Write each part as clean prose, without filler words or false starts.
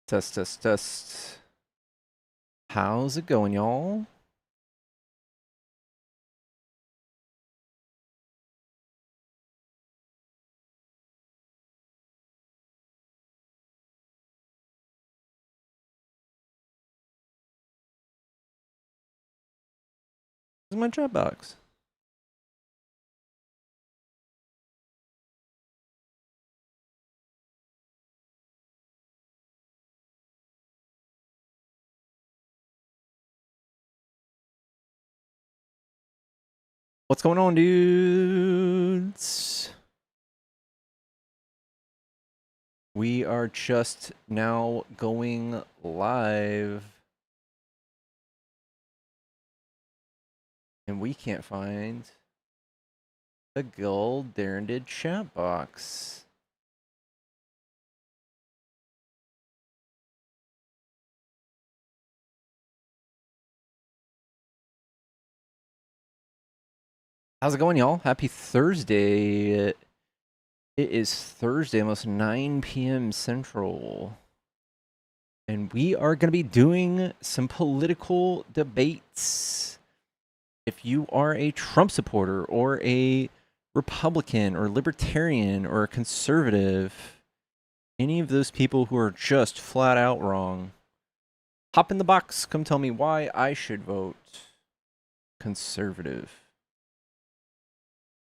Test, test, test. How's it going, y'all? Where's my chat box? What's going on, dudes? We are just now going live. And we can't find the gold darned chat box. How's it going, y'all? Happy Thursday. It is Thursday, almost 9 p.m. Central. And we are going to be doing some political debates. If you are a Trump supporter or a Republican or libertarian or a conservative, any of those people who are just flat out wrong, hop in the box. Come tell me why I should vote conservative.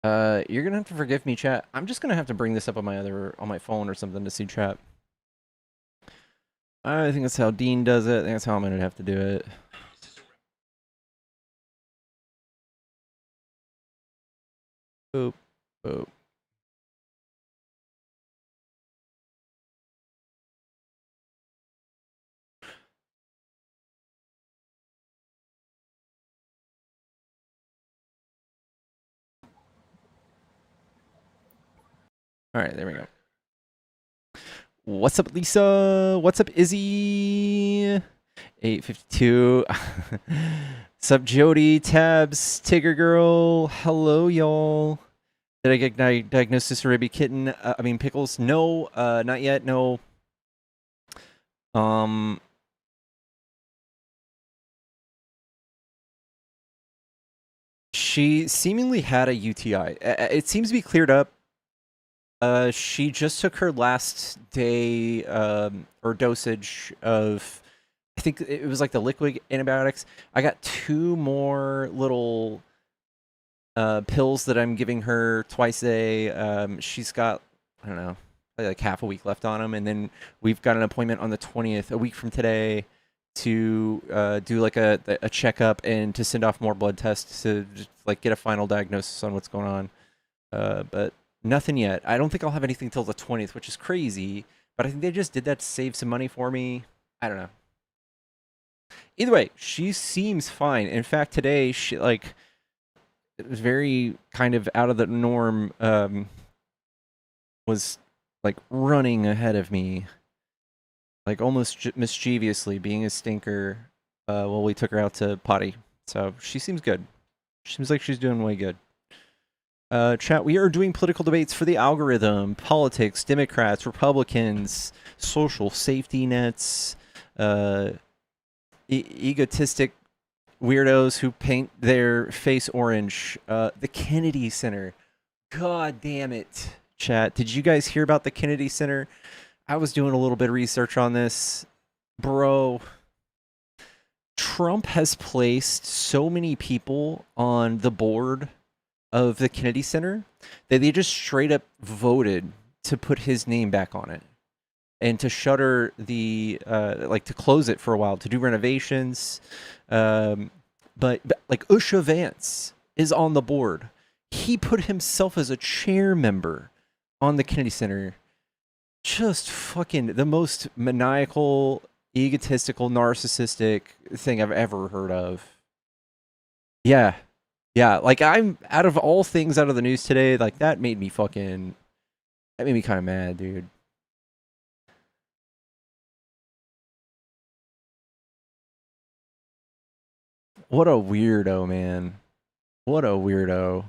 You're gonna have to forgive me, chat. I'm just gonna have to bring this up on my phone or something to see chat. I think that's how Dean does it. I think that's how I'm gonna have to do it. Boop, boop. All right, there we go. What's up, Lisa? What's up, Izzy? 852. Sup, Jody, Tabs, Tigger Girl. Hello, y'all. Did I get diagnosis for baby kitten? Pickles? No, not yet. No. She seemingly had a UTI. It seems to be cleared up. She just took her last day or dosage of, I think it was like the liquid antibiotics. I got 2 more little pills that I'm giving her twice a day. She's got, I don't know, like half a week left on them, and then we've got an appointment on the 20th, a week from today, to do like a checkup and to send off more blood tests to just, like, get a final diagnosis on what's going on. But nothing yet. I don't think I'll have anything till the 20th, which is crazy. But I think they just did that to save some money for me. I don't know. Either way, she seems fine. In fact, today she it was very kind of out of the norm. Was like running ahead of me, like almost mischievously, being a stinker. While we took her out to potty, so she seems good. Seems like she's doing way good. Chat, we are doing political debates for the algorithm, politics, Democrats, Republicans, social safety nets, egotistic weirdos who paint their face orange, the Kennedy Center. God damn it, chat. Did you guys hear about the Kennedy Center? I was doing a little bit of research on this. Bro, Trump has placed so many people on the board of the Kennedy Center that they just straight up voted to put his name back on it and to shutter the to close it for a while, to do renovations. But like Usha Vance is on the board. He put himself as a chair member on the Kennedy Center. Just fucking the most maniacal, egotistical, narcissistic thing I've ever heard of. Yeah. Yeah, like, I'm out of all things out of the news today, like, that made me kind of mad, dude. What a weirdo, man. What a weirdo.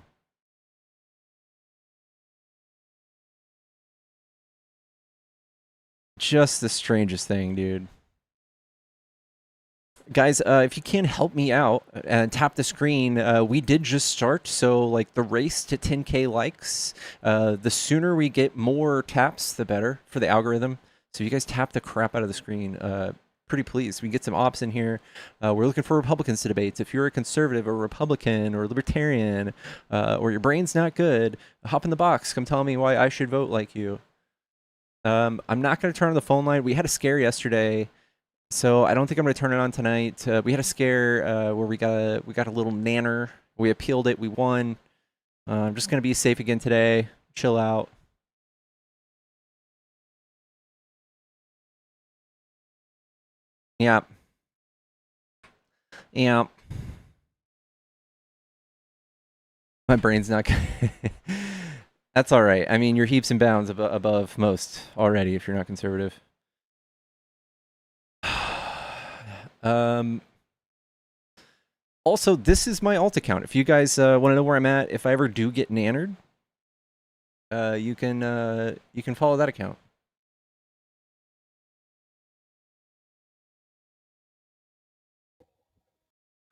Just the strangest thing, dude. Guys, if you can help me out and tap the screen, we did just start, so like the race to 10K likes, the sooner we get more taps, the better for the algorithm. So you guys tap the crap out of the screen. Pretty pleased. We can get some ops in here. We're looking for Republicans to debate. If you're a conservative or Republican or libertarian, or your brain's not good, hop in the box. Come tell me why I should vote like you. I'm not going to turn on the phone line. We had a scare yesterday. So I don't think I'm going to turn it on tonight. We had a scare where we got a little nanner. We appealed it. We won. I'm just going to be safe again today. Chill out. Yeah. Yeah. My brain's not good. That's all right. I mean, you're heaps and bounds above most already if you're not conservative. Also, this is my alt account. If you guys want to know where I'm at, if I ever do get nannered, you can follow that account.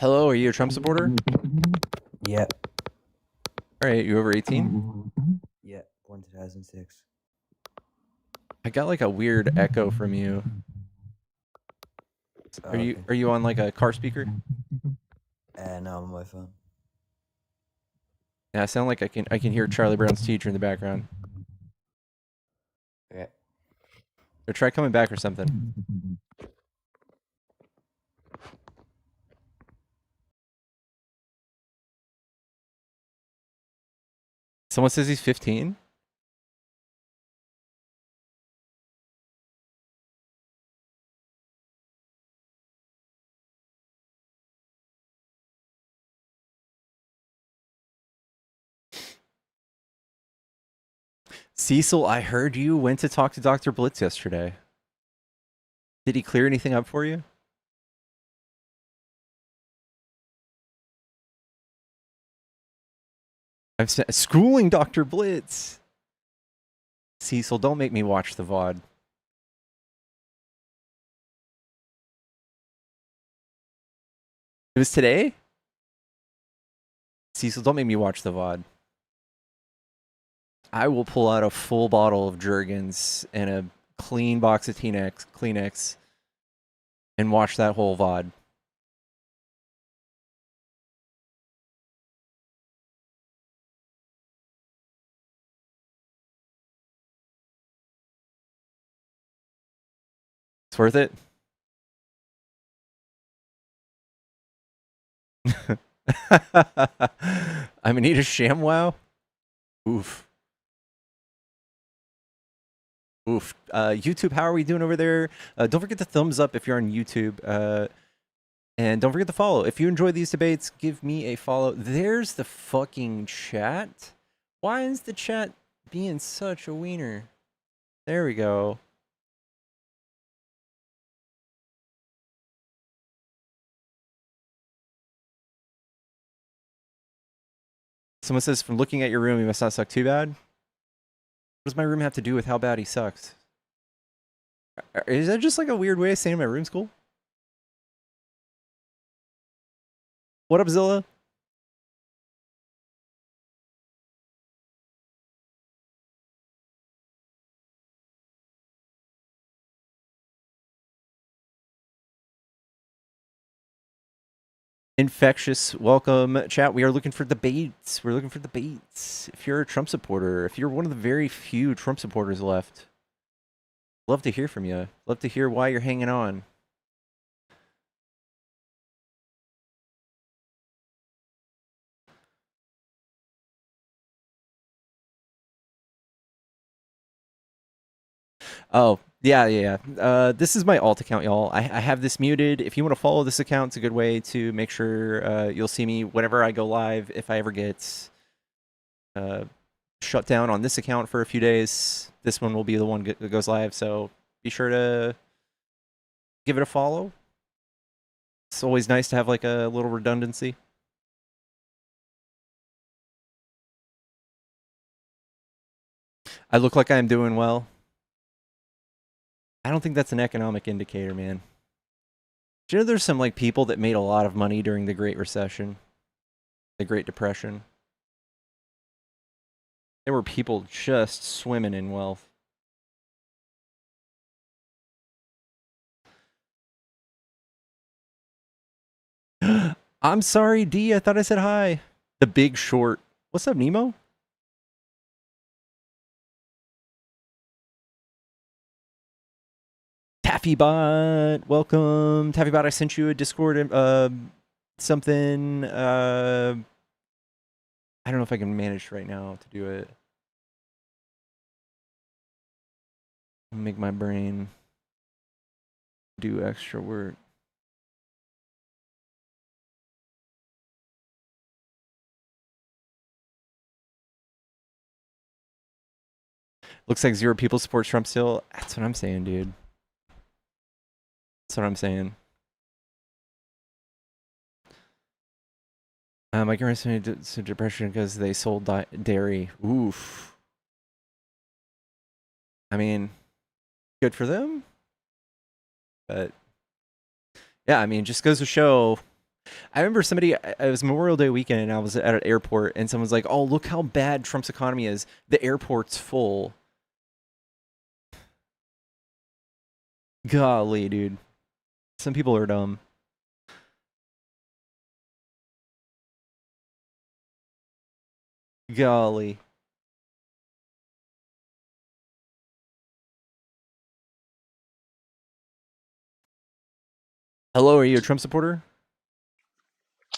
Hello, are you a Trump supporter? Yeah. All right, you over 18? Yeah, born 2006. I got like a weird echo from you. Oh, Are you on like a car speaker? No, I'm on my phone. Yeah, I sound like I can hear Charlie Brown's teacher in the background. Okay. Or try coming back or something. Someone says he's 15? Cecil, I heard you went to talk to Dr. Blitz yesterday. Did he clear anything up for you? I'm schooling Dr. Blitz. Cecil, don't make me watch the VOD. It was today? Cecil, don't make me watch the VOD. I will pull out a full bottle of Jergens and a clean box of Kleenex and watch that whole VOD. It's worth it. I'm gonna need a ShamWow. Oof. Oof. YouTube, how are we doing over there? Don't forget to thumbs up if you're on YouTube. And don't forget to follow. If you enjoy these debates, give me a follow. There's the fucking chat. Why is the chat being such a wiener? There we go. Someone says, from looking at your room, he must not suck too bad. What does my room have to do with how bad he sucks? Is that just like a weird way of saying my room's cool? What up, Zilla? Infectious, welcome, chat. We are looking for debates. We're looking for debates. If you're a Trump supporter, if you're one of the very few Trump supporters left, love to hear from you. Love to hear why you're hanging on. Oh, yeah. This is my alt account, y'all. I have this muted. If you want to follow this account, it's a good way to make sure you'll see me whenever I go live. If I ever get shut down on this account for a few days, this one will be the one that goes live. So be sure to give it a follow. It's always nice to have like a little redundancy. I look like I'm doing well. I don't think that's an economic indicator, man. Do you know there's some like people that made a lot of money during the Great Recession, the Great Depression? There were people just swimming in wealth. I'm sorry, D. I thought I said hi. The Big Short. What's up, Nemo? TaffyBot, welcome. TaffyBot, I sent you a Discord something. I don't know if I can manage right now to do it. Make my brain do extra work. Looks like 0 people support Trump still. That's what I'm saying, dude. That's what I'm saying. My parents made some depression because they sold dairy. Oof. I mean, good for them. But yeah, I mean, just goes to show. I remember somebody, it was Memorial Day weekend, and I was at an airport, and someone's like, oh, look how bad Trump's economy is. The airport's full. Golly, dude. Some people are dumb. Golly. Hello, are you a Trump supporter?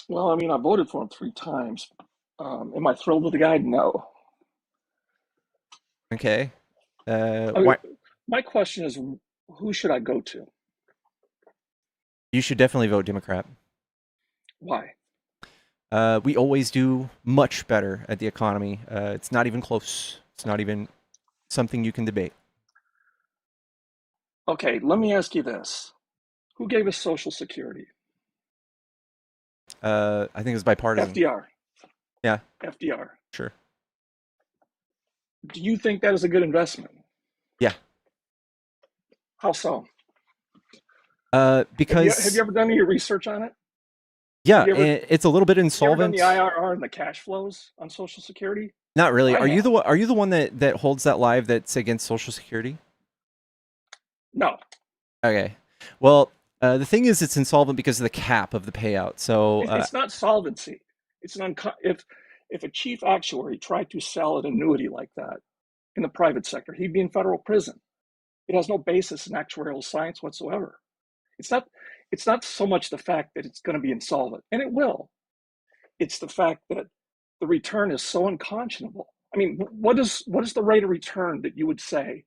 Well, I mean, I voted for him 3 times. Am I thrilled with the guy? No. Okay. I mean, Why? my question is, who should I go to? You should definitely vote Democrat. Why? We always do much better at the economy. It's not even close. It's not even something you can debate. Okay, let me ask you this. Who gave us Social Security? I think it was bipartisan. FDR. Yeah. FDR. Sure. Do you think that is a good investment? Yeah. How so? Because have you ever done any research on it? yeah, ever, it's a little bit insolvent. You ever done the IRR and the cash flows on Social Security? Not really. Are you the one that holds that live that's against Social Security? No. Okay. Well, the thing is, it's insolvent because of the cap of the payout. So it's not solvency. It's if a chief actuary tried to sell an annuity like that in the private sector, he'd be in federal prison. It has no basis in actuarial science whatsoever. It's not so much the fact that it's going to be insolvent, and it will. It's the fact that the return is so unconscionable. I mean, what is the rate of return that you would say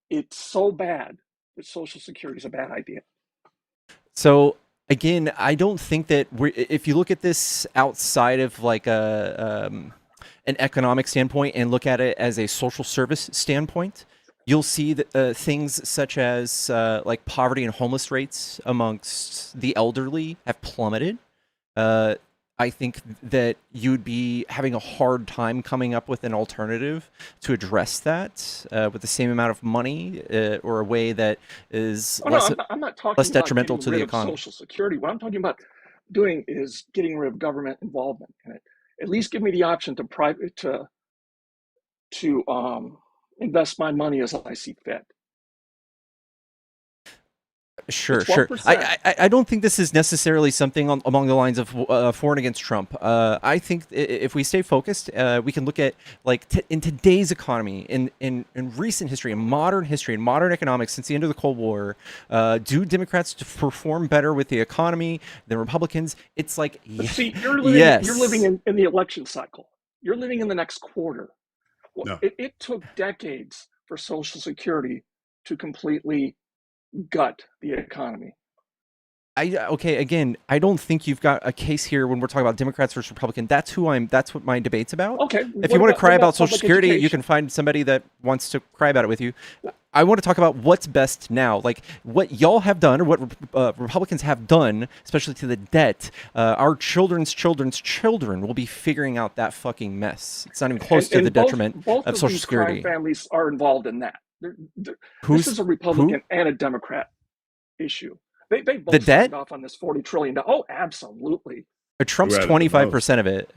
it's so bad that Social Security is a bad idea? So again, I don't think that if you look at this outside of like an economic standpoint and look at it as a social service standpoint, you'll see that things such as like poverty and homeless rates amongst the elderly have plummeted. I think that you'd be having a hard time coming up with an alternative to address that with the same amount of money or a way that is I'm not talking less about detrimental to the economy. Social Security. What I'm talking about doing is getting rid of government involvement in it. At least give me the option to invest my money as I see fit. Sure. I don't think this is necessarily something along the lines of for and against Trump. I think if we stay focused, we can look at like in today's economy, in recent history, in modern economics since the end of the Cold War. Do Democrats perform better with the economy than Republicans? It's like, see, you're living in the election cycle. You're living in the next quarter. Well, no. It took decades for Social Security to completely gut the economy. Again, I don't think you've got a case here when we're talking about Democrats versus Republican. That's what my debate's about. Okay. If you want to cry about Social Security, you can find somebody that wants to cry about it with you. I want to talk about what's best now, like what y'all have done or what Republicans have done, especially to the debt. Our children's children will be figuring out that fucking mess. It's not even close to the detriment of Social Security. Crime families are involved in that. This Who's is a Republican and a Democrat issue. They the both debt? signed off on this $40 trillion. Oh, absolutely. Trump's Who had it the 25% of it.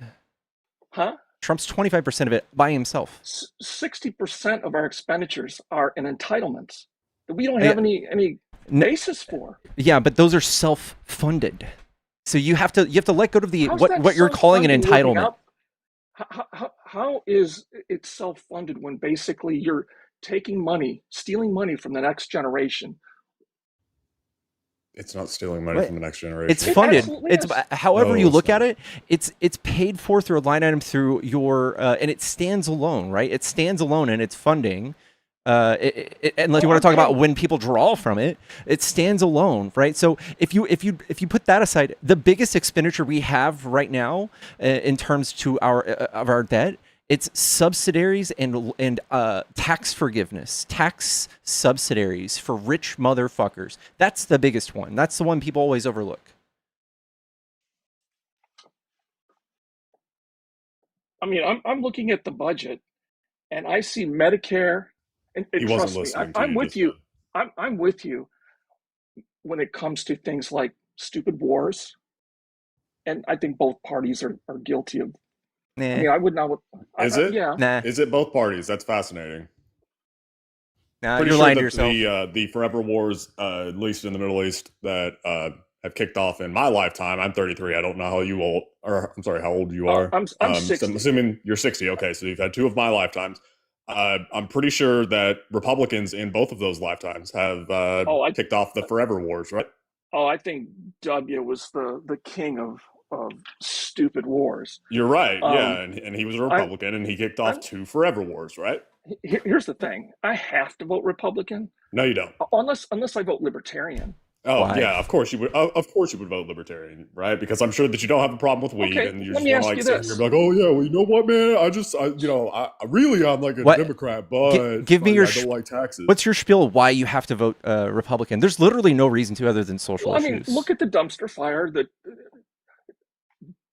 Huh? Trump's 25% of it by himself. 60% of our expenditures are in entitlements that we don't Yeah. have any basis for. Yeah, but those are self-funded. So you have to let go of the How's what that you're calling an self-funding working entitlement. out? How is it self-funded when basically you're taking money, stealing money from the next generation? It's not stealing money What? from the next generation. It's funded. absolutely It's is. however No, you it's look at not. it. It's paid for through a line item through your and it stands alone, right? It stands alone in its funding. Unless you want to talk about when people draw from it, it stands alone, right? So if you put that aside, the biggest expenditure we have right now in terms to of our debt, it's subsidiaries and tax forgiveness, tax subsidiaries for rich motherfuckers. That's the biggest one. That's the one people always overlook. I mean, I'm looking at the budget, and I see Medicare. And He wasn't trust me, listening to I'm you with just you. then. I'm with you when it comes to things like stupid wars, and I think both parties are guilty of. I Nah, mean, I would not. Is it? Yeah. nah, Is it both parties? That's fascinating. nah. Pretty You're sure lying to that yourself. the forever wars, at least in the Middle East, that have kicked off in my lifetime. I'm 33. I don't know how you old, or I'm sorry, how old you are. I'm So 60. I'm assuming you're 60. Okay, so you've had two of my lifetimes. I'm pretty sure that Republicans in both of those lifetimes have kicked off the forever wars, right? I think W was the king of stupid wars. You're right. Yeah, and he was a Republican, and he kicked off two forever wars, right? Here's the thing: I have to vote Republican No, you don't. unless I vote Libertarian. Oh Why? yeah, of course you would. Of course you would vote Libertarian, right? Because I'm sure that you don't have a problem with weed, Okay, and you let just me want to ask like you sit here this. and be like, oh yeah, well you know what, man? I really am like a What? Democrat, but Give me your I don't like taxes. What's your spiel? Why you have to vote Republican? There's literally no reason to other than social Well, I mean, issues. look at the dumpster fire that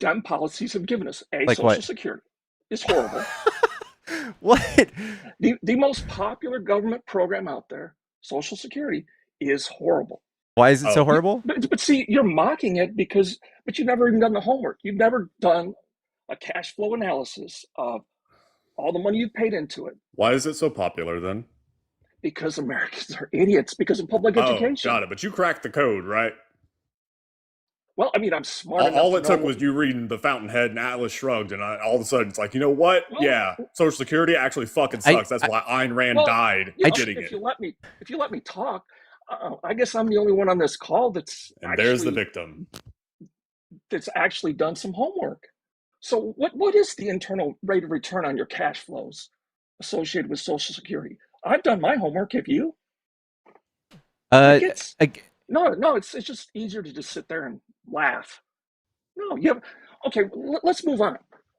Dem policies have given us. Like Social what? Security is horrible. What? The most popular government program out there, Social Security, is horrible. Why is it so Oh. horrible? But see, you're mocking it but you've never even done the homework. You've never done a cash flow analysis of all the money you've paid into it. Why is it so popular then? Because Americans are idiots because of public Oh, education. got it. But you cracked the code, right? Well, I mean, I'm smart enough All to it took know- was you reading The Fountainhead and Atlas Shrugged, and all of a sudden it's like, you know what? Well, Yeah, Social Security actually fucking sucks. That's why Ayn Rand Well, died you know, getting if it. you let me talk, I guess I'm the only one on this call that's And there's the victim. that's actually done some homework. So what is the internal rate of return on your cash flows associated with Social Security? I've done my homework. Have you? No, it's just easier to just sit there and laugh. No, you have. Okay, let's move on.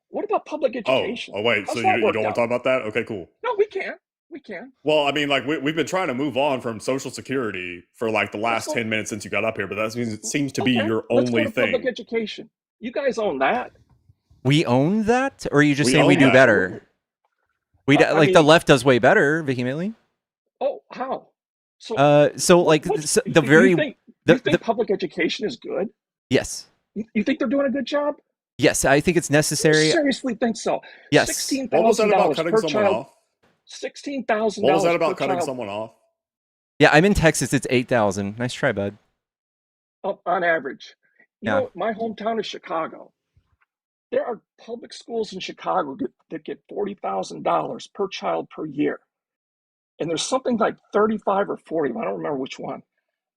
What about public education? Oh wait, How's so that you worked don't want out? to talk about that? Okay, cool. No, we can. We can. Well, I mean, like we've been trying to move on from Social Security for like the last Let's go- 10 minutes since you got up here, but that seems to be Okay, your let's go only to public thing. education. You guys own that. We own that, or are you just We saying we own do that. better? I Like the mean- left does way better vehemently. Oh, how? So, Like what's- the you very think, the- you think public education is good? yes, You think they're doing a good job? yes, I think it's You necessary. seriously think so? Yes. What was that about $16,000 cutting per someone child. off? $16,000. What was that about per cutting child someone off? Yeah, I'm in Texas. It's 8,000. Nice try, bud. on average. You Yeah. know, my hometown is Chicago. There are public schools in Chicago that get $40,000 per child per year. And there's something like 35 or 40, I don't remember which one,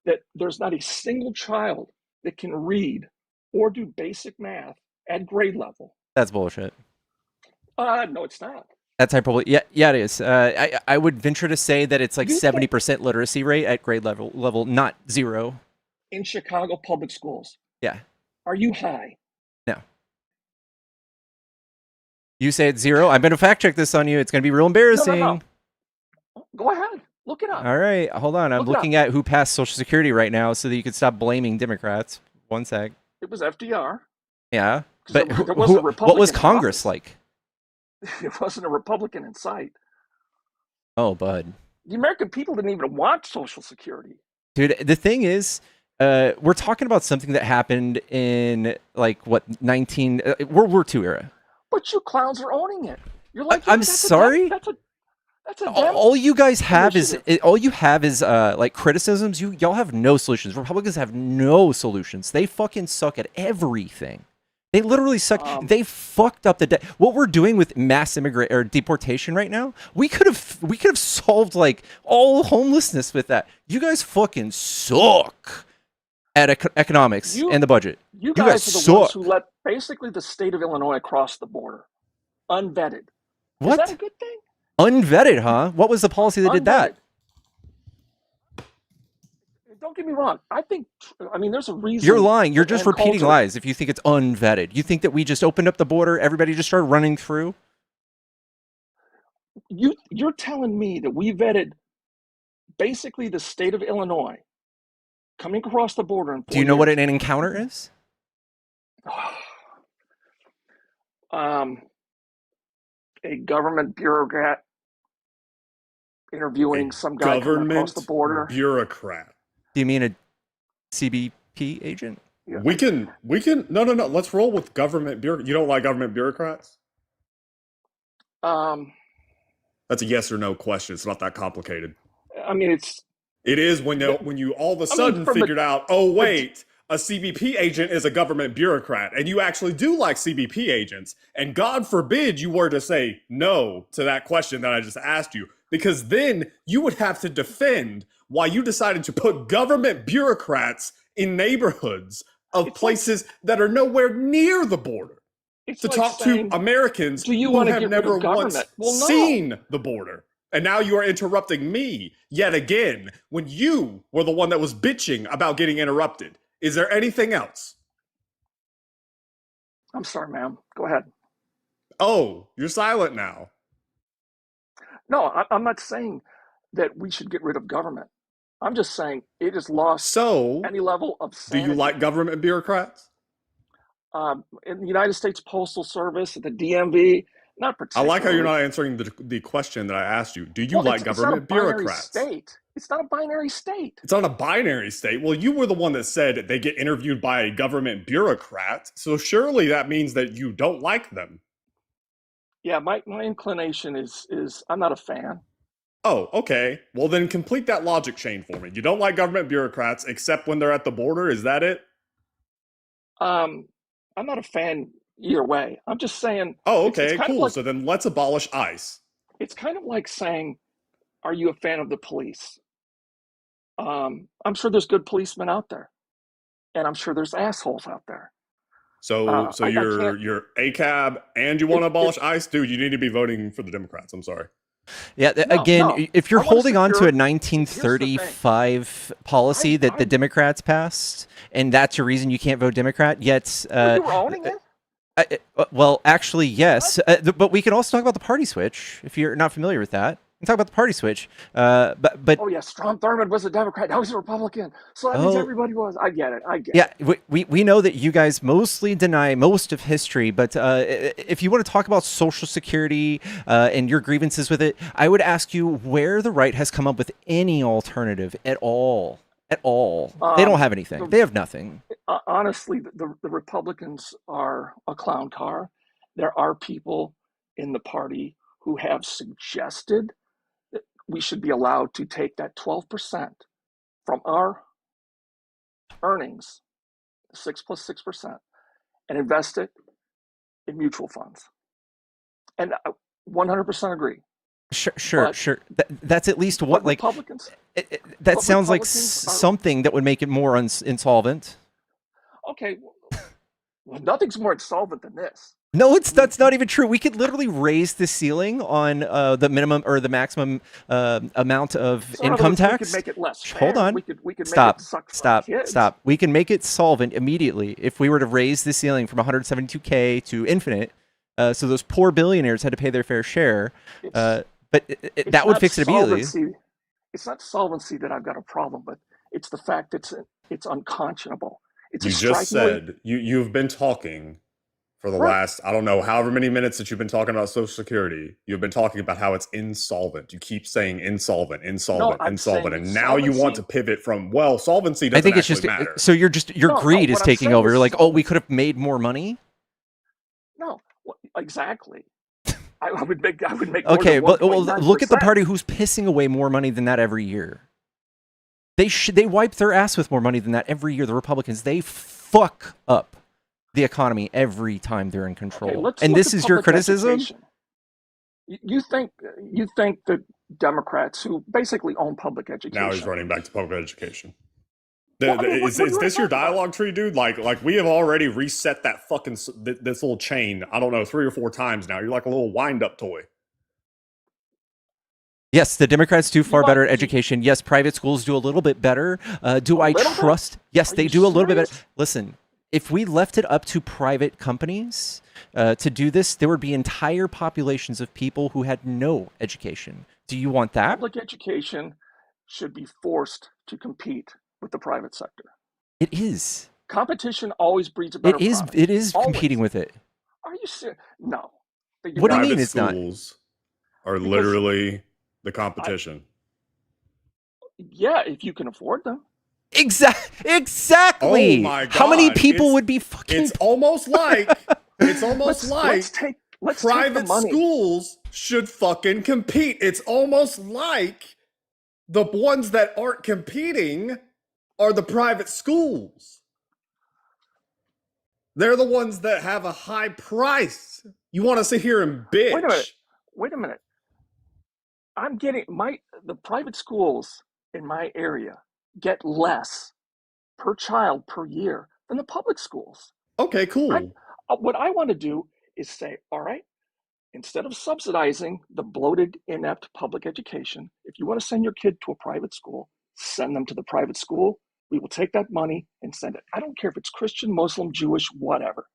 that there's not a single child that can read or do basic math at grade level. That's bullshit. No, it's not. That's hyperbole. Yeah, it is. I would venture to say that it's like You think- 70% literacy rate at grade level, not 0. In Chicago public schools. Yeah. Are you high? No. You say it's 0. I'm going to fact check this on you. It's going to be real embarrassing. No. Go ahead. Look it up. All right, hold on. I'm Look it up. looking at who passed Social Security right now so that you could stop blaming Democrats. One sec. It was FDR. Yeah. 'Cause But there wasn't a what Republican was in Congress office. like? It wasn't a Republican in sight. Oh, bud. The American people didn't even want Social Security. Dude, the thing is, we're talking about something that happened in like what World War II era. But you clowns are owning it. You're like, I'm sorry. That's a all you guys have is like criticisms. Y'all have no solutions. Republicans have no solutions. They fucking suck at everything. They literally suck. They fucked up what we're doing with mass immigrant or deportation right now. We could have solved like all homelessness with that. You guys fucking suck at economics and the budget. You guys are the ones who let basically the state of Illinois cross the border, unvetted. What? Is that a good thing? Unvetted, huh? What was the policy that did that? Don't get me wrong. I mean, there's a reason. You're lying. You're just repeating lies if you think it's unvetted. You think that we just opened up the border, everybody just started running through? You're telling me that we vetted basically the state of Illinois coming across the border in 4 years. Do you know what an encounter is? A government bureaucrat interviewing some guy coming across the border. Bureaucrat. Do you mean a CBP agent? Yeah. We can. No. Let's roll with government bureaucrats. You don't like government bureaucrats? That's a yes or no question. It's not that complicated. I mean, it is when you all of a sudden figured out, oh wait, a CBP agent is a government bureaucrat, and you actually do like CBP agents, and God forbid you were to say no to that question that I just asked you, because then you would have to defend why you decided to put government bureaucrats in neighborhoods of places that are nowhere near the border to talk to Americans who have never once seen the border. And now you are interrupting me yet again when you were the one that was bitching about getting interrupted. Is there anything else? I'm sorry, ma'am. Go ahead. Oh, you're silent now. No, I'm not saying that we should get rid of government. I'm just saying it has lost any level of sanity. Do you like government bureaucrats? In the United States Postal Service, at the DMV, not particularly. I like how you're not answering the question that I asked you. Do you like government bureaucrats? It's not a binary state. It's not a binary state. Well, you were the one that said they get interviewed by a government bureaucrat, so surely that means that you don't like them. Yeah, my inclination is I'm not a fan. Oh, okay. Well, then complete that logic chain for me. You don't like government bureaucrats except when they're at the border. Is that it? I'm not a fan either way. I'm just saying. Oh, okay, cool. Like, so then let's abolish ICE. It's kind of like saying, are you a fan of the police? I'm sure there's good policemen out there, and I'm sure there's assholes out there. So you're ACAB and you want to abolish ICE? Dude, you need to be voting for the Democrats. I'm sorry. Yeah, if you're holding on to a 1935 policy that the Democrats passed, and that's your reason you can't vote Democrat, yet... you were owning it? Well, actually, yes. But we can also talk about the party switch, if you're not familiar with that. We can talk about the party switch. But oh, yeah, Strom Thurmond was a Democrat. Now he's a Republican. So that means everybody was. I get it. Yeah, we know that you guys mostly deny most of history, but if you want to talk about Social Security and your grievances with it, I would ask you where the right has come up with any alternative at all. At all. They don't have anything. They have nothing. Honestly, the Republicans are a clown car. There are people in the party who have suggested that we should be allowed to take that 12% from our earnings, 6 plus 6%, and invest it in mutual funds. And I 100% agree. Sure. That's at least what, like, Republicans. That sounds like something that would make it more insolvent. Okay, well, nothing's more insolvent than this. No, that's not even true. We could literally raise the ceiling on the minimum or the maximum amount of income tax. We could make it less fair. Hold on. We could stop. Make it suck for kids. Stop. We can make it solvent immediately if we were to raise the ceiling from 172K to infinite. So those poor billionaires had to pay their fair share. But that would fix it immediately. It's not solvency that I've got a problem with. It's the fact it's unconscionable. You just said you've been talking For the Right. last, I don't know, however many minutes that you've been talking about Social Security, you've been talking about how it's insolvent. You keep saying insolvent, insolvent, I'm insolvent, saying and now you want to insolvency. pivot from, well, solvency I doesn't think it's actually just matter. so your No, greed is what I'm taking saying over. is You're like, oh, we solvency. could have made more money. No, exactly. I would make more Okay, than but 1.9%. look at the party who's pissing away more money than that every year. They wipe their ass with more money than that every year. The Republicans, they fuck up the economy every time they're in control. Okay, let's and look this at is your public criticism? education. You think the Democrats who basically own public education. Now he's running back to public education. Well, I mean, Is what do you this your talk about? dialogue tree, dude? Like we have already reset that fucking this little chain. I don't know, 3 or 4 times now. You're like a little wind-up toy. Yes, the Democrats do far want- better at you- education. Yes, private schools do a little bit better. Do A I little bit? trust? Yes, Are they you do a little bit better. serious? Listen, if we left it up to private companies to do this, there would be entire populations of people who had no education. Do you want that? Public education should be forced to compete with the private sector. It is. Competition always breeds a better product. It is Always. competing with it. Are you serious? No. What do you mean Private it's not? schools are Because literally the competition. Yeah, if you can afford them. Exactly. Oh my How many God, people it's- would be fucking? It's almost like Let's take the private money. schools should fucking compete. It's almost like the ones that aren't competing are the private schools. They're the ones that have a high price. You want to sit here and bitch. Wait a minute. I'm getting the private schools in my area get less per child per year than the public schools. Okay, cool. What I want to do is say, all right, instead of subsidizing the bloated, inept public education, if you want to send your kid to a private school, send them to the private school. We will take that money and send it. I don't care if it's Christian, Muslim, Jewish, whatever.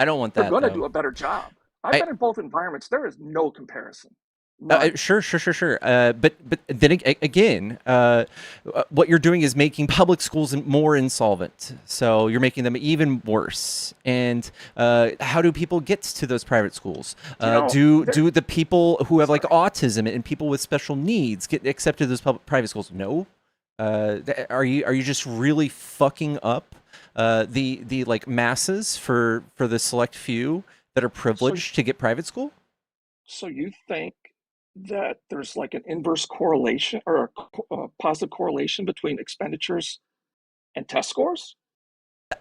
I don't want They're that. going to though. do a better job. I've been in both environments. There is no comparison. Sure. But then again, what you're doing is making public schools more insolvent. So you're making them even worse. And how do people get to those private schools? Do the people who have like autism and people with special needs get accepted to those private schools? No. Are you just really fucking up the like masses for the select few that are privileged to get private school? So you think that there's like an inverse correlation or a positive correlation between expenditures and test scores?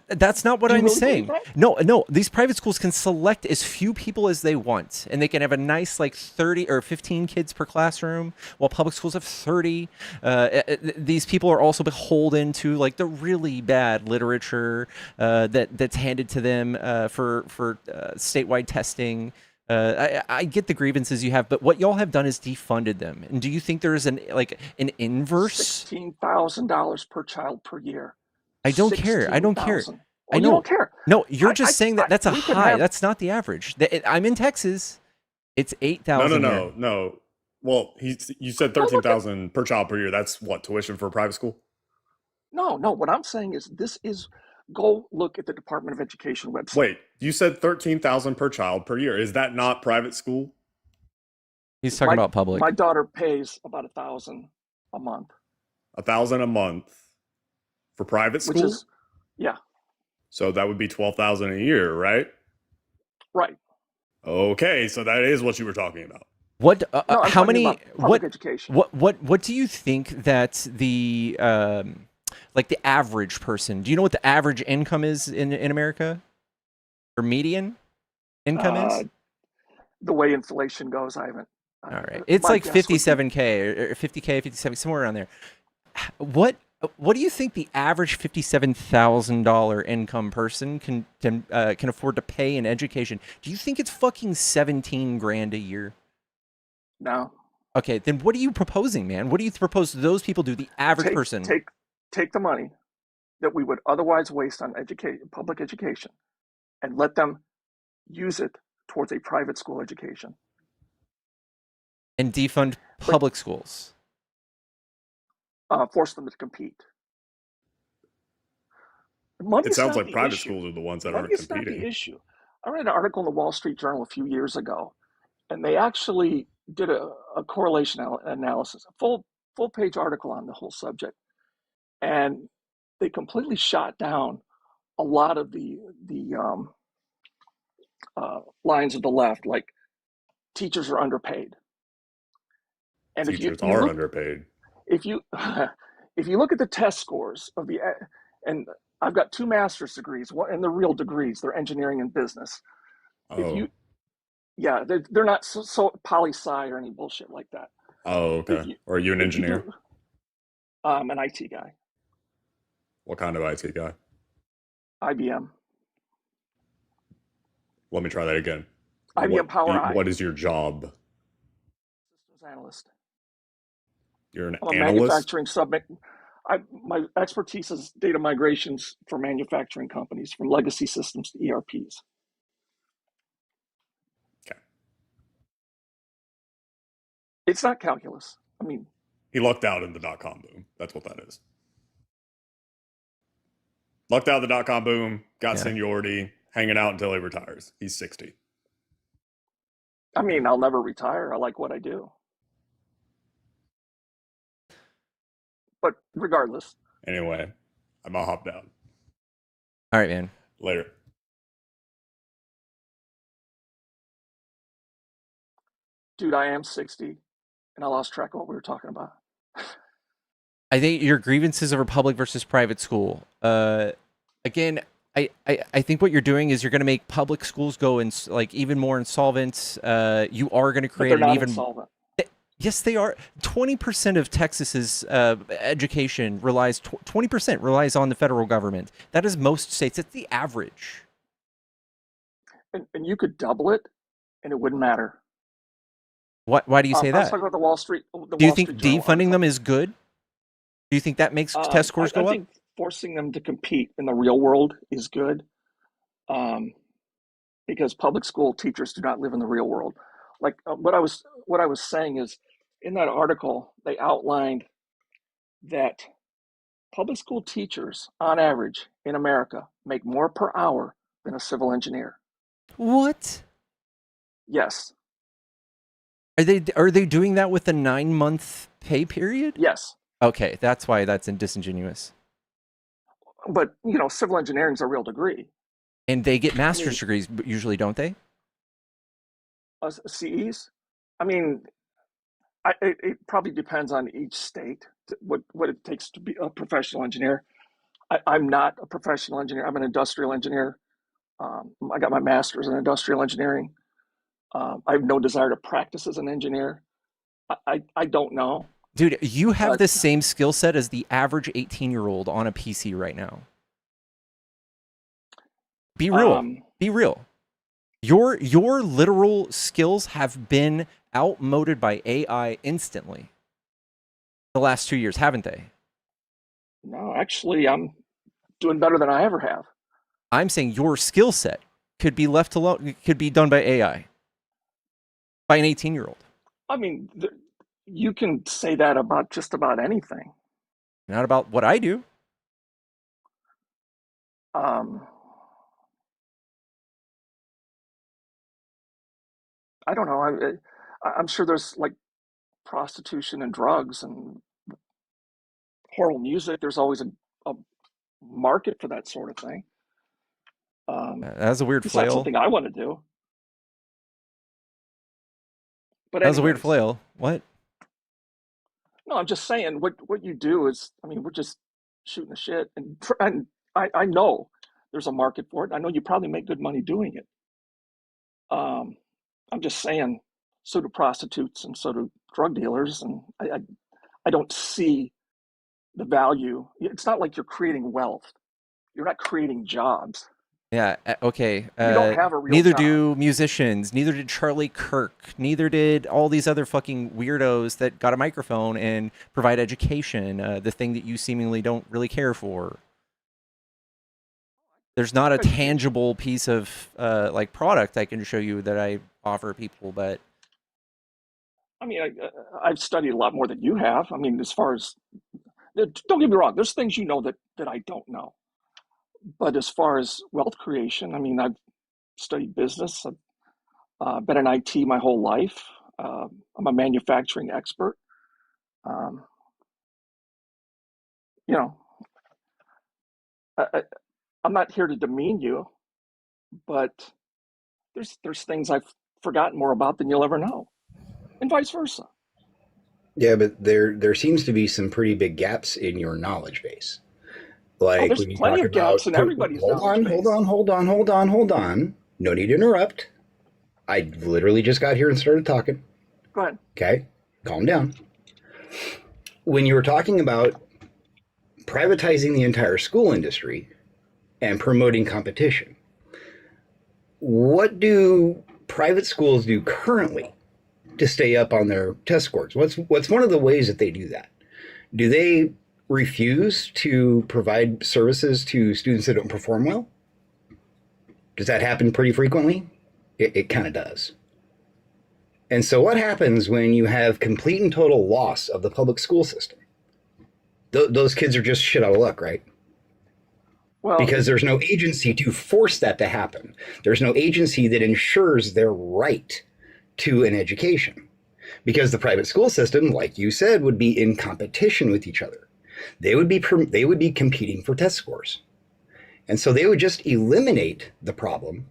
That's not what I'm really saying. believe that? No. These private schools can select as few people as they want, and they can have a nice like 30 or 15 kids per classroom, while public schools have 30. These people are also beholden to like the really bad literature that's handed to them for statewide testing. I get the grievances you have, but what y'all have done is defunded them. And do you think there is an inverse? $16,000 per child per year. I don't care. I don't care. Well, I know. You don't care. No, you're just saying that that's a we could high. have- That's not the average. I'm in Texas. It's 8,000. No. Well, you said 13,000 per child per year. That's what, tuition for a private school? No. What I'm saying is go look at the Department of Education website. Wait, you said 13,000 per child per year. Is that not private school? He's talking about public. My daughter pays about $1,000 a month. 1,000 a month for private school? Which is, yeah. So that would be 12,000 a year, right? Right. Okay, so that is what you were talking about. What? No, I'm how talking many? about public education. What do you think that the like the average person? Do you know what the average income is in America? Or median income is? The way inflation goes, I haven't. All right, it's like 57K or 50K, 57, somewhere around there. What do you think the average $57,000 income person can afford to pay in education? Do you think it's fucking 17 grand a year? No. Okay, then what are you proposing, man? What do you propose those people do? The average person take the money that we would otherwise waste on public education, and let them use it towards a private school education. And defund public schools. Force them to compete. It sounds like private schools are the ones that aren't competing. Money is not the issue. I read an article in the Wall Street Journal a few years ago, and they actually did a correlation analysis, a full page article on the whole subject, and they completely shot down a lot of the lines of the left, like teachers are underpaid. And Teachers if you are look, underpaid. if you if you look at the test scores of the, and I've got 2 master's degrees, and they're real degrees, they're engineering and business. If Oh. you, yeah, they're not so poli-sci or any bullshit like that. Oh, If okay. you Or are you an if you engineer? do, I'm an IT guy, What kind of IT guy? IBM, Let me try that again. IBM Power I, What is your job? systems analyst. You're an I'm a analyst? manufacturing my expertise is data migrations for manufacturing companies from legacy systems to ERPs. Okay. It's not calculus. I mean, He lucked out in the dot-com boom. That's what that is. Lucked out in the dot-com boom, got Yeah. seniority, hanging out until he retires. He's 60. I'll never retire. I like what I do. But regardless, Anyway, I'm all hopped down. All right, man. Later. dude, I am 60 and I lost track of what we were talking about. I think your grievances over public versus private school. Again, I think what you're doing is you're going to make public schools go in like even more insolvent. You are going to But create they're an not even insolvent. Yes, they are. 20% of Texas's education relies 20% relies on the federal government. That is most states. It's the average. And you could double it and it wouldn't matter. Why do you say I was that? talking about the Wall Street Do you think Journal defunding article. them is good? Do you think that makes test scores go I up? think forcing them to compete in the real world is good, because public school teachers do not live in the real world. Like what I was saying is, in that article they outlined that public school teachers, on average in America, make more per hour than a civil engineer. What? Yes. Are they doing that with a 9-month pay period? Yes. Okay, that's why that's disingenuous. But civil engineering is a real degree. And they get master's degrees usually, don't they? CEs. It probably depends on each state what it takes to be a professional engineer. I'm not a professional engineer. I'm an industrial engineer. I got my master's in industrial engineering. I have no desire to practice as an engineer. I don't know. Dude, you have the same skill set as the average 18-year-old on a PC right now. Be real. Be real. Your literal skills have been outmoded by AI instantly the last 2 years, haven't they? No, actually, I'm doing better than I ever have. I'm saying your skill set could be left alone, could be done by AI, by an 18-year-old. You can say that about just about anything. Not about what I do. I don't know. I'm sure there's like prostitution and drugs and horrible music. There's always a market for that sort of thing. That's a weird It's flail. not something I want to do. But that was a weird flail. What? No, I'm just saying what you do is, we're just shooting the shit, and I know there's a market for it. I know you probably make good money doing it. I'm just saying, so do prostitutes and so do drug dealers, and I don't see the value. It's not like you're creating wealth. You're not creating jobs. Yeah, okay. You don't have a real neither job. do musicians. Neither did Charlie Kirk. Neither did all these other fucking weirdos that got a microphone and provide education, the thing that you seemingly don't really care for. There's not a tangible piece of like product I can show you that I offer people, but I've studied a lot more than you have. As far as, don't get me wrong, there's things that I don't know. But as far as wealth creation, I've studied business. I've been in IT my whole life. I'm a manufacturing expert. Um, you know, I, I'm not here to demean you, but there's things I've forgotten more about than you'll ever know, and vice versa. Yeah, but there seems to be some pretty big gaps in your knowledge base. Oh, Like there's when you plenty talk of gaps about, in everybody's hold knowledge on, base. hold on. No need to interrupt. I literally just got here and started talking. Go ahead. Okay, calm down. When you were talking about privatizing the entire school industry and promoting competition, what do private schools do currently to stay up on their test scores? What's one of the ways that they do that? Do they refuse to provide services to students that don't perform well? Does that happen pretty frequently? It kind of does. And so what happens when you have complete and total loss of the public school system? Those kids are just shit out of luck, right? Well, Because there's no agency to force that to happen. There's no agency that ensures their right to an education. Because the private school system, like you said, would be in competition with each other. They would be competing for test scores. And so they would just eliminate the problem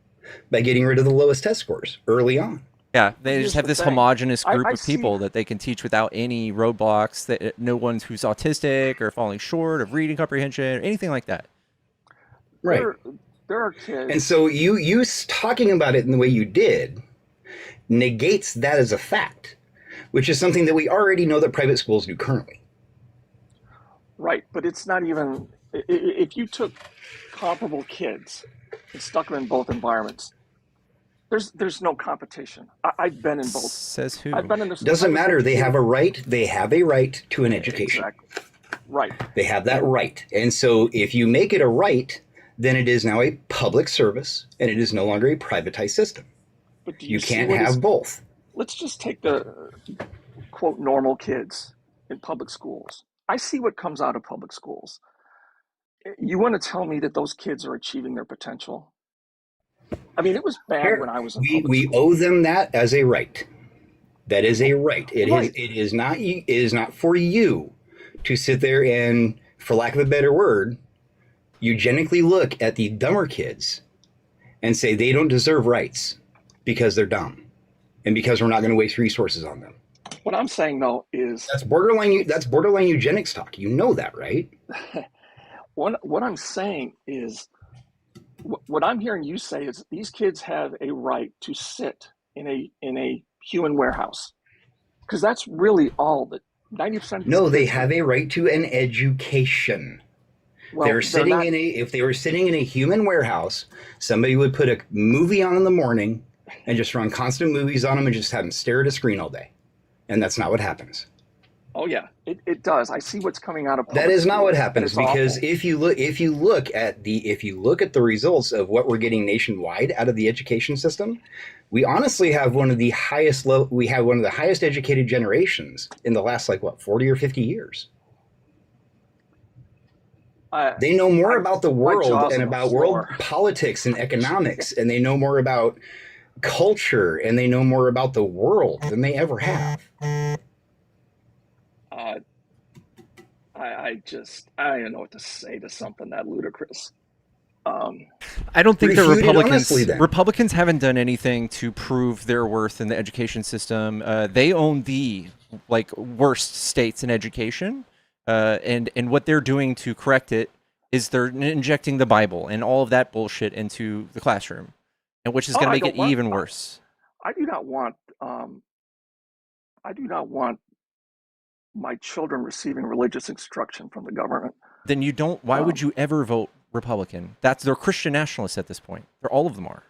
by getting rid of the lowest test scores early on. Yeah, they Here's just have the this thing. homogenous group I of people see- that they can teach without any roadblocks, that no one's who's autistic or falling short of reading comprehension or anything like that. Right. There are kids. And so you talking about it in the way you did negates that as a fact, which is something that we already know that private schools do currently. Right, but it's not even, if you took comparable kids and stuck them in both environments, there's no competition. I've been in both. Says who? I've been in this. Doesn't I was matter. They have a educated- right. They have a right to an education. Exactly. Right. They have that right. And so if you make it a right, then it is now a public service and it is no longer a privatized system. But do You see can't what is- have both. Let's just take the quote normal kids in public schools. I see what comes out of public schools. You want to tell me that those kids are achieving their potential? I mean, it was bad when I was in public We school. owe them that as a right. That is a right. Right. It is not for you to sit there and, for lack of a better word, eugenically look at the dumber kids and say they don't deserve rights because they're dumb and because we're not going to waste resources on them. What I'm saying though is That's borderline eugenics talk. You know that, right? what I'm saying is what I'm hearing you say is these kids have a right to sit in a human warehouse, because that's really all that 90% of these No, they kids have a right to an education. well, They're sitting not- if they were sitting in a human warehouse, somebody would put a movie on in the morning and just run constant movies on them and just have them stare at a screen all day. And that's not what happens. Oh yeah, it does. I see what's coming out of That is not what happens, It's because awful. if you look at the results of what we're getting nationwide out of the education system, we honestly have one of the highest educated generations in the last 40 or 50 years. They know more about the world jaws and on the about world floor. politics and economics, and they know more about culture, and they know more about the world than they ever have. I don't know what to say to something that ludicrous. I don't think the Refute it Republicans honestly, then. Republicans haven't done anything to prove their worth in the education system. They own the worst states in education, and what they're doing to correct it is they're injecting the Bible and all of that bullshit into the classroom, and which is going to make it even worse. I do not want my children receiving religious instruction from the government. Then you don't. Why would you ever vote Republican? They're Christian nationalists at this point. All of them are.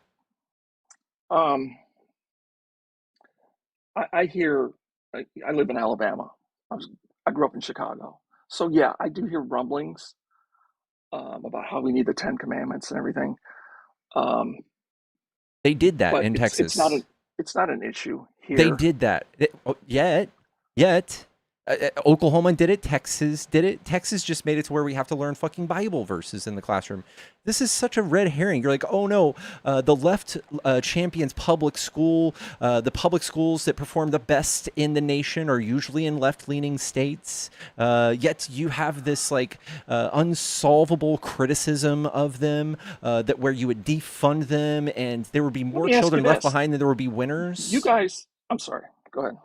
I hear. I live in Alabama. I grew up in Chicago, so yeah, I do hear rumblings about how we need the 10 Commandments and everything. They did that But in Texas. it's not an issue here. They did that. Yet. Oklahoma did it. Texas did it. Texas just made it to where we have to learn fucking Bible verses in the classroom. This is such a red herring. You're like, oh no, the left champions public school. The public schools that perform the best in the nation are usually in left-leaning states. Yet you have this like unsolvable criticism of them that where you would defund them and there would be more me ask children you left this. behind than there would be winners. You guys, I'm sorry. Go ahead.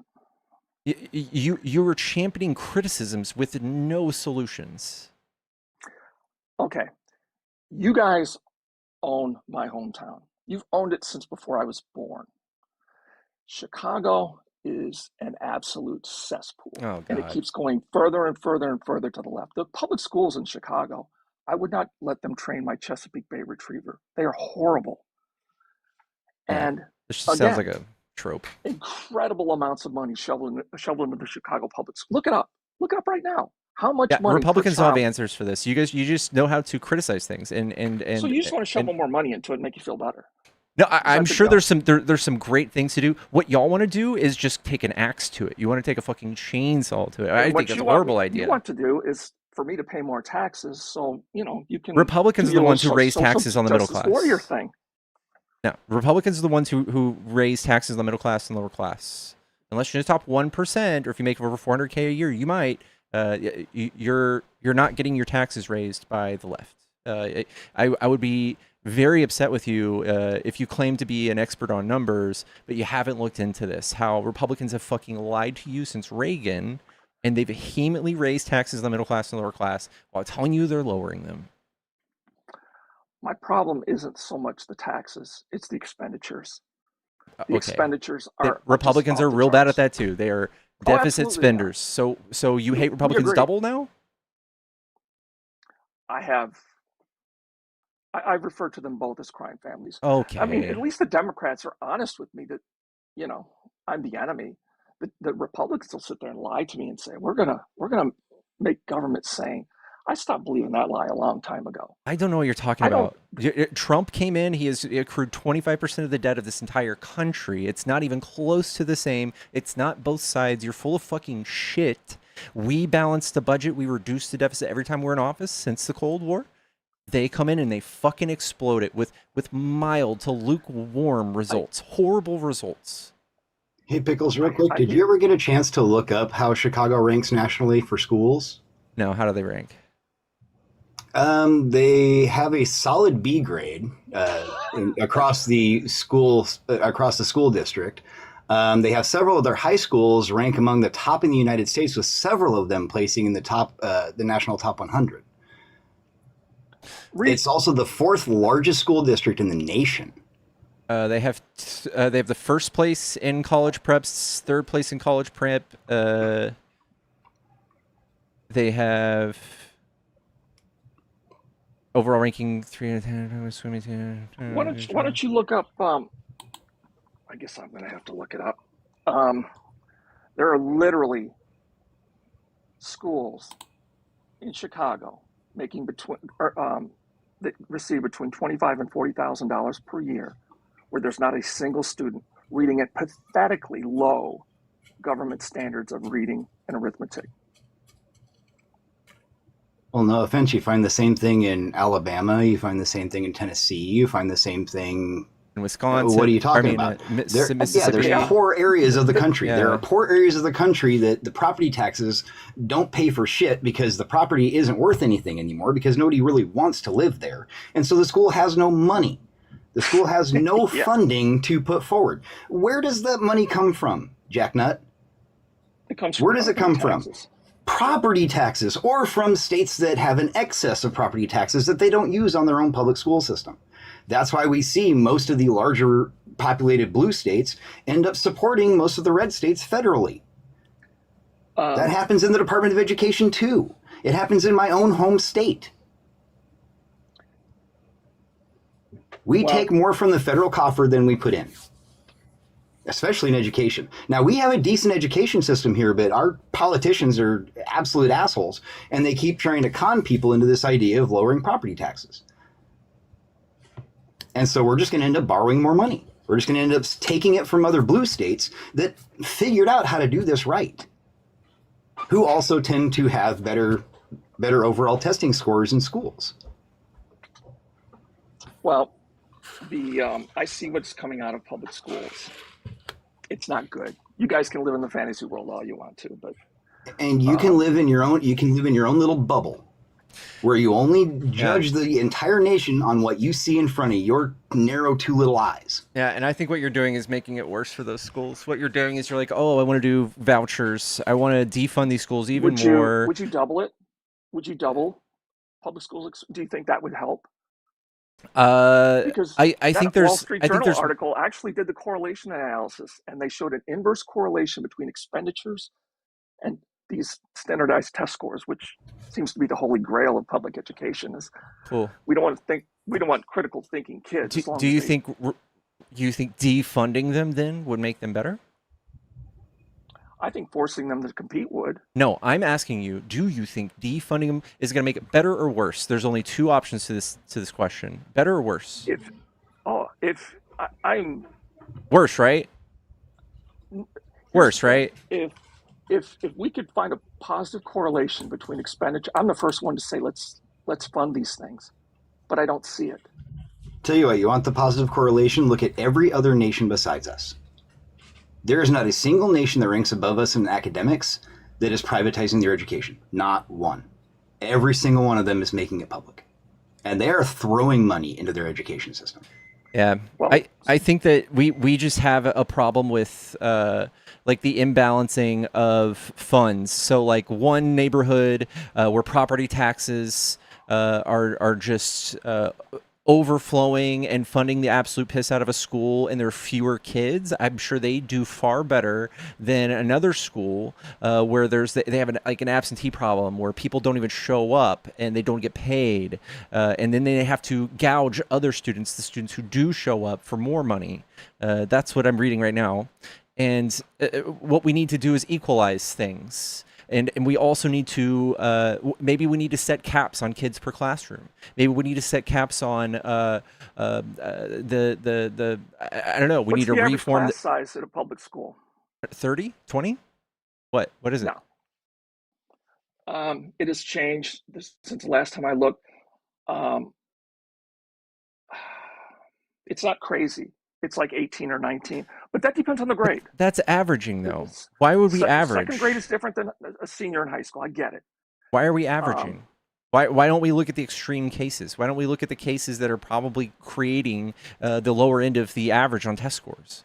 You were championing criticisms with no solutions. Okay. You guys own my hometown. You've owned it since before I was born. Chicago is an absolute cesspool. Oh, And it God. keeps going further and further and further to the left. The public schools in Chicago, I would not let them train my Chesapeake Bay Retriever. They are horrible. Yeah. And This just sounds again, like a trope. incredible amounts of money shoveled into the Chicago public school. Look it up. Look it up right now. How much Yeah, money? Republicans per don't have child? answers for this. You just know how to criticize things, and So you just want to shovel and- more money into it and make you feel better. No, Is that I'm the sure job? there's some great things to do. What y'all want to do is just take an axe to it. You want to take a fucking chainsaw to it. I And think what that's a you horrible want, idea. You want to do is for me to pay more taxes, so you can. Republicans do are the your ones who little raise social taxes on the middle justice class. warrior thing. No, Republicans are the ones who raise taxes on the middle class and lower class. Unless you're in the top 1%, or if you make over 400K a year, you might. You're not getting your taxes raised by the left. I would be very upset with you if you claim to be an expert on numbers, but you haven't looked into this. How Republicans have fucking lied to you since Reagan, and they've vehemently raised taxes on the middle class and lower class while telling you they're lowering them. My problem isn't so much the taxes; it's the expenditures. The Okay. expenditures That are Republicans just are off the real bad at charts. that too. They are Oh, deficit absolutely they are. spenders. So you hate We Republicans agree. double now? I've referred to them both as crime families. Okay. I mean, at least the Democrats are honest with me that, I'm the enemy. The Republicans will sit there and lie to me and say, we're gonna make government sane. I stopped believing that lie a long time ago. I don't know what you're talking I don't- about. Trump came in. He has accrued 25% of the debt of this entire country. It's not even close to the same. It's not both sides. You're full of fucking shit. We balanced the budget. We reduced the deficit every time we're in office since the Cold War. They come in and they fucking explode it with mild to lukewarm results. Horrible results. Hey, Pickles, real quick, I did think- you ever get a chance to look up how Chicago ranks nationally for schools? No, how do they rank? They have a solid B grade across the school district. They have several of their high schools rank among the top in the United States, with several of them placing in the national top 100. It's also the fourth largest school district in the nation. They have the first place in college preps, third place in college prep. They have overall ranking 3 out of 10. Swimming team. Why don't you look up? I guess I'm going to have to look it up. There are literally schools in Chicago making that receive between $25,000 and $40,000 per year, where there's not a single student reading at pathetically low government standards of reading and arithmetic. Well, no offense, you find the same thing in Alabama. You find the same thing in Tennessee. You find the same thing. In Wisconsin. What are you talking about? Mississippi. There's poor areas of the country. Yeah. There are poor areas of the country that the property taxes don't pay for shit because the property isn't worth anything anymore because nobody really wants to live there. And so the school has no money. The school has no Yeah. funding to put forward. Where does that money come from, Jacknut? It comes Where does it come property from? taxes. Property taxes, or from states that have an excess of property taxes that they don't use on their own public school system. That's why we see most of the larger populated blue states end up supporting most of the red states federally. That happens in the Department of Education too. It happens in my own home state. We take more from the federal coffer than we put in, especially in education. Now, we have a decent education system here, but our politicians are absolute assholes, and they keep trying to con people into this idea of lowering property taxes. And so we're just going to end up borrowing more money. We're just going to end up taking it from other blue states that figured out how to do this right. who also tend to have better overall testing scores in schools. Well, I see what's coming out of public schools. It's not good. You guys can live in the fantasy world all you want to, but And you can live in your own little bubble where you only judge the entire nation on what you see in front of your narrow two little eyes. Yeah, and I think what you're doing is making it worse for those schools. What you're doing is you're like, oh, I want to do vouchers. I want to defund these schools even more. Would you double it? Would you double public schools? Do you think that would help? Because I think there's Wall Street Journal article actually did the correlation analysis, and they showed an inverse correlation between expenditures and these standardized test scores, which seems to be the holy grail of public education. Is cool. We don't want critical thinking kids. Do you think defunding them then would make them better? I think forcing them to compete would. No, I'm asking you, do you think defunding them is going to make it better or worse? There's only two options to this question. Better or worse? I'm worse, right? Worse, right? If we could find a positive correlation between expenditure, I'm the first one to say let's fund these things, but I don't see it. Tell you what, you want the positive correlation? Look at every other nation besides us. There is not a single nation that ranks above us in academics that is privatizing their education. Not one. Every single one of them is making it public. And they are throwing money into their education system. Yeah, well, I think that we just have a problem with like the imbalancing of funds. So like one neighborhood where property taxes are just overflowing and funding the absolute piss out of a school, and there are fewer kids, I'm sure they do far better than another school where they have an absentee problem where people don't even show up and they don't get paid, and then they have to gouge other students, the students who do show up, for more money. That's what I'm reading right now. And what we need to do is equalize things. And we also need to maybe we need to set caps on kids per classroom. Maybe we need to set caps on I don't know. We need to reform the size at a public school. 30, 20? What is it? No. It has changed since the last time I looked. It's not crazy. It's like 18 or 19, but that depends on the grade. That's averaging, though. Why would we average? Second grade is different than a senior in high school. I get it. Why are we averaging? Why don't we look at the extreme cases? Why don't we look at the cases that are probably creating the lower end of the average on test scores?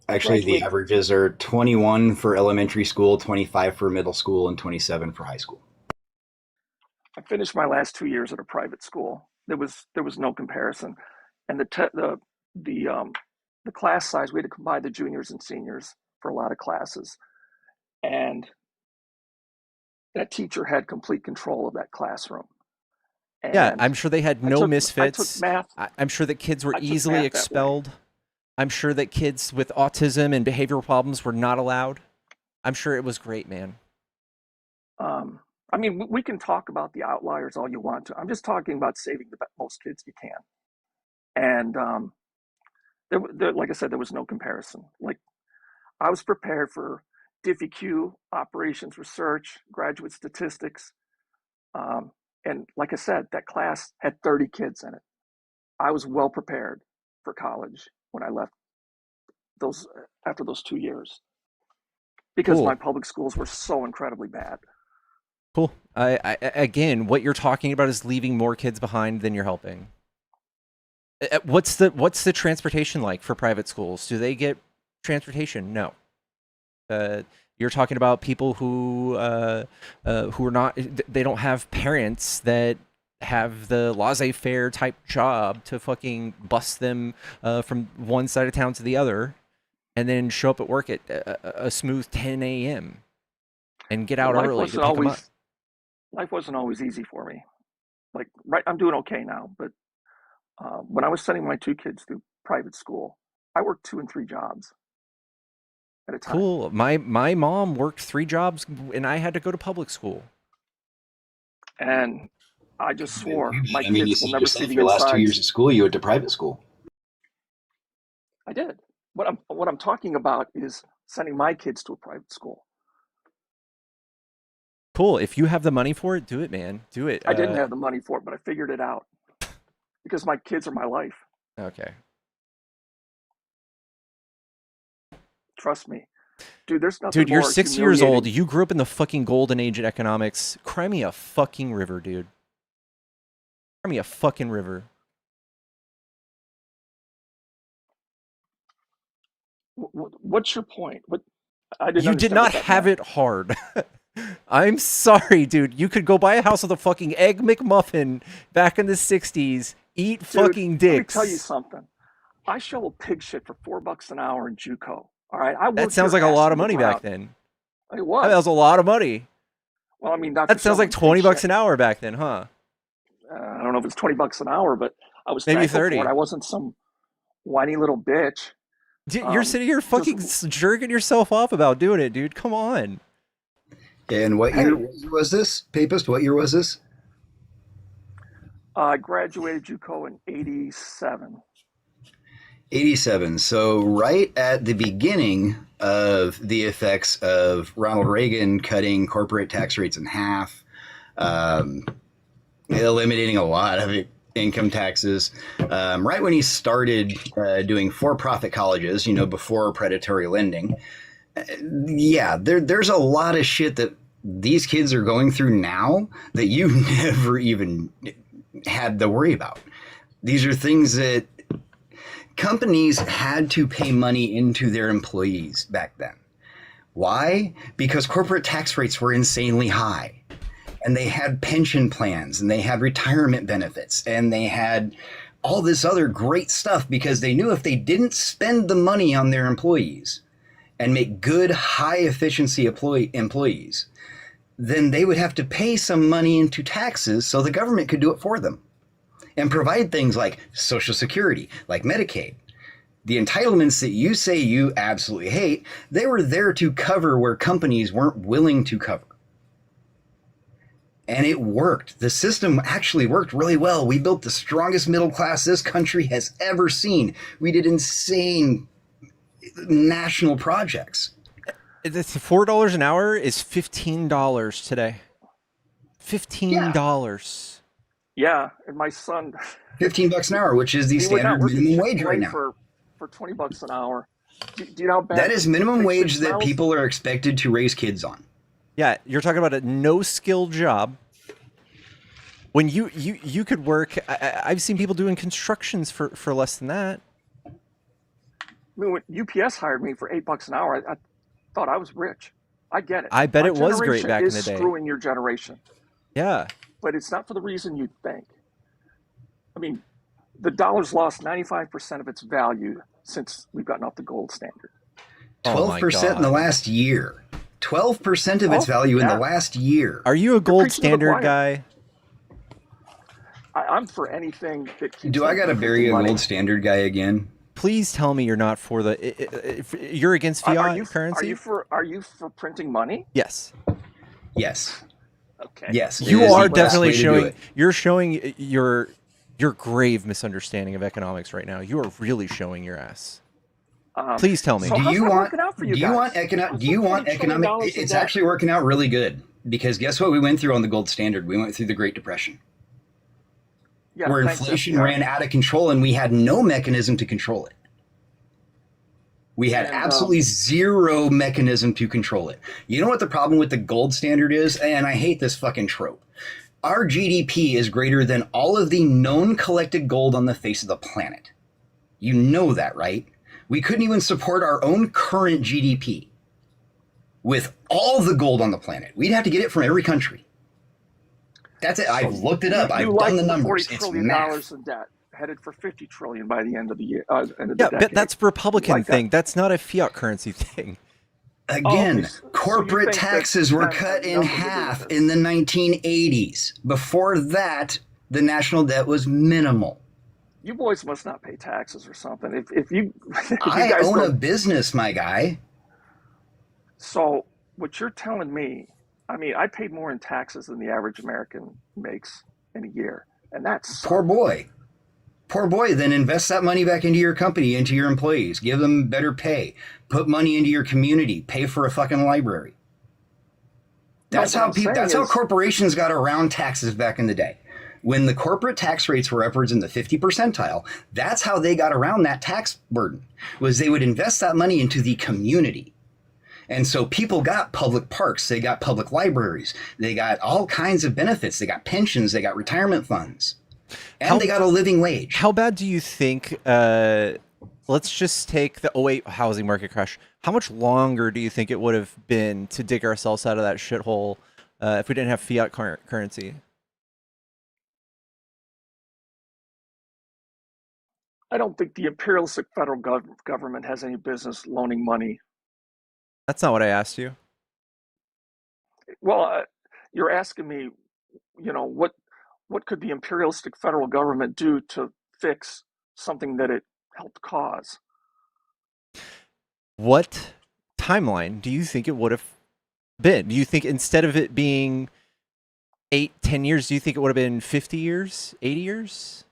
Actually, the averages are 21 for elementary school, 25 for middle school, and 27 for high school. I finished my last 2 years at a private school. There was no comparison, and the class size, we had to combine the juniors and seniors for a lot of classes. And that teacher had complete control of that classroom. And yeah, I'm sure they had no misfits. I took math. I'm sure that kids were easily expelled. I'm sure that kids with autism and behavioral problems were not allowed. I'm sure it was great, man. I mean, we can talk about the outliers all you want to. I'm just talking about saving the most kids you can. And like I said, there was no comparison. Like, I was prepared for DIFIQ, operations research, graduate statistics. And like I said, that class had 30 kids in it. I was well prepared for college when I left after those 2 years, because my public schools were so incredibly bad. Cool. Again, what you're talking about is leaving more kids behind than you're helping. What's the transportation like for private schools? Do they get transportation? No. You're talking about people who are not. They don't have parents that have the laissez-faire type job to fucking bus them from one side of town to the other, and then show up at work at a smooth 10 a.m. and get out early to pick them up. Life wasn't always easy for me. Like, I'm doing okay now, but when I was sending my 2 kids to private school, I worked 2 and 3 jobs at a time. Cool. My mom worked 3 jobs, and I had to go to public school. And I just swore my kids will never see the last 2 years of school, you went to private school. I did. What I'm talking about is sending my kids to a private school. Cool. If you have the money for it, do it, man. Do it. I didn't have the money for it, but I figured it out because my kids are my life. Okay. Trust me. Dude, there's nothing Dude, you're more 6 years old. humiliating. You grew up in the fucking golden age of economics. Cry me a fucking river, dude. Cry me a fucking river. What's your point? What I didn't You did understand not what that have meant. it hard. I'm sorry, dude. You could go buy a house with a fucking egg McMuffin back in the 60s, eat Dude, fucking dicks. Let me tell you something. I shovel pig shit for $4 an hour in JUCO. All right, I That worked sounds your like a ass lot to of the money back ground. then. It That was. was a lot of money. Well, I mean, not That for sounds like shoveling pig 20 bucks shit. an hour back then, huh? I don't know if it's $20 an hour, but I was Maybe thankful 30. for it. I wasn't some whiny little bitch. You're sitting here Just fucking jerking yourself off about doing it, dude. Come on. And what year was this, Papist? What year was this? I graduated JUCO in '87. 87. So right at the beginning of the effects of Ronald Reagan cutting corporate tax rates in half, eliminating a lot of income taxes, right when he started doing for-profit colleges, before predatory lending. There's a lot of shit that these kids are going through now that you never even had to worry about. These are things that companies had to pay money into their employees back then. Why? Because corporate tax rates were insanely high. And they had pension plans, and they had retirement benefits, and they had all this other great stuff because they knew if they didn't spend the money on their employees and make good, high-efficiency employees, then they would have to pay some money into taxes so the government could do it for them and provide things like Social Security, like Medicaid. The entitlements that you say you absolutely hate, they were there to cover where companies weren't willing to cover. And it worked. The system actually worked really well. We built the strongest middle class this country has ever seen. We did insane national projects. It's $4 an hour is $15 today. $15. Yeah, and my son, $15 an hour, which is the he would not standard work at minimum wage Chick-fil-A right now. for $20 an hour. Do you know how bad That is minimum pig shit wage that smells? people are expected to raise kids on. Yeah, you're talking about a no-skill job. When you could work, I've seen people doing constructions for less than that. I mean, when UPS hired me for $8 an hour, I thought I was rich. I get it. I bet My it was great generation back in is the day. screwing your generation, Yeah. but it's not for the reason you think. I mean, the dollar's lost 95% of its value since we've gotten off the gold standard. Oh my 12% in the God. last year. 12% of its value in the last year. Are you a gold preaching to the standard choir. guy? I'm for anything that keeps. Do I got to them bury a money. gold standard guy again? Please tell me you're not for if you're against fiat currency. Are you for printing money? Yes. Yes. Okay. Yes. You it is are the best definitely way to do showing it. you're showing your grave misunderstanding of economics right now. You are really showing your ass. Please tell me. So Do how's you that want? working out for you Do you guys? want economic? Do you want $20 trillion economic? in It's debt. actually working out really good because guess what? We went through on the gold standard. We went through the Great Depression, Yeah, where thanks, inflation FDR. ran out of control, and we had no mechanism to control it. We had And, absolutely zero mechanism to control it. You know what the problem with the gold standard is? And I hate this fucking trope. Our GDP is greater than all of the known collected gold on the face of the planet. You know that, right? We couldn't even support our own current GDP with all the gold on the planet. We'd have to get it from every country. That's it. I've looked it up. I've done the numbers. $40 It's trillion math. in debt, headed for $50 trillion by the end of the year. End of the Yeah, decade. but that's Republican Like that. thing. That's not a fiat currency thing. Again, okay, so you corporate think that taxes were that cut has in nothing to do with half this? in the 1980s. Before that, the national debt was minimal. You boys must not pay taxes or something. If you, if you I guys own a don't, business, my guy. so what you're telling me, I mean, I paid more in taxes than the average American makes in a year, and that's Poor boy. Poor boy. Then invest that money back into your company, into your employees. Give them better pay. Put money into your community. Pay for a fucking library. That's what how I'm saying that's how is- corporations got around taxes back in the day. When the corporate tax rates were upwards in the 50 percentile, that's how they got around that tax burden, was they would invest that money into the community. And so people got public parks, they got public libraries, they got all kinds of benefits, they got pensions, they got retirement funds, and they got a living wage. How bad do you think, let's just take the '08 housing market crash. How much longer do you think it would have been to dig ourselves out of that shithole if we didn't have fiat currency? I don't think the imperialistic federal government has any business loaning money. That's not what I asked you. Well, you're asking me, what could the imperialistic federal government do to fix something that it helped cause? What timeline do you think it would have been? Do you think instead of it being 8-10 years, do you think it would have been 50 years, 80 years?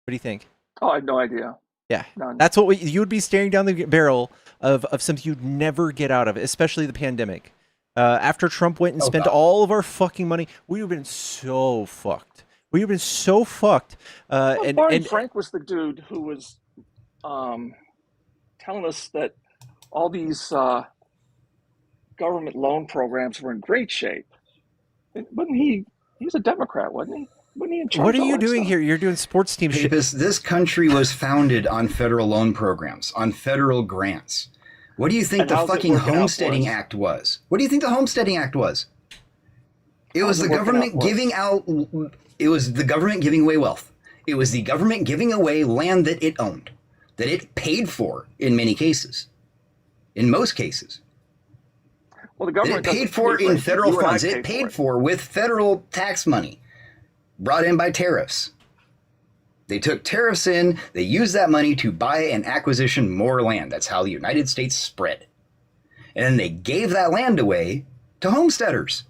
What do you think? Oh, I have no idea. Yeah, None. that's what you would be staring down the barrel of something you'd never get out of, especially the pandemic. After Trump went and spent all of our fucking money, we would have been so fucked. We would have been so fucked. Barney Frank was the dude who was telling us that all these government loan programs were in great shape. Wasn't he? He was a Democrat, wasn't he? Wasn't he in charge what are of all you that doing stuff? here? You're doing sports team shit. Papist, this country was founded on federal loan programs, on federal grants. What do you think And the how's it fucking working out for Homesteading us? Act was? What do you think the Homesteading Act was? It was How's the it working out government for us? giving out, it was the government giving away wealth. It was the government giving away land that it owned, that it paid for in many cases. In most cases. Well, the That government it paid doesn't for pay it. in federal You and I funds. It paid for with federal tax money brought in by tariffs. They took tariffs in, they used that money to buy and acquisition more land. That's how the United States spread. And then they gave that land away to homesteaders.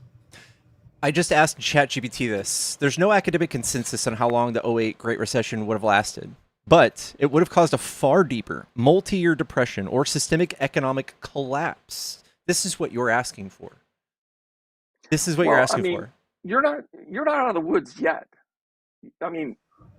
I just asked ChatGPT this. There's no academic consensus on how long the '08 Great Recession would have lasted, but it would have caused a far deeper, multi-year depression or systemic economic collapse. This is what you're asking for. This is what you're asking for. You're not out of the woods yet. I mean,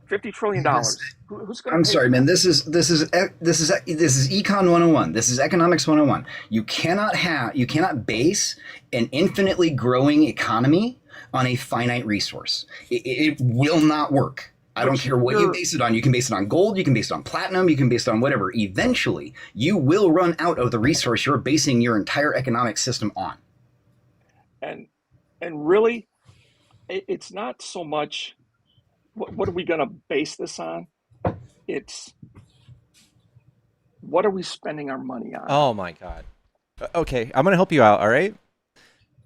$50 trillion. Who's going to? I'm sorry, man. This is Econ 101. This is Economics 101. You cannot base an infinitely growing economy on a finite resource. It will not work. I don't care what you base it on. You can base it on gold. You can base it on platinum. You can base it on whatever. Eventually, you will run out of the resource you're basing your entire economic system on. And really, it's not so much. What are we going to base this on? It's what are we spending our money on? Oh my god. Okay, I'm gonna help you out. All right.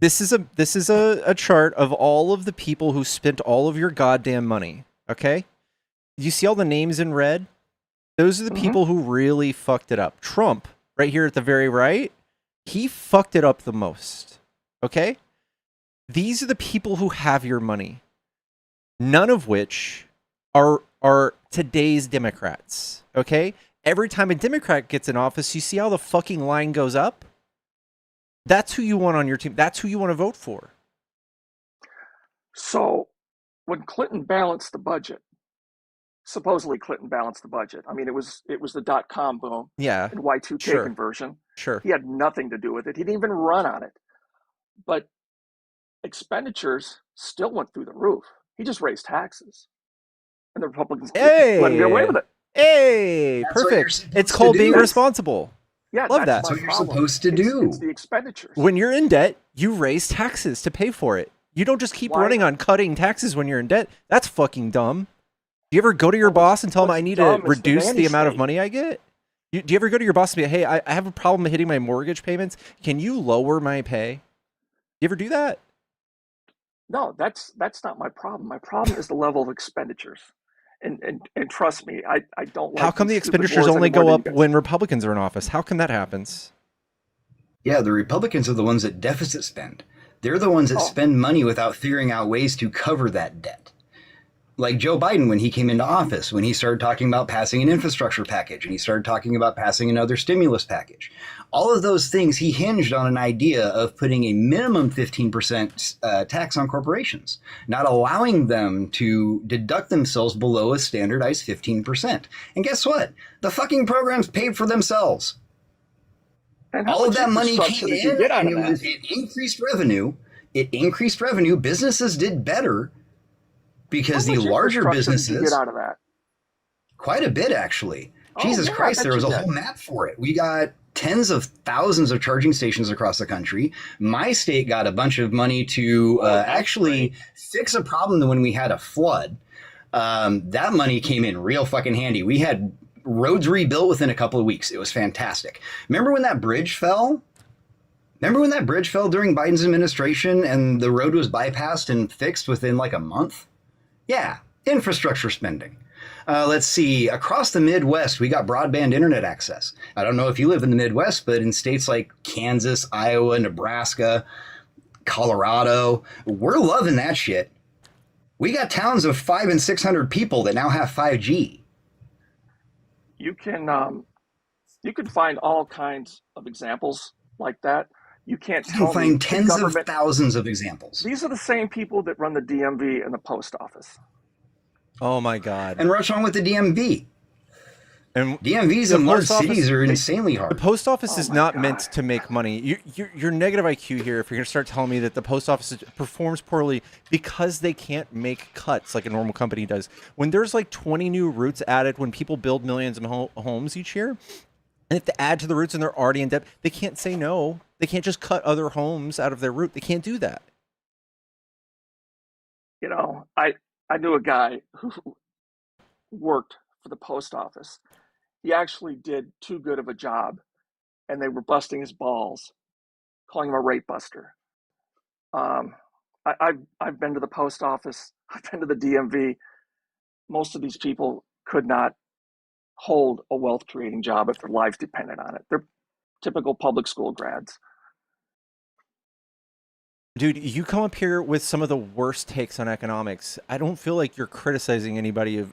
This is a chart of all of the people who spent all of your goddamn money. Okay. You see all the names in red? Those are the people who really fucked it up. Trump, right here at the very right, he fucked it up the most. Okay. These are the people who have your money. None of which are today's Democrats, okay? Every time a Democrat gets in office, you see how the fucking line goes up? That's who you want on your team. That's who you want to vote for. So when Clinton balanced the budget, supposedly Clinton balanced the budget. I mean, it was the .com boom Yeah, and Y2K sure. conversion. Sure. He had nothing to do with it. He didn't even run on it. But expenditures still went through the roof. He just raised taxes. And the Republicans let him get away with it. Hey, That's what you're perfect. supposed It's to called do. being responsible. Yeah, Love that. that's That's my what you're problem. supposed to do. It's the expenditures. When you're in debt, you raise taxes to pay for it. You don't just keep Why? running on cutting taxes when you're in debt. That's fucking dumb. Do you ever go to your boss and tell him what's I need to dumb is the reduce the nanny amount of state. money I get? Do you ever go to your boss and be, hey, I have a problem hitting my mortgage payments. Can you lower my pay? You ever do that? No, that's not my problem. My problem is the level of expenditures. And trust me, I don't like How come the these stupid expenditures wars only anymore go than up you guys. when Republicans are in office? How come that happens? Yeah, the Republicans are the ones that deficit spend. They're the ones that spend money without figuring out ways to cover that debt. like Joe Biden when he came into office, when he started talking about passing an infrastructure package and he started talking about passing another stimulus package. All of those things he hinged on an idea of putting a minimum 15% tax on corporations, not allowing them to deduct themselves below a standardized 15%. And guess what? The fucking programs paid for themselves. And how All of much that money infrastructure came did you in get out and of that? it increased revenue. It increased revenue. Businesses did better because How the much larger infrastructure did you businesses, get out of that? quite a bit actually. Oh, Jesus yeah, I Christ, bet there was you a did. whole map for it. We got tens of thousands of charging stations across the country. My state got a bunch of money to that's actually great. fix a problem when we had a flood. That money came in real fucking handy. We had roads rebuilt within a couple of weeks. It was fantastic. Remember when that bridge fell? Remember when that bridge fell during Biden's administration and the road was bypassed and fixed within like a month? Yeah, infrastructure spending. Let's see. Across the Midwest, we got broadband internet access. I don't know if you live in the Midwest, but in states like Kansas, Iowa, Nebraska, Colorado, we're loving that shit. We got towns of 500 and 600 people that now have 5G. You can find all kinds of examples like that. You can't You can tell me find the tens of government. thousands of examples. These are the same people that run the DMV and the post office. Oh my God. And what's wrong with the DMV? And DMVs the in large post office- cities are they- insanely the hard. post office Oh is my not God. meant to make money. You're negative IQ here if you're going to start telling me that the post office performs poorly because they can't make cuts like a normal company does. When there's like 20 new routes added, when people build millions of homes each year, and if they add to the routes and they're already in debt, they can't say no. They can't just cut other homes out of their route. They can't do that. You know, I knew a guy who worked for the post office. He actually did too good of a job, and they were busting his balls, calling him a rate buster. I've been to the post office. I've been to the DMV. Most of these people could not hold a wealth creating job if their lives depended on it. They're typical public school grads. Dude, you come up here with some of the worst takes on economics. I don't feel like you're criticizing anybody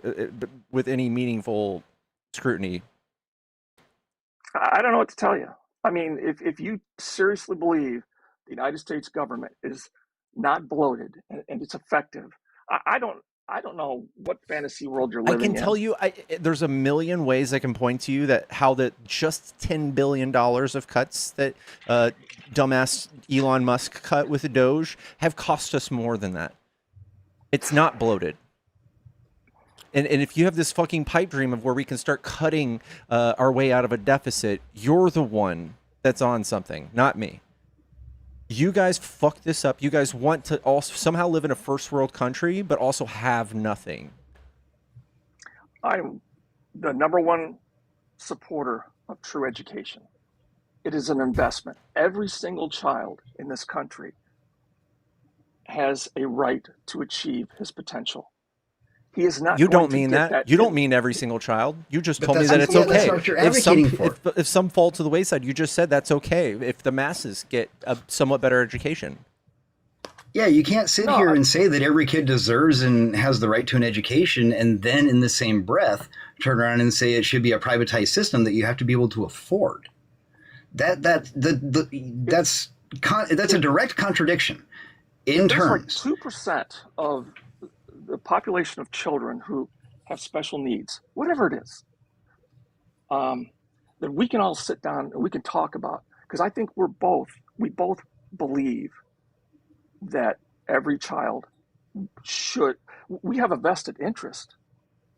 with any meaningful scrutiny. I don't know what to tell you. I mean, if you seriously believe the United States government is not bloated and it's effective, I don't know what fantasy world you're I living can tell in. you, there's a million ways I can point to you that how the just $10 billion of cuts that dumbass Elon Musk cut with the Doge have cost us more than that. It's not bloated. And if you have this fucking pipe dream of where we can start cutting our way out of a deficit, you're the one that's on something, not me. You guys fucked this up. You guys want to also somehow live in a first world country, but also have nothing. I'm the number one supporter of true education. It is an investment. Every single child in this country has a right to achieve his potential. He is not You going don't to mean get that. You don't mean every single child. You just But told me that's- that it's yeah, that's okay. not what you're If some, advocating for. if some fall to the wayside, you just said that's okay. If the masses get a somewhat better education. Yeah, you can't sit No, here and say that every kid deserves and has the right to an education, and then in the same breath turn around and say it should be a privatized system that you have to be able to afford. That's a direct contradiction in there's terms. like 2% of the population of children who have special needs, whatever it is, that we can all sit down and we can talk about. Because I think we both believe that every child we have a vested interest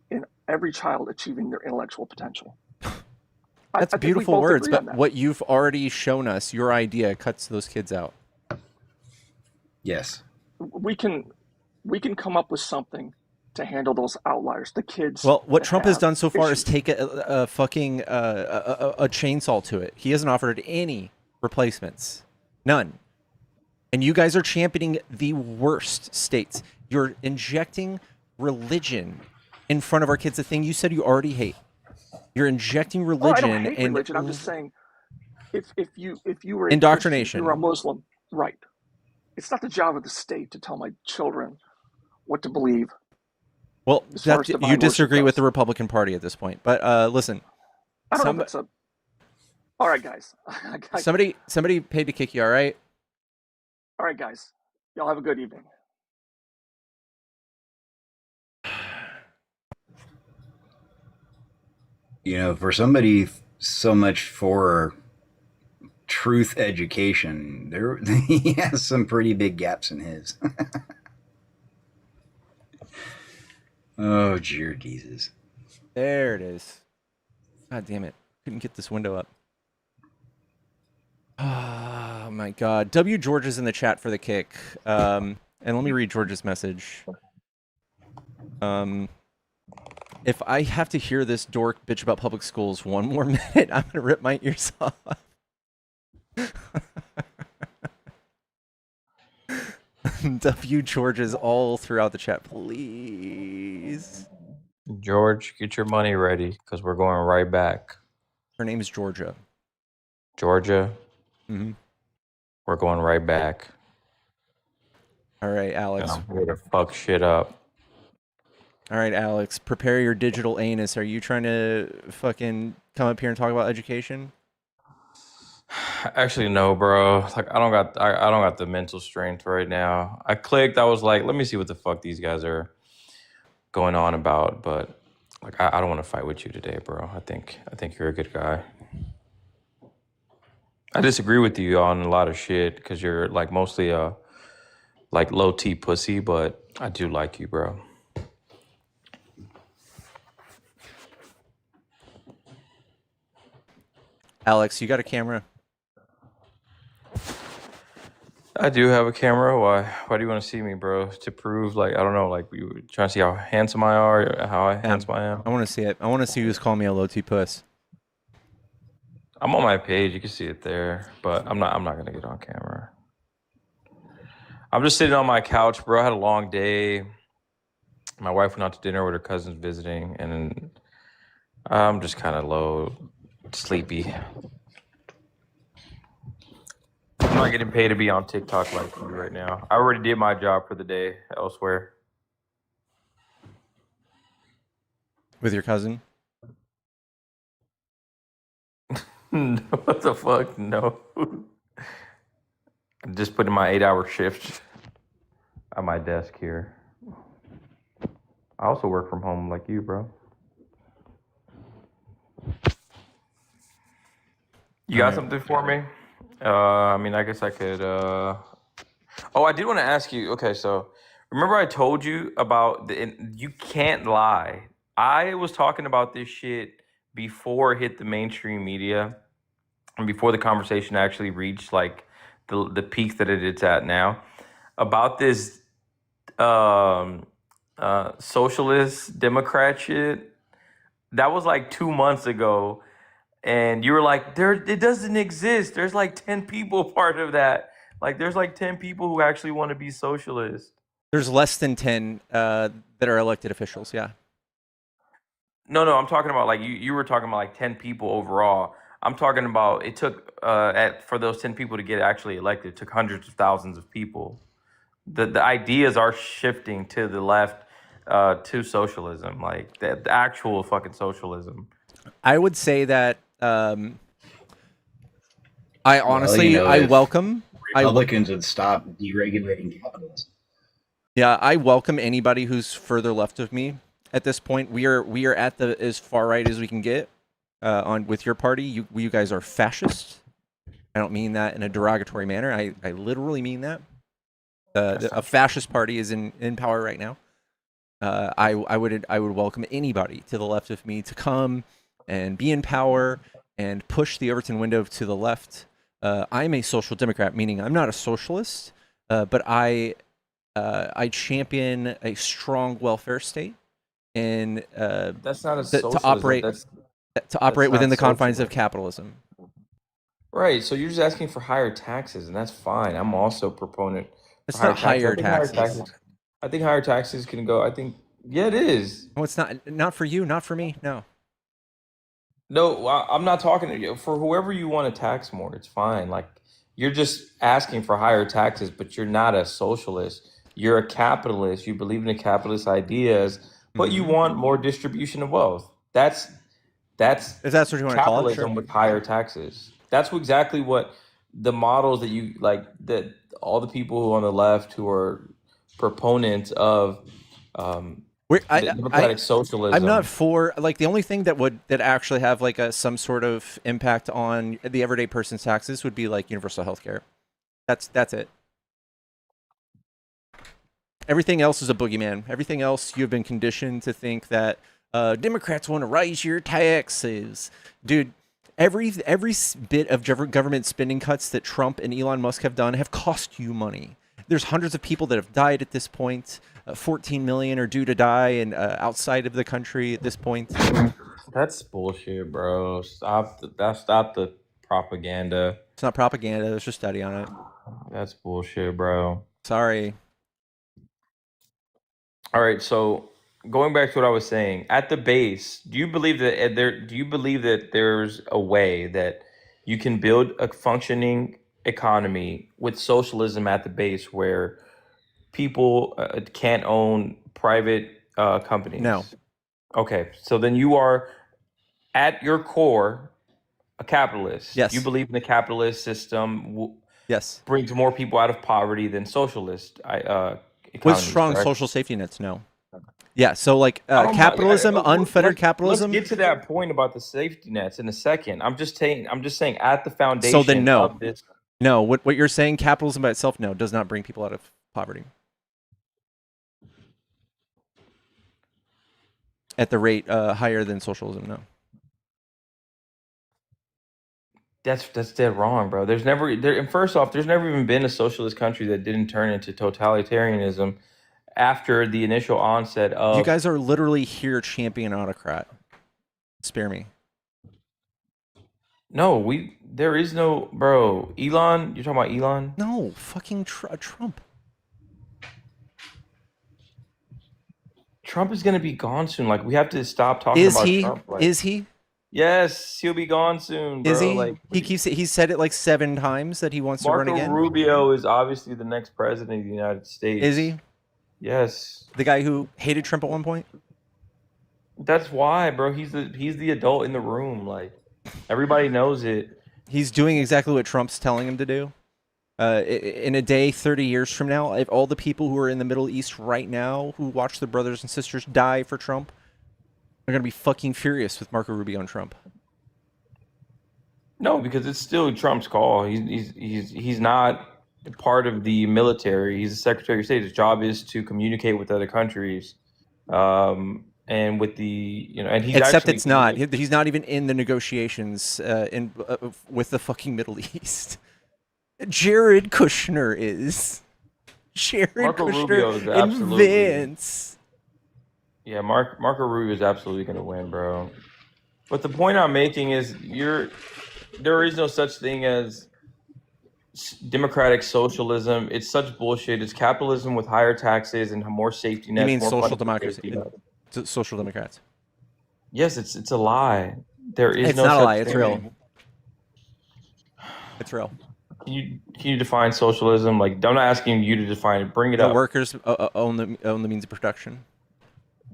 in every child achieving their intellectual potential. That's I think we beautiful both words, agree but on that. what you've already shown us, your idea cuts those kids out. Yes. We can come up with something to handle those outliers, the kids. Well, what that Trump has have done so far is issues. take a fucking a chainsaw to it. He hasn't offered any replacements, none. And you guys are championing the worst states. You're injecting religion in front of our kids, the thing you said you already hate. You're injecting Well, I religion don't hate and religion. I'm just saying, if you were a indoctrination. Christian, you're a Muslim, right? It's not the job of the state to tell my children what to believe. Well, as far as you divine disagree worship with the goes. Republican Party at this point. But listen, I don't know if it's a. All right, guys. somebody paid to kick you. All right. All right, guys. Y'all have a good evening. You know, for somebody so much for truth education, there he has some pretty big gaps in his. Oh, dear Jesus. There it is. God damn it. Couldn't get this window up. Oh my god. W George is in the chat for the kick. And let me read George's message. If I have to hear this dork bitch about public schools one more minute, I'm gonna rip my ears off. W George is all throughout the chat, please. George, get your money ready because we're going right back. Her name is Georgia. Georgia, Mm-hmm. we're going right back. All right, Alex. I'm here to fuck shit up. All right, Alex. Prepare your digital anus. Are you trying to fucking come up here and talk about education? Actually, no, bro. Like, I don't got the mental strength right now. I clicked. I was like, let me see what the fuck these guys are going on about. But like, I don't want to fight with you today, bro. I think you're a good guy. I disagree with you on a lot of shit because you're like mostly a like low T pussy, but I do like you, bro. Alex, you got a camera? I do have a camera. Why do you want to see me, bro? To prove, like, I don't know, like, you trying to see how handsome I are, or how handsome I am? I want to see it. I want to see who's calling me a low T puss. I'm on my page. You can see it there, but I'm not gonna get on camera. I'm just sitting on my couch, bro. I had a long day. My wife went out to dinner with her cousins visiting, and I'm just kind of low, sleepy. I'm not getting paid to be on TikTok like you right now. I already did my job for the day elsewhere. With your cousin? What the fuck? No. I just put in my 8-hour shift at my desk here. I also work from home like you, bro. You got something for me? I mean, I guess I could. Oh, I did want to ask you. Okay, so remember I told you about you can't lie. I was talking about this shit before it hit the mainstream media and before the conversation actually reached like the peak that it's at now about this socialist Democrat shit. That was like 2 months ago. And you were like, it doesn't exist. There's like 10 people part of that. Like, there's like 10 people who actually want to be socialist. There's less than 10 that are elected officials, yeah. No, I'm talking about like you were talking about like 10 people overall. I'm talking about it took for those 10 people to get actually elected, it took hundreds of thousands of people. The ideas are shifting to the left to socialism, like the actual fucking socialism. I would say that I honestly, I welcome Republicans would stop deregulating capitalism. Yeah, I welcome anybody who's further left of me at this point. We are at the as far right as we can get on with your party. You guys are fascist. I don't mean that in a derogatory manner. I literally mean that. A fascist party is in power right now. I would welcome anybody to the left of me to come and be in power and push the Overton window to the left. I'm a social democrat, meaning I'm not a socialist, but I champion a strong welfare state and that's not a to operate within the confines of capitalism. Right. So you're just asking for higher taxes, and that's fine. I'm also a proponent. It's not higher taxes. I think higher taxes can go. Yeah, it is. No, it's not. Not for you. Not for me. No. No, I'm not talking to you. For whoever you want to tax more, it's fine. Like, you're just asking for higher taxes, but you're not a socialist. You're a capitalist. You believe in the capitalist ideas, but you Mhm. want more distribution of wealth. That's If that's what you want to call it, capitalism sure. with higher taxes. That's exactly what the models that you like, that all the people who on the left who are proponents of We're, democratic I'm not socialism. for like the only thing that actually have like some sort of impact on the everyday person's taxes would be like universal health care. That's it. Everything else is a boogeyman. Everything else you've been conditioned to think that Democrats want to raise your taxes, dude. Every bit of government spending cuts that Trump and Elon Musk have done have cost you money. There's hundreds of people that have died at this point. 14 million are due to die and outside of the country at this point. That's bullshit, bro. Stop the propaganda. It's not propaganda. There's a study on it. That's bullshit, bro. Sorry. All right, so going back to what I was saying, at the base, do you believe that there's a way that you can build a functioning economy with socialism at the base where people can't own private companies? No. Okay, so then you are at your core a capitalist. Yes. You believe in the capitalist system Yes. brings more people out of poverty than socialist With economies, strong correct? social safety nets, no. Yeah, so like I don't mind- capitalism, unfettered let's capitalism. get to that point about the safety nets in a second. I'm just saying at the foundation So then no. of this. No, what you're saying, capitalism by itself, no, does not bring people out of poverty. At the rate higher than socialism, no. That's dead wrong, bro. And first off, there's never even been a socialist country that didn't turn into totalitarianism after the initial onset of. You guys are literally here championing autocrat. Spare me. No, there is no, bro. Elon, you're talking about Elon? No, fucking Trump. Trump is gonna be gone soon. Like, we have to stop talking Is about he? Trump. Like, Is he? yes, he'll be gone soon, bro. Is he? Like, He said it like 7 times that he wants to run Marco again. Rubio is obviously the next president of the United States. Is he? Yes. The guy who hated Trump at one point? That's why, bro. He's the adult in the room. Like, everybody knows it. He's doing exactly what Trump's telling him to do. In a day, 30 years from now, if all the people who are in the Middle East right now who watch their brothers and sisters die for Trump are going to be fucking furious with Marco Rubio and Trump. No, because it's still Trump's call. He's not part of the military. He's the Secretary of State. His job is to communicate with other countries, and with the and he's Except actually, it's not. He's not even in the negotiations with the fucking Middle East. Jared Kushner is. Jared Marco Kushner Rubio is and absolutely. Vance. Yeah, Marco Rubio is absolutely going to win, bro. But the point I'm making is there is no such thing as democratic socialism. It's such bullshit. It's capitalism with higher taxes and more safety nets. You mean more social funding democracy? safety nets. Social Democrats. Yes, it's a lie. There is It's no not a such lie. It's thing. real. It's real. Can you define socialism? Like, I'm not asking you to define it. Bring it The up. workers own the means of production.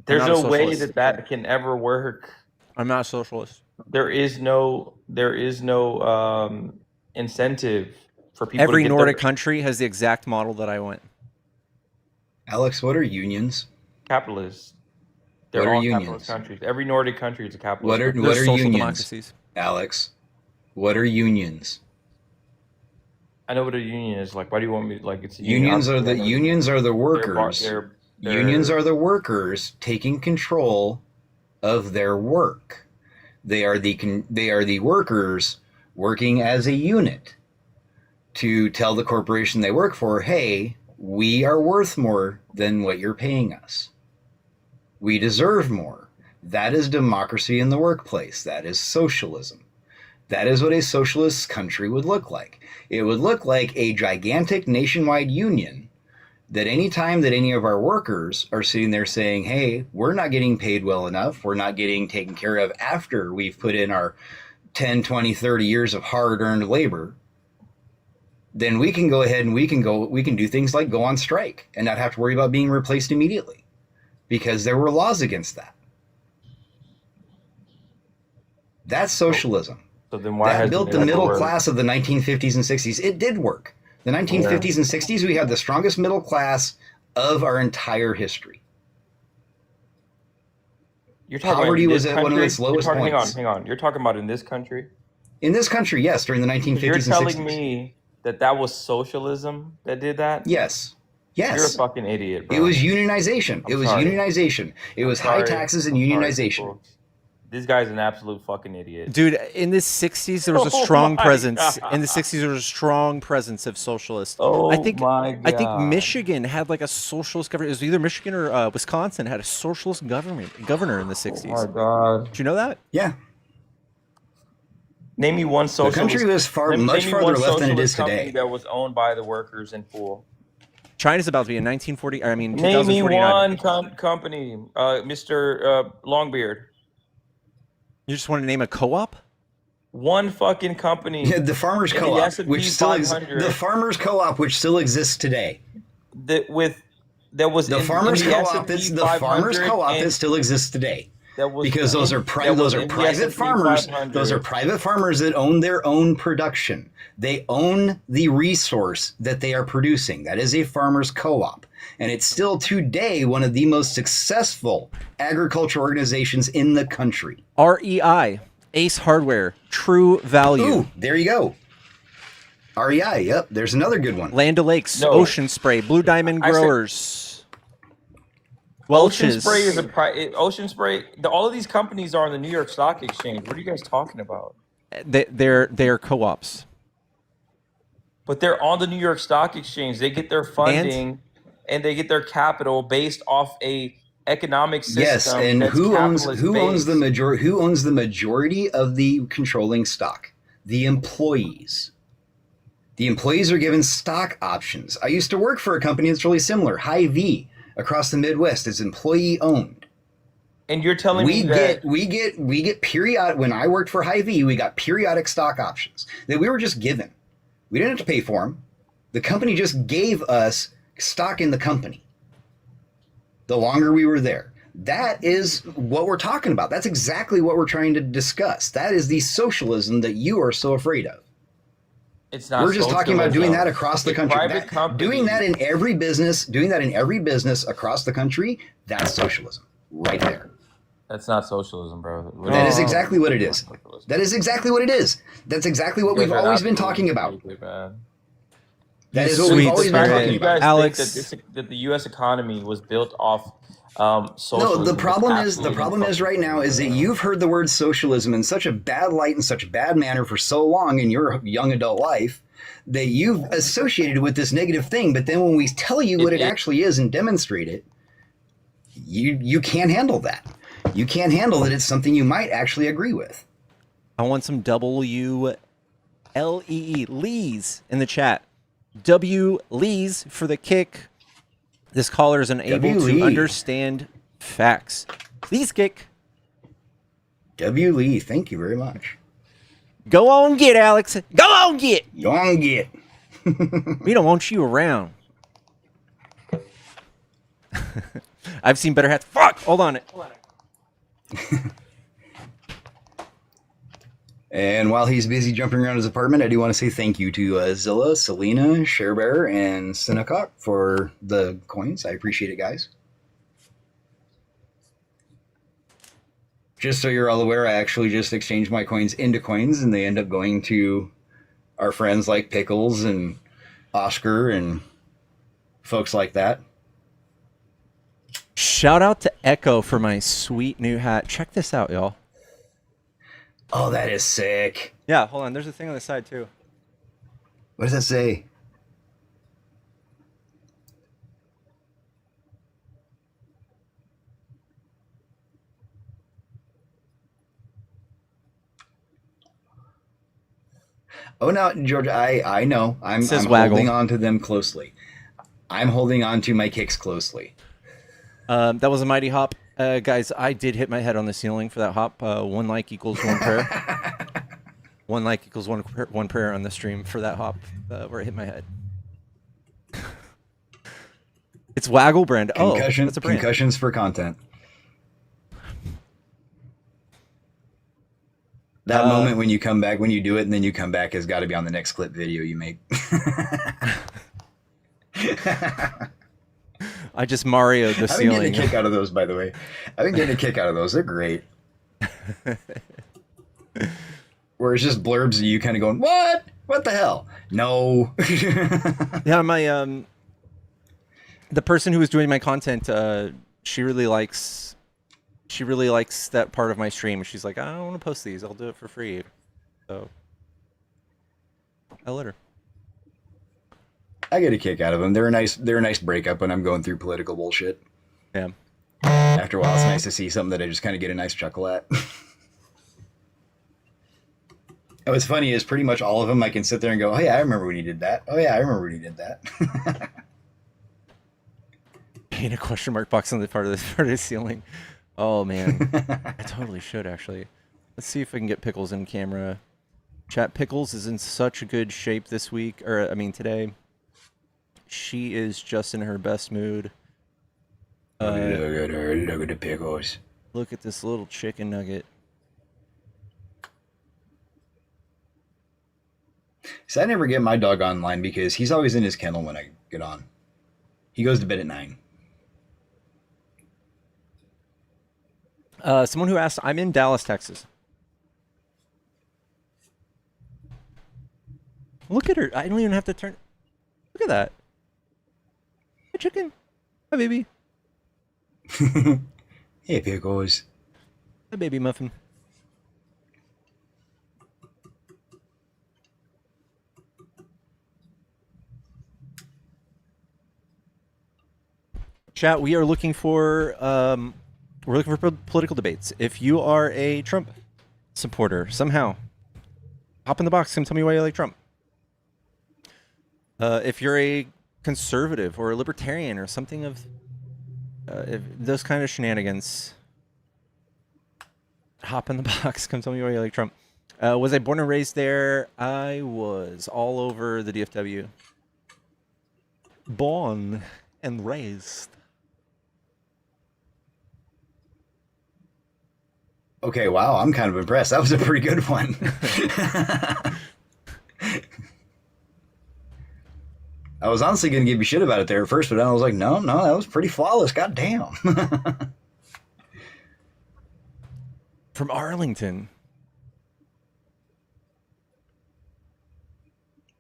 There's I'm not a no way socialist. that can ever work. I'm not a socialist. There is no incentive for people. Every to get Nordic their country has the exact model that I went. Alex, what are unions? capitalists. They're What are all unions? capitalist countries. Every Nordic country is a capitalist. What are They're what are social unions? democracies. Alex, what are unions? I know what a union is. Like, why do you want me like it's a Unions are the They're workers. they're- Unions are the workers taking control of their work. They are the workers working as a unit to tell the corporation they work for, hey, we are worth more than what you're paying us. We deserve more. That is democracy in the workplace. That is socialism. That is what a socialist country would look like. It would look like a gigantic nationwide union that any time that any of our workers are sitting there saying, hey, we're not getting paid well enough, we're not getting taken care of after we've put in our 10, 20, 30 years of hard-earned labor, then we can go ahead and we can do things like go on strike and not have to worry about being replaced immediately. because there were laws against that. That's socialism. So then why That hasn't built it the ever middle worked? class of the 1950s and 60s. It did work. The 1950s and 60s, we had the strongest middle class of our entire history. You're talking Poverty about in was this at one of country? its lowest Hang on, points. hang on. You're talking about in this country? In this country, yes, during the 1950s You're and 60s. telling me that was socialism that did that? Yes. You're a Yes. fucking idiot, bro. It was unionization. It was sorry. unionization. It was high Sorry. taxes and I'm sorry, unionization. people. This guy's an absolute fucking idiot. Dude, in the 60s, there was a Oh strong my presence. God. In the 60s, there was a strong presence of socialists. Oh I think my God. I think Michigan had like a socialist government. It was either Michigan or Wisconsin had a socialist governor in the 60s. Oh my God. Did you know that? Yeah. Name me one The socialist. country was name much me farther one left than it socialist is company today. that was owned by the workers in full. China's about to be in 1940. I mean, Name me 2049. one company, Mr. Longbeard. You just want to name a co-op? One fucking company. Yeah, the Farmers In the Co-op, S&P which still 500. the Farmers Co-op, which still exists today. That was The in Farmers the Co-op, S&P that's the Farmers 500 Co-op and that still exists today. that was Because those in- are that was those are in the private S&P farmers. 500. Those are private farmers that own their own production. They own the resource that they are producing. That is a farmers co-op. And it's still today one of the most successful agriculture organizations in the country. REI, Ace Hardware, True Value, Ooh, there you go. REI, yep, there's another good one. Land O'Lakes, No. Ocean Spray, Blue Diamond I said- Growers, Ocean Welch's. Spray is Ocean Spray. All of these companies are on the New York Stock Exchange. What are you guys talking about? They're co-ops. But they're on the New York Stock Exchange. They get their funding and they get their capital based off a economic system. Yes, and that's who owns capitalist-based. the majority of the controlling stock? The employees. The employees are given stock options. I used to work for a company that's really similar, Hy-Vee, across the Midwest. It's employee owned. And you're telling me that we get periodic. When I worked for Hy-Vee, we got periodic stock options that we were just given. We didn't have to pay for them. The company just gave us stock in the company. The longer we were there. That is what we're talking about. That's exactly what we're trying to discuss. That is the socialism that you are so afraid of. it's not. We're just talking about doing that across the A country. private company- Doing that in every business across the country, that's socialism. Right there. That's not socialism, bro. That is exactly what it is. Socialism. That is exactly what it is. That's exactly what we've You guys are always been absolutely talking about. stupid, man. That You is what we've sweet always been spirit. talking You about. guys Alex. think that the U.S. economy was built off No, socialism? the is problem is absolutely right now is that you've heard the word socialism in such a bad light and such a bad manner for so long in your young adult life that you've associated it with this negative thing. But then when we tell you what it actually is and demonstrate it, you can't handle that. You can't handle that it's something you might actually agree with. I want some WLEE Lees in the chat. W Lees for the kick. This caller is unable W. to Lee. understand facts. Please kick. W. Lee, thank you very much. Go on, get Alex. Go on, get. Go on, get. We don't want you around. I've seen better hats. Fuck. Hold on. And while he's busy jumping around his apartment, I do want to say thank you to Zilla, Selena, Sharebear, and Cinecock for the coins. I appreciate it, guys. Just so you're all aware, I actually just exchanged my coins into coins, and they end up going to our friends like Pickles and Oscar and folks like that. Shout out to Echo for my sweet new hat. Check this out, y'all. Oh, that is sick. Yeah, hold on. There's a thing on the side, too. What does that say? Oh no, George, I know. I'm says waggle. holding on to them closely. I'm holding on to my kicks closely. That was a mighty hop. Guys, I did hit my head on the ceiling for that hop. One like equals one prayer. One like equals one prayer on the stream for that hop where I hit my head. It's Waggle brand. Oh, that's a brand. Concussions for content. That moment when you come back, when you do it, and then you come back has got to be on the next clip video you make. I just Mario'd the ceiling. I've been getting a kick out of those, by the way. I've been getting a kick out of those. They're great. Where it's just blurbs of you kind of going, what? What the hell? No. Yeah, my the person who was doing my content, she really likes that part of my stream. She's like, I don't want to post these. I'll do it for free. So I let her. I get a kick out of them. They're a nice breakup when I'm going through political bullshit. Yeah. After a while, it's nice to see something that I just kind of get a nice chuckle at. And what's funny is pretty much all of them I can sit there and go, oh yeah, I remember when you did that. Oh yeah, I remember when you did that. Paint a question mark box on the part of the ceiling. Oh man, I totally should actually. Let's see if I can get Pickles in camera. Chat, Pickles is in such good shape this week, or I mean today. She is just in her best mood. Look at her. Look at the Pickles. Look at this little chicken nugget. So I never get my dog online because he's always in his kennel when I get on. He goes to bed at 9. Someone who asked, I'm in Dallas, Texas. Look at her. I don't even have to turn. Look at that. Hi, chicken. Hi, baby. Hey, Pickles. Hi, baby muffin. Chat, we are looking for political debates. If you are a Trump supporter, somehow, hop in the box and tell me why you like Trump. If you're a conservative or a libertarian or something of if those kind of shenanigans, hop in the box. Come tell me why you like Trump. Was I born and raised there? I was all over the DFW. Born and raised. Okay, wow, I'm kind of impressed. That was a pretty good one. I was honestly going to give you shit about it there at first, but then I was like, no, that was pretty flawless. God damn. From Arlington.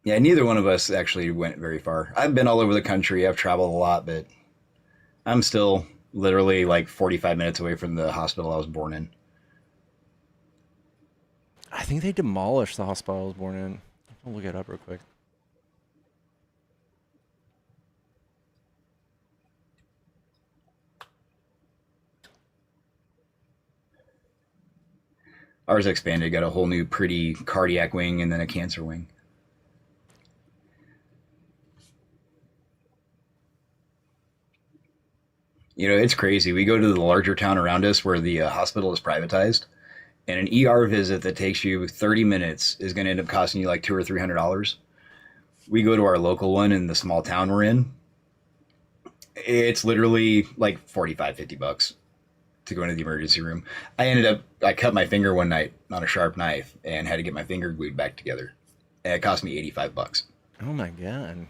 Yeah, neither one of us actually went very far. I've been all over the country. I've traveled a lot, but I'm still literally like 45 minutes away from the hospital I was born in. I think they demolished the hospital I was born in. I'll look it up real quick. Ours expanded, got a whole new pretty cardiac wing and then a cancer wing. You know, it's crazy. We go to the larger town around us where the hospital is privatized, and an ER visit that takes you 30 minutes is going to end up costing you like $200 or $300. We go to our local one in the small town we're in. It's literally like 45, 50 bucks to go into the emergency room. I cut my finger one night on a sharp knife and had to get my finger glued back together. And it cost me 85 bucks. Oh my God.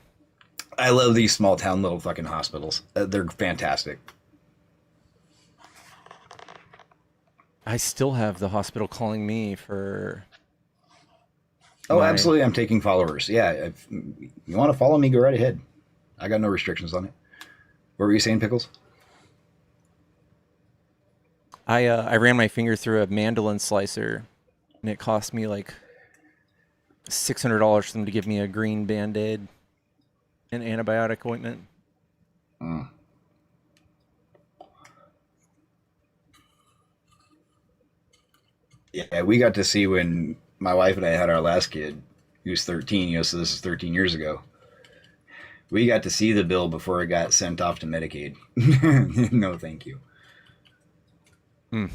I love these small town little fucking hospitals. They're fantastic. I still have the hospital calling me for... Oh, absolutely. I'm taking followers. Yeah. If you want to follow me, go right ahead. I got no restrictions on it. What were you saying, Pickles? I ran my finger through a mandolin slicer, and it cost me like $600 for them to give me a green Band-Aid and antibiotic ointment. Mm. Yeah, we got to see when my wife and I had our last kid, he was 13, so this is 13 years ago. We got to see the bill before it got sent off to Medicaid. No, thank you. Hmm.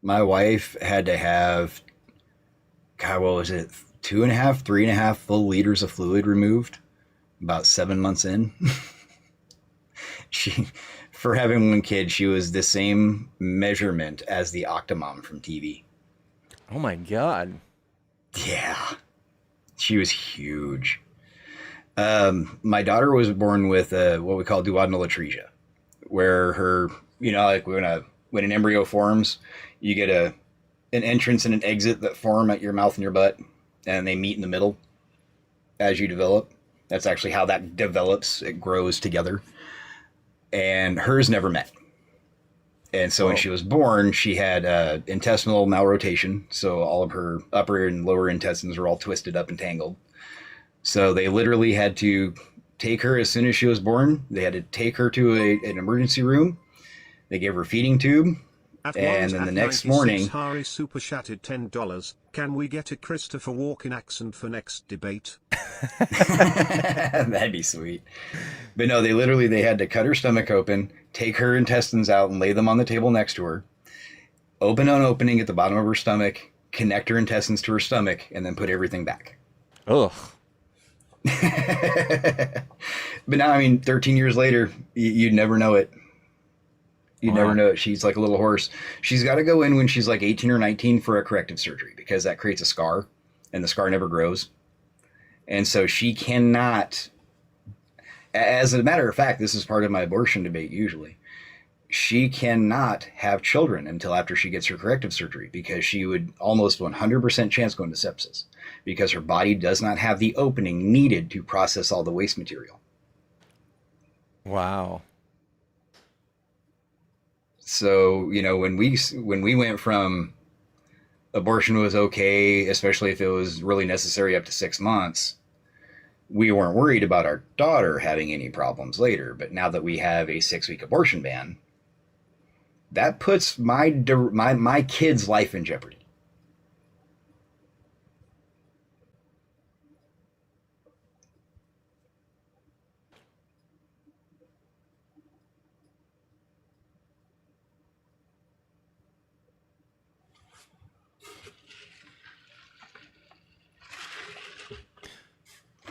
My wife had to have, God, what was it? 2.5, 3.5 full liters of fluid removed about 7 months in. She, for having one kid, she was the same measurement as the Octomom from TV. Oh my god. Yeah, she was huge. My daughter was born with what we call duodenal atresia, where her, like when an embryo forms, you get an entrance and an exit that form at your mouth and your butt, and they meet in the middle as you develop. That's actually how that develops. It grows together. And hers never met. And so when she was born, she had intestinal malrotation. So all of her upper and lower intestines were all twisted up and tangled. So they literally had to take her as soon as she was born. They had to take her to an emergency room. They gave her a feeding tube. And then the next morning, Hari super chatted $10. Can we get a Christopher Walken accent for next debate? that'd be sweet. But no, they had to cut her stomach open, take her intestines out and lay them on the table next to her, open an opening at the bottom of her stomach, connect her intestines to her stomach, and then put everything back. Ugh. But now, 13 years later, you'd never know it. You never know it. She's like a little horse. She's got to go in when she's like 18 or 19 for a corrective surgery because that creates a scar, and the scar never grows. And so she cannot, as a matter of fact, this is part of my abortion debate usually, she cannot have children until after she gets her corrective surgery because she would almost 100% chance go into sepsis because her body does not have the opening needed to process all the waste material. Wow. So, when we went from abortion was okay, especially if it was really necessary up to 6 months, we weren't worried about our daughter having any problems later. But now that we have a 6-week abortion ban, that puts my kid's life in jeopardy.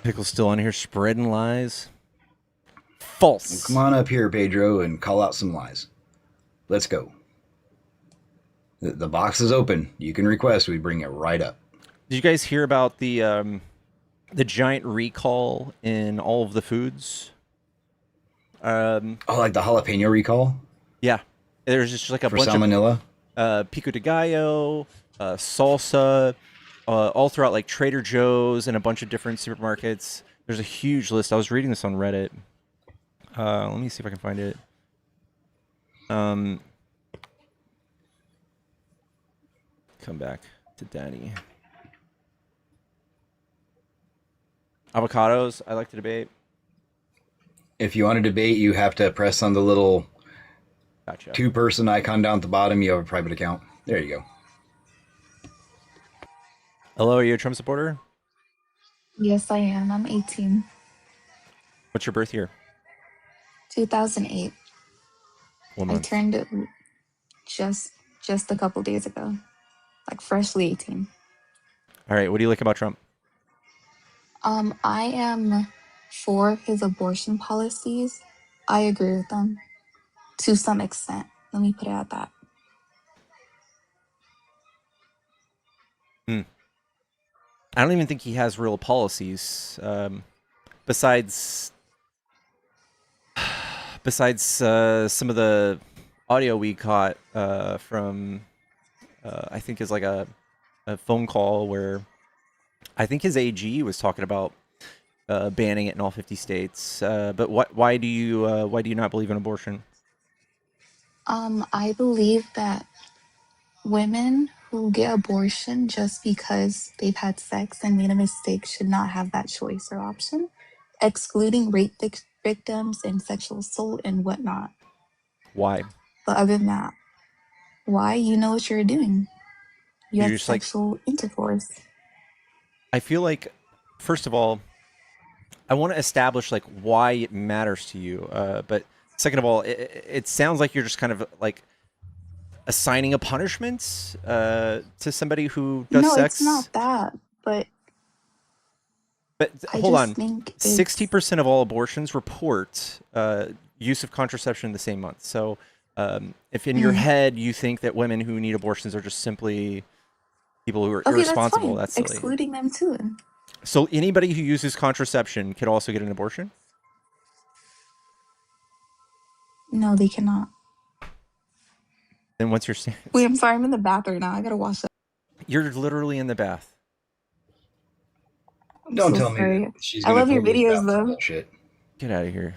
Pickle's still on here spreading lies. False. Come on up here, Pedro, and call out some lies. Let's go. The box is open. You can request. We bring it right up. Did you guys hear about the giant recall in all of the foods? Like the jalapeno recall? Yeah. There's just like a for bunch salmonella? of pico de gallo, salsa, all throughout like Trader Joe's and a bunch of different supermarkets. There's a huge list. I was reading this on Reddit. Let me see if I can find it. Come back to Danny. Avocados, I like to debate. If you want to debate, you have to press on the little Gotcha. 2-person icon down at the bottom. You have a private account. There you go. Hello, are you a Trump supporter? Yes, I am. I'm 18. What's your birth year? 2008. One I month. turned it just a couple days ago. Like freshly 18. All right, what do you like about Trump? I am for his abortion policies. I agree with them to some extent. Let me put it at that. I don't even think he has real policies. Besides some of the audio we caught from, I think is like a phone call where I think his AG was talking about banning it in all 50 states. But why do you not believe in abortion? I believe that women who get abortion just because they've had sex and made a mistake should not have that choice or option, excluding rape victims and sexual assault and whatnot. Why? But other than that, why? You know what you're doing. You You're have just like, sexual intercourse. I feel like, first of all, I want to establish like why it matters to you. But second of all, it sounds like you're just kind of like assigning a punishment to somebody who does No, sex. it's not that. But But I hold just on, think it's 60% of all abortions report use of contraception in the same month. So if in your mm, head you think that women who need abortions are just simply people who are okay. That's irresponsible, fine. that's silly. Excluding them too. So anybody who uses contraception could also get an abortion? No, they cannot. Then what's your Wait, stance? I'm sorry. I'm in the bath right now. I gotta wash up. You're literally in the bath. I'm Don't so tell me that sorry. she's I gonna love your pull this videos bathroom though. bullshit. Get out of here.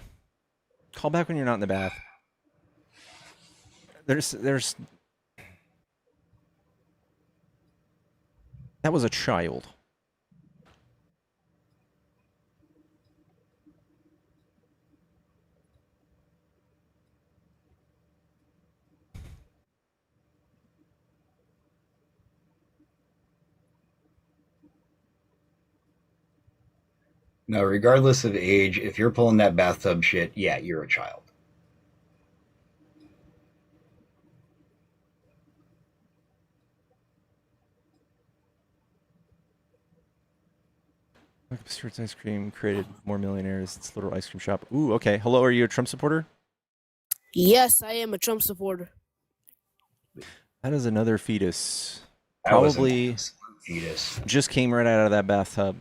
Call back when you're not in the bath. There's that was a child. No, regardless of age, if you're pulling that bathtub shit, yeah, you're a child. Like Stewart's ice cream created more millionaires. It's a little ice cream shop. Ooh, okay. Hello, are you a Trump supporter? Yes, I am a Trump supporter. That is another fetus. That was an Probably absolute fetus. just came right out of that bathtub.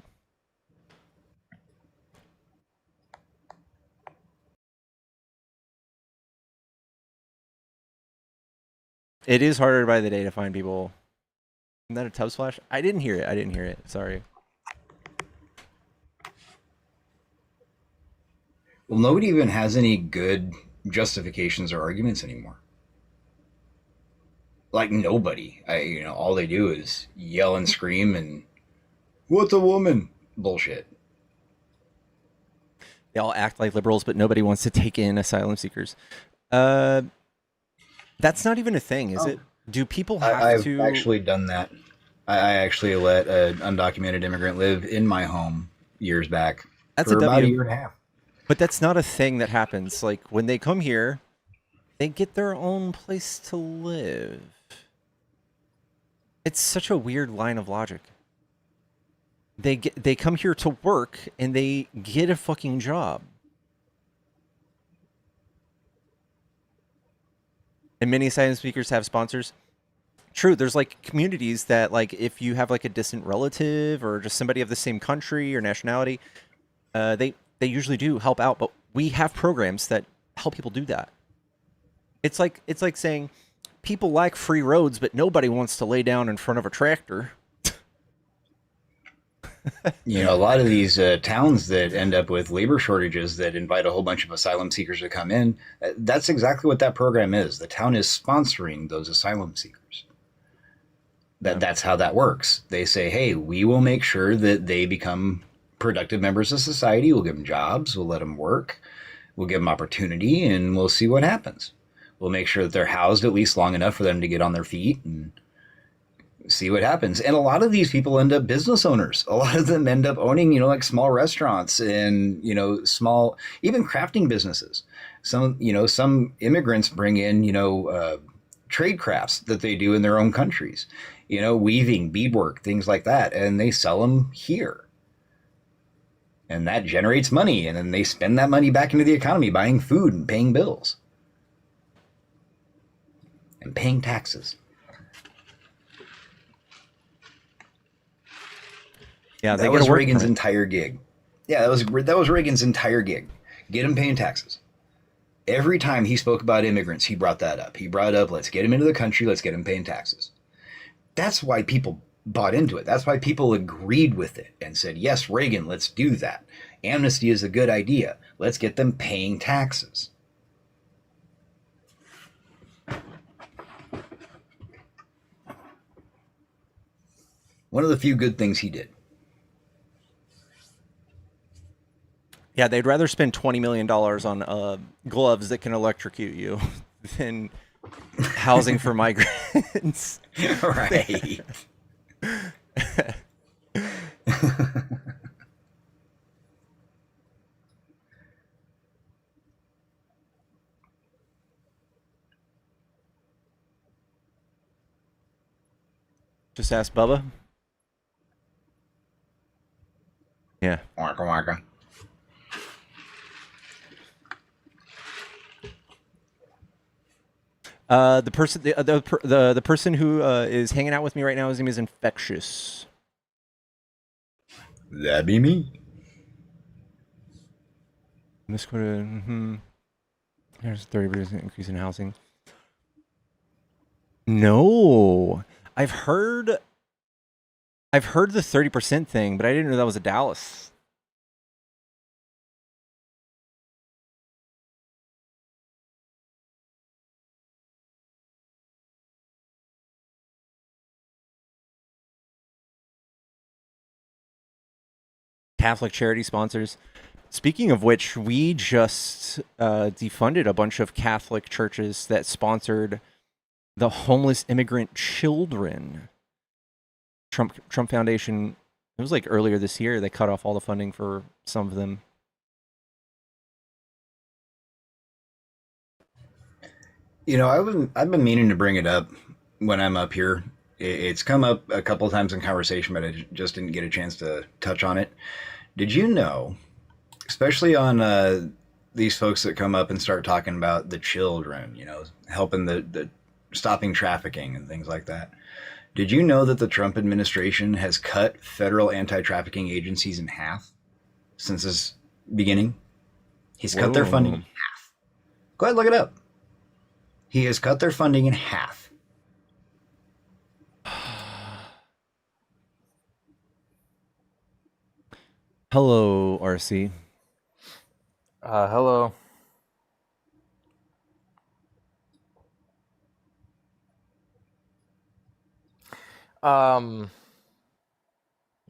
It is harder by the day to find people. Isn't that a tub splash? I didn't hear it. I didn't hear it. Sorry. Well, nobody even has any good justifications or arguments anymore. Like nobody. All they do is yell and scream and "What's a woman?" bullshit. They all act like liberals, but nobody wants to take in asylum seekers. That's not even a thing, is it? Do people have I've to? actually done that. I actually let an undocumented immigrant live in my home years back That's for a about a W. year and a half. But that's not a thing that happens. Like when they come here, they get their own place to live. It's such a weird line of logic. They come here to work and they get a fucking job. And many asylum speakers have sponsors. True, there's like communities that like if you have like a distant relative or just somebody of the same country or nationality, they usually do help out. But we have programs that help people do that. It's like saying people like free roads, but nobody wants to lay down in front of a tractor. A lot of these towns that end up with labor shortages that invite a whole bunch of asylum seekers to come in, that's exactly what that program is. The town is sponsoring those asylum seekers. That's how that works. They say, hey, we will make sure that they become productive members of society. We'll give them jobs. We'll let them work. We'll give them opportunity, and we'll see what happens. We'll make sure that they're housed at least long enough for them to get on their feet and see what happens. And a lot of these people end up business owners. A lot of them end up owning, like small restaurants and, small, even crafting businesses. Some immigrants bring in, trade crafts that they do in their own countries, weaving, beadwork, things like that. And they sell them here. And that generates money. And then they spend that money back into the economy, buying food and paying bills and paying taxes. Yeah, that was Reagan's entire gig. Yeah, that was Reagan's entire gig. Get him paying taxes. Every time he spoke about immigrants, he brought that up. He brought up, let's get him into the country, let's get him paying taxes. That's why people bought into it. That's why people agreed with it and said, yes, Reagan, let's do that. Amnesty is a good idea. Let's get them paying taxes. One of the few good things he did. Yeah, they'd rather spend $20 million on gloves that can electrocute you than housing for migrants. Right. Just ask Bubba. Yeah. Waka waka. The person who is hanging out with me right now, his name is Infectious. That'd be me. Misquoted. There's 30% increase in housing. No, I've heard the 30% thing, but I didn't know that was a Dallas. Catholic charity sponsors. Speaking of which, we just defunded a bunch of Catholic churches that sponsored the homeless immigrant children. Trump Foundation. It was like earlier this year. They cut off all the funding for some of them. You know, I've been meaning to bring it up when I'm up here. It's come up a couple of times in conversation, but I just didn't get a chance to touch on it. Did you know, especially on these folks that come up and start talking about the children, you know, helping the stopping trafficking and things like that. Did you know that the Trump administration has cut federal anti-trafficking agencies in half since its beginning? He's cut their funding in half. Go ahead, look it up. He has cut their funding in half. Hello, RC. Hello.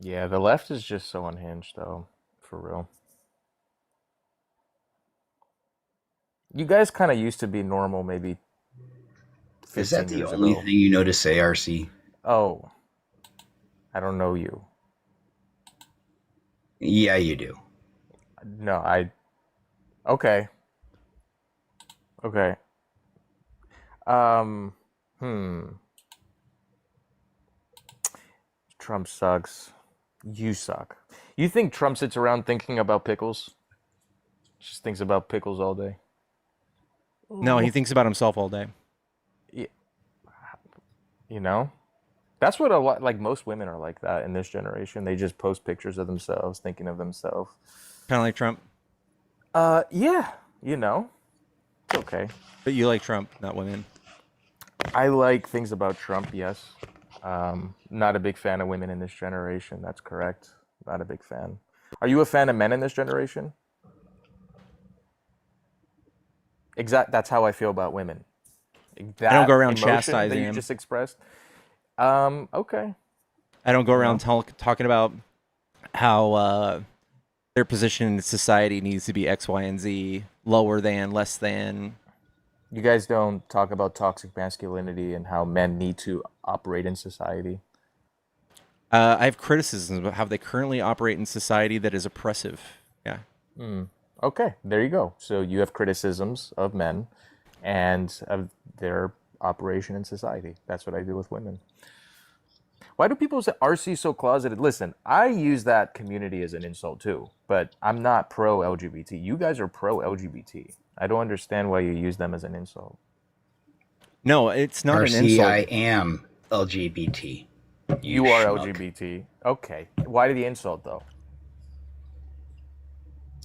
Yeah, the left is just so unhinged, though, for real. You guys kind of used to be normal, maybe Is that 15 the years only ago. thing you know to say, RC? Oh, I don't know you. Yeah, you do. No, okay. Okay. Um, hmm. Trump sucks. You suck. You think Trump sits around thinking about pickles? Just thinks about pickles all day. No, he thinks about himself all day. Y- You know? That's what a lot, like most women are like that in this generation. They just post pictures of themselves, thinking of themselves. Kind of like Trump. Yeah, you know. It's okay. But you like Trump, not women. I like things about Trump, yes. Not a big fan of women in this generation. That's correct. Not a big fan. Are you a fan of men in this generation? That's how I feel about women. That I don't go around emotion that chastising you him. just expressed. Okay. I don't go around No. talking about how their position in society needs to be X, Y, and Z, lower than, less than. You guys don't talk about toxic masculinity and how men need to operate in society. I have criticisms about how they currently operate in society that is oppressive. Yeah. Okay, there you go. So you have criticisms of men and of their operation in society. That's what I do with women. Why do people say RC so closeted? Listen, I use that community as an insult too, but I'm not pro LGBT. You guys are pro LGBT. I don't understand why you use them as an insult. No, it's not an RC, insult. I am LGBT. You are schmuck. LGBT. Okay. Why the insult though?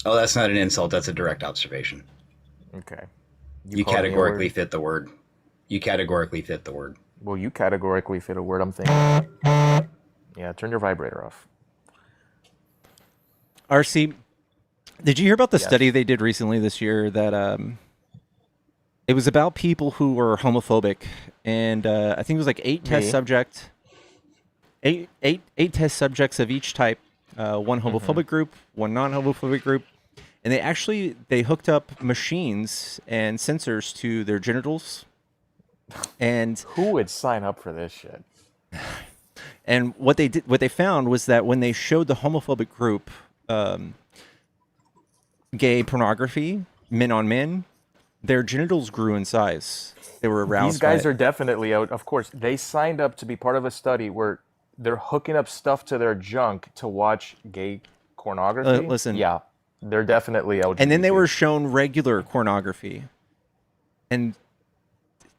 Oh, that's not an insult. That's a direct observation. Okay. You called me a categorically word? fit the word. You categorically fit the word. Well, you categorically fit a word I'm thinking. Yeah, turn your vibrator off. RC, did you hear about the Yes. study they did recently this year that it was about people who were homophobic, and I think it was like eight test subjects of each type, one homophobic group, one non-homophobic group, and they hooked up machines and sensors to their genitals, and Who would sign up for this shit? what they found was that when they showed the homophobic group gay pornography, men on men, their genitals grew in size. They were aroused. These guys are definitely out. Of course, they signed up to be part of a study where they're hooking up stuff to their junk to watch gay pornography. listen. Yeah, they're definitely LGBT. And then they were shown regular pornography, and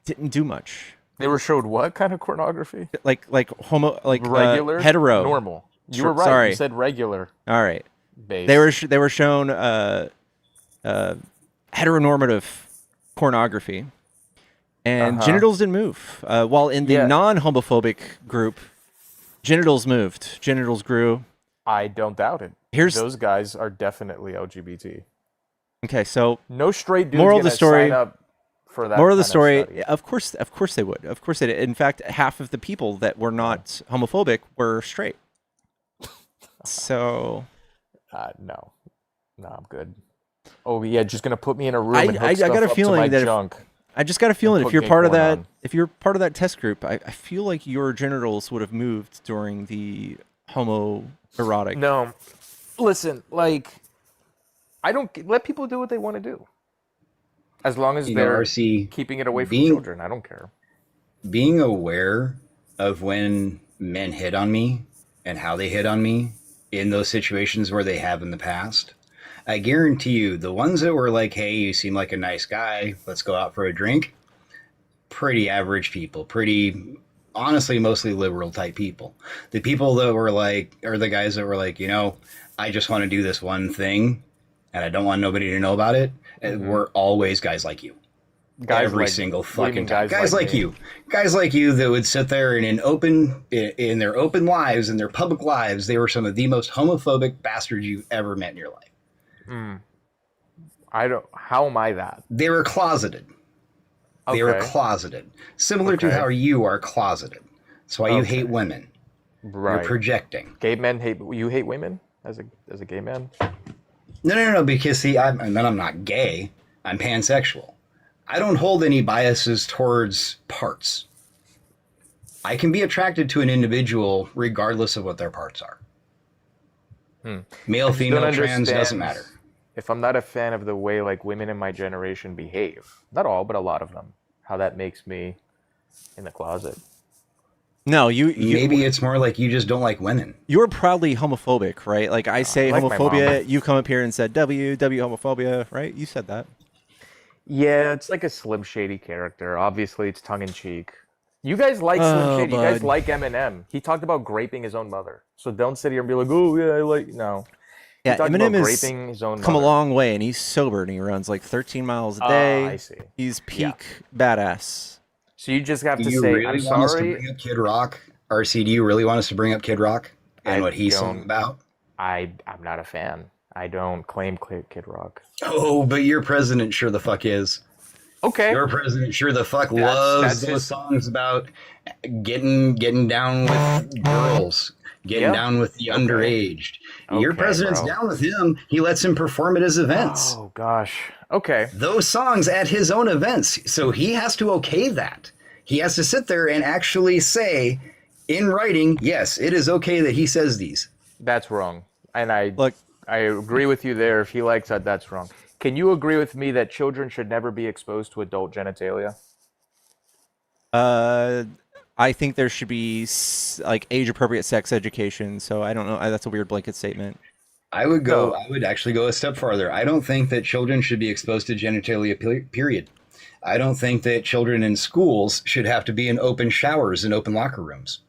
didn't do much. They were showed what kind of pornography? Like Regular, hetero, normal. You were right. Sorry. You said regular. All right. Base. They were shown heteronormative pornography, and genitals didn't move. While in the non-homophobic group, genitals moved. Genitals grew. I don't doubt it. Those guys are definitely LGBT. Okay, so no straight dude's moral of the story. Sign up for that moral of the story. study. Of course they would. Of course they did. In fact, half of the people that were not homophobic were straight. So, no, I'm good. Oh yeah, just gonna put me in a room and hook I stuff got a up feeling to my that junk. I just got a feeling if you're gay part of porn that, on. if you're part of that test group, I feel like your genitals would have moved during the homoerotic. No, listen, like, I don't let people do what they want to do, as long as they're keeping it away from children. I don't care. Being aware of when men hit on me and how they hit on me in those situations where they have in the past, I guarantee you, the ones that were like, hey, you seem like a nice guy, let's go out for a drink, pretty average people, pretty, honestly, mostly liberal type people. The people that were like, or the guys that were like, I just want to do this one thing and I don't want nobody to know about it, were always guys like you. Every single fucking time. Guys like you. Guys like you that would sit there and in their open lives, in their public lives, they were some of the most homophobic bastards you've ever met in your life. How am I that? They were closeted. They were closeted. Similar to how you are closeted. That's why you hate women. Right. You're projecting. Gay men hate women as a gay man? No, because see, I'm not gay. I'm pansexual. I don't hold any biases towards parts. I can be attracted to an individual regardless of what their parts are. Male, female, trans, doesn't matter. If I'm not a fan of the way like women in my generation behave, not all, but a lot of them, how that makes me in the closet. No, you maybe it's more like you just don't like women. You're proudly homophobic, right? Like I say like homophobia, you come up here and said W homophobia, right? You said that. Yeah, it's like a Slim Shady character. Obviously, it's tongue in cheek. You guys like Slim Shady. You guys like Eminem. He talked about graping his own mother. So don't sit here and be like, oh yeah, I like no. Yeah, Eminem has raping his own come a mother. long way, and he's sober, and he runs like 13 miles a day. I see. He's peak badass. So you just have to you say, really I'm want us to sorry. bring up Kid Rock? RC, do you really want us to bring up Kid Rock and what he's sung about? I'm not a fan. I don't claim Kid Rock. Oh, but your president sure the fuck is. Okay. Your president sure the fuck loves those songs about getting down with girls, getting down with the underaged. Your president's down with him. He lets him perform at his events. Oh gosh. Okay. Those songs at his own events. So he has to okay that. He has to sit there and actually say in writing, yes, it is okay that he says these. That's wrong. And I agree with you there. If he likes that, that's wrong. Can you agree with me that children should never be exposed to adult genitalia? I think there should be like age-appropriate sex education. So I don't know. That's a weird blanket statement. I would actually go a step farther. I don't think that children should be exposed to genitalia, period. I don't think that children in schools should have to be in open showers and open locker rooms.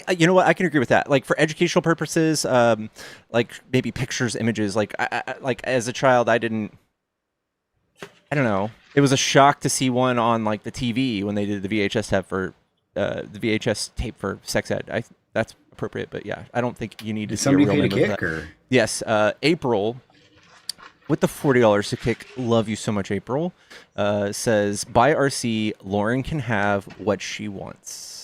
You know what? I can agree with that. Like for educational purposes, like maybe pictures, images. Like like as a child, I don't know. It was a shock to see one on like the TV when they did the VHS tape for sex ed. That's appropriate, but yeah, I don't think you need to. Did see somebody a real paid a name of kick that. or? Yes, April. With the $40 to kick, love you so much, April. Says by RC, Lauren can have what she wants.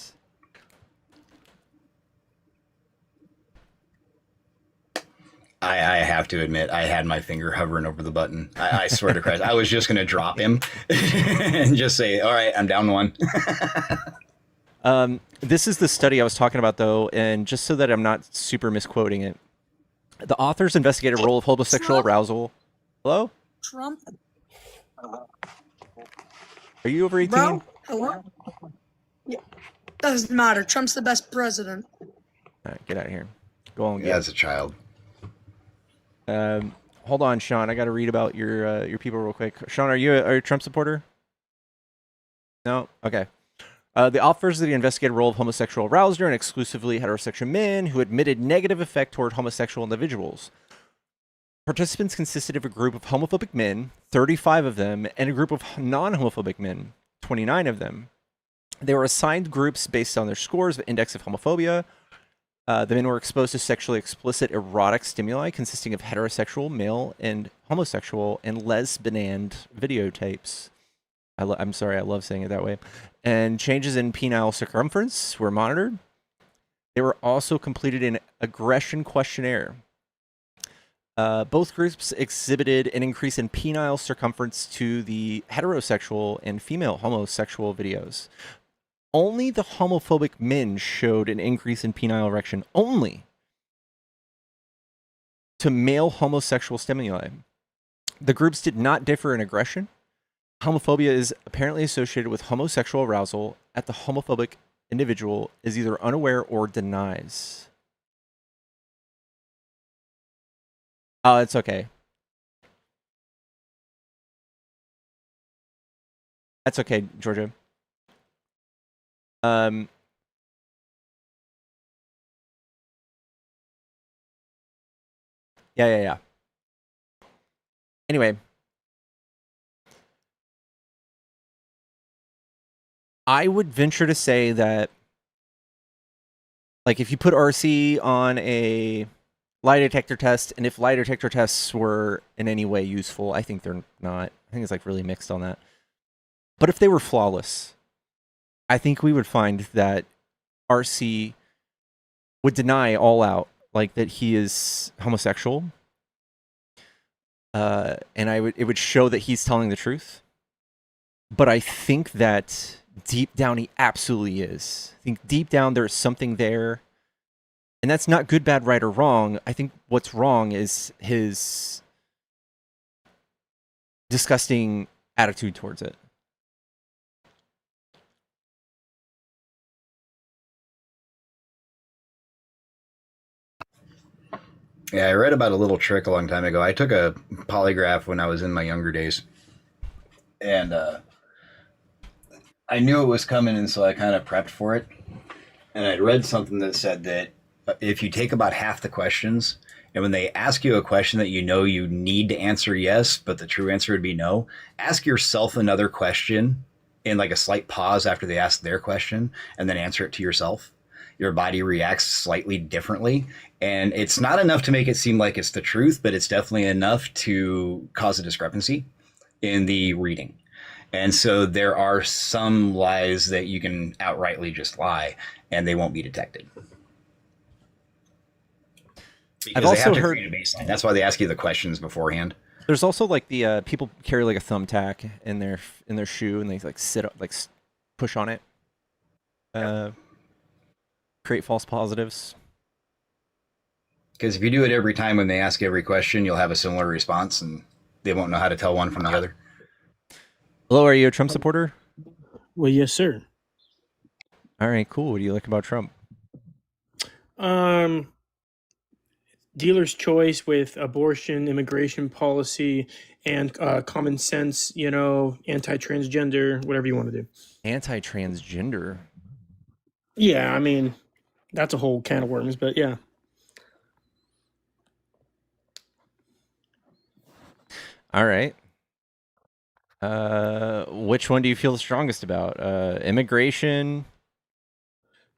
I have to admit, I had my finger hovering over the button. I swear to Christ, I was just going to drop him and just say, all right, I'm down one. This is the study I was talking about, though, and just so that I'm not super misquoting it, the authors investigated a role of homosexual arousal. Hello? Trump. Are you over 18? Bro, hello? Yeah. Doesn't matter. Trump's the best president. All right, get out of here. Go on, Yeah, as a child. Hold on, Sean. I got to read about your people real quick. Sean, are you a Trump supporter? No. Okay. The officers of the investigated role of homosexual arousal and exclusively heterosexual men who admitted negative effect toward homosexual individuals. Participants consisted of a group of homophobic men, 35 of them, and a group of non-homophobic men, 29 of them. They were assigned groups based on their scores of index of homophobia. The men were exposed to sexually explicit erotic stimuli consisting of heterosexual, male, and homosexual, and lesbian videotapes. I'm sorry, I love saying it that way. And changes in penile circumference were monitored. They were also completed an aggression questionnaire. Both groups exhibited an increase in penile circumference to the heterosexual and female homosexual videos. Only the homophobic men showed an increase in penile erection only to male homosexual stimuli. The groups did not differ in aggression. Homophobia is apparently associated with homosexual arousal at the homophobic individual is either unaware or denies. Oh, it's okay. That's okay, Georgia. Yeah. Anyway. I would venture to say that, like, if you put RC on a lie detector test, and if lie detector tests were in any way useful, I think they're not. I think it's, like, really mixed on that. But if they were flawless, I think we would find that RC would deny all out, like, that he is homosexual. And it would show that he's telling the truth. But I think that deep down he absolutely is. I think deep down there's something there. And that's not good, bad, right, or wrong. I think what's wrong is his disgusting attitude towards it. Yeah, I read about a little trick a long time ago. I took a polygraph when I was in my younger days. And I knew it was coming, and so I kind of prepped for it. And I'd read something that said that if you take about half the questions, and when they ask you a question that you know you need to answer yes, but the true answer would be no, ask yourself another question in like a slight pause after they ask their question, and then answer it to yourself. Your body reacts slightly differently. And it's not enough to make it seem like it's the truth, but it's definitely enough to cause a discrepancy in the reading. And so there are some lies that you can outrightly just lie, and they won't be detected. Because they have to create a baseline. That's why they ask you the questions beforehand. There's also like the people carry like a thumbtack in their shoe, and they like sit up, like push on it, create false positives. Because if you do it every time when they ask every question, you'll have a similar response, and they won't know how to tell one from the other. Hello, are you a Trump supporter? Well, yes, sir. All right, cool. What do you like about Trump? Dealer's choice with abortion, immigration policy, and common sense, anti-transgender, whatever you want to do. Anti-transgender? Yeah, I mean, that's a whole can of worms, but yeah. All right. Which one do you feel the strongest about? Immigration?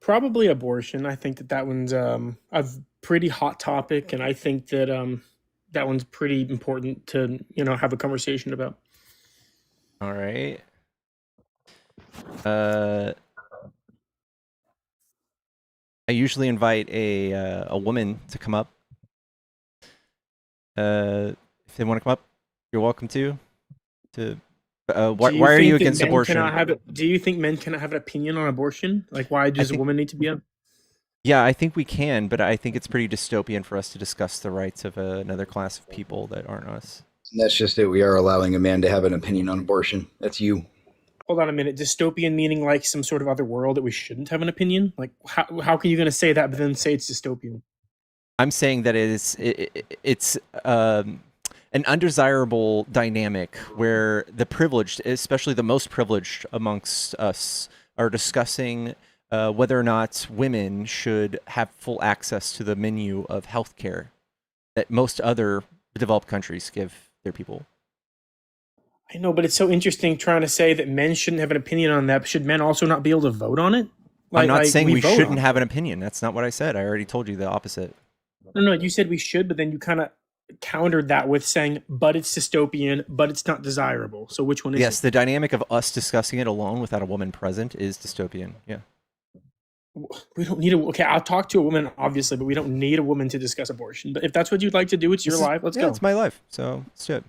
Probably abortion. I think that one's a pretty hot topic, and I think that that one's pretty important to have a conversation about. All right. I usually invite a woman to come up. If they want to come up, you're welcome to. Why are you against abortion? Do you think men cannot have an opinion on abortion? Like, why does a woman need to be on? Yeah, I think we can, but I think it's pretty dystopian for us to discuss the rights of another class of people that aren't us. And that's just it. We are allowing a man to have an opinion on abortion. That's you. Hold on a minute. Dystopian meaning like some sort of other world that we shouldn't have an opinion? Like, how are you going to say that, but then say it's dystopian? I'm saying that it's an undesirable dynamic where the privileged, especially the most privileged amongst us, are discussing whether or not women should have full access to the menu of healthcare that most other developed countries give their people. I know, but it's so interesting trying to say that men shouldn't have an opinion on that. But should men also not be able to vote on it? I'm not saying we vote on shouldn't it. have an opinion. That's not what I said. I already told you the opposite. No, you said we should, but then you kind of countered that with saying, but it's dystopian, but it's not desirable. So which one is Yes, it? the dynamic of us discussing it alone without a woman present is dystopian. Yeah. We don't need okay, I'll talk to a woman, obviously, but we don't need a woman to discuss abortion. But if that's what you'd like to do, it's your life. Let's go. It's my life. So let's do it.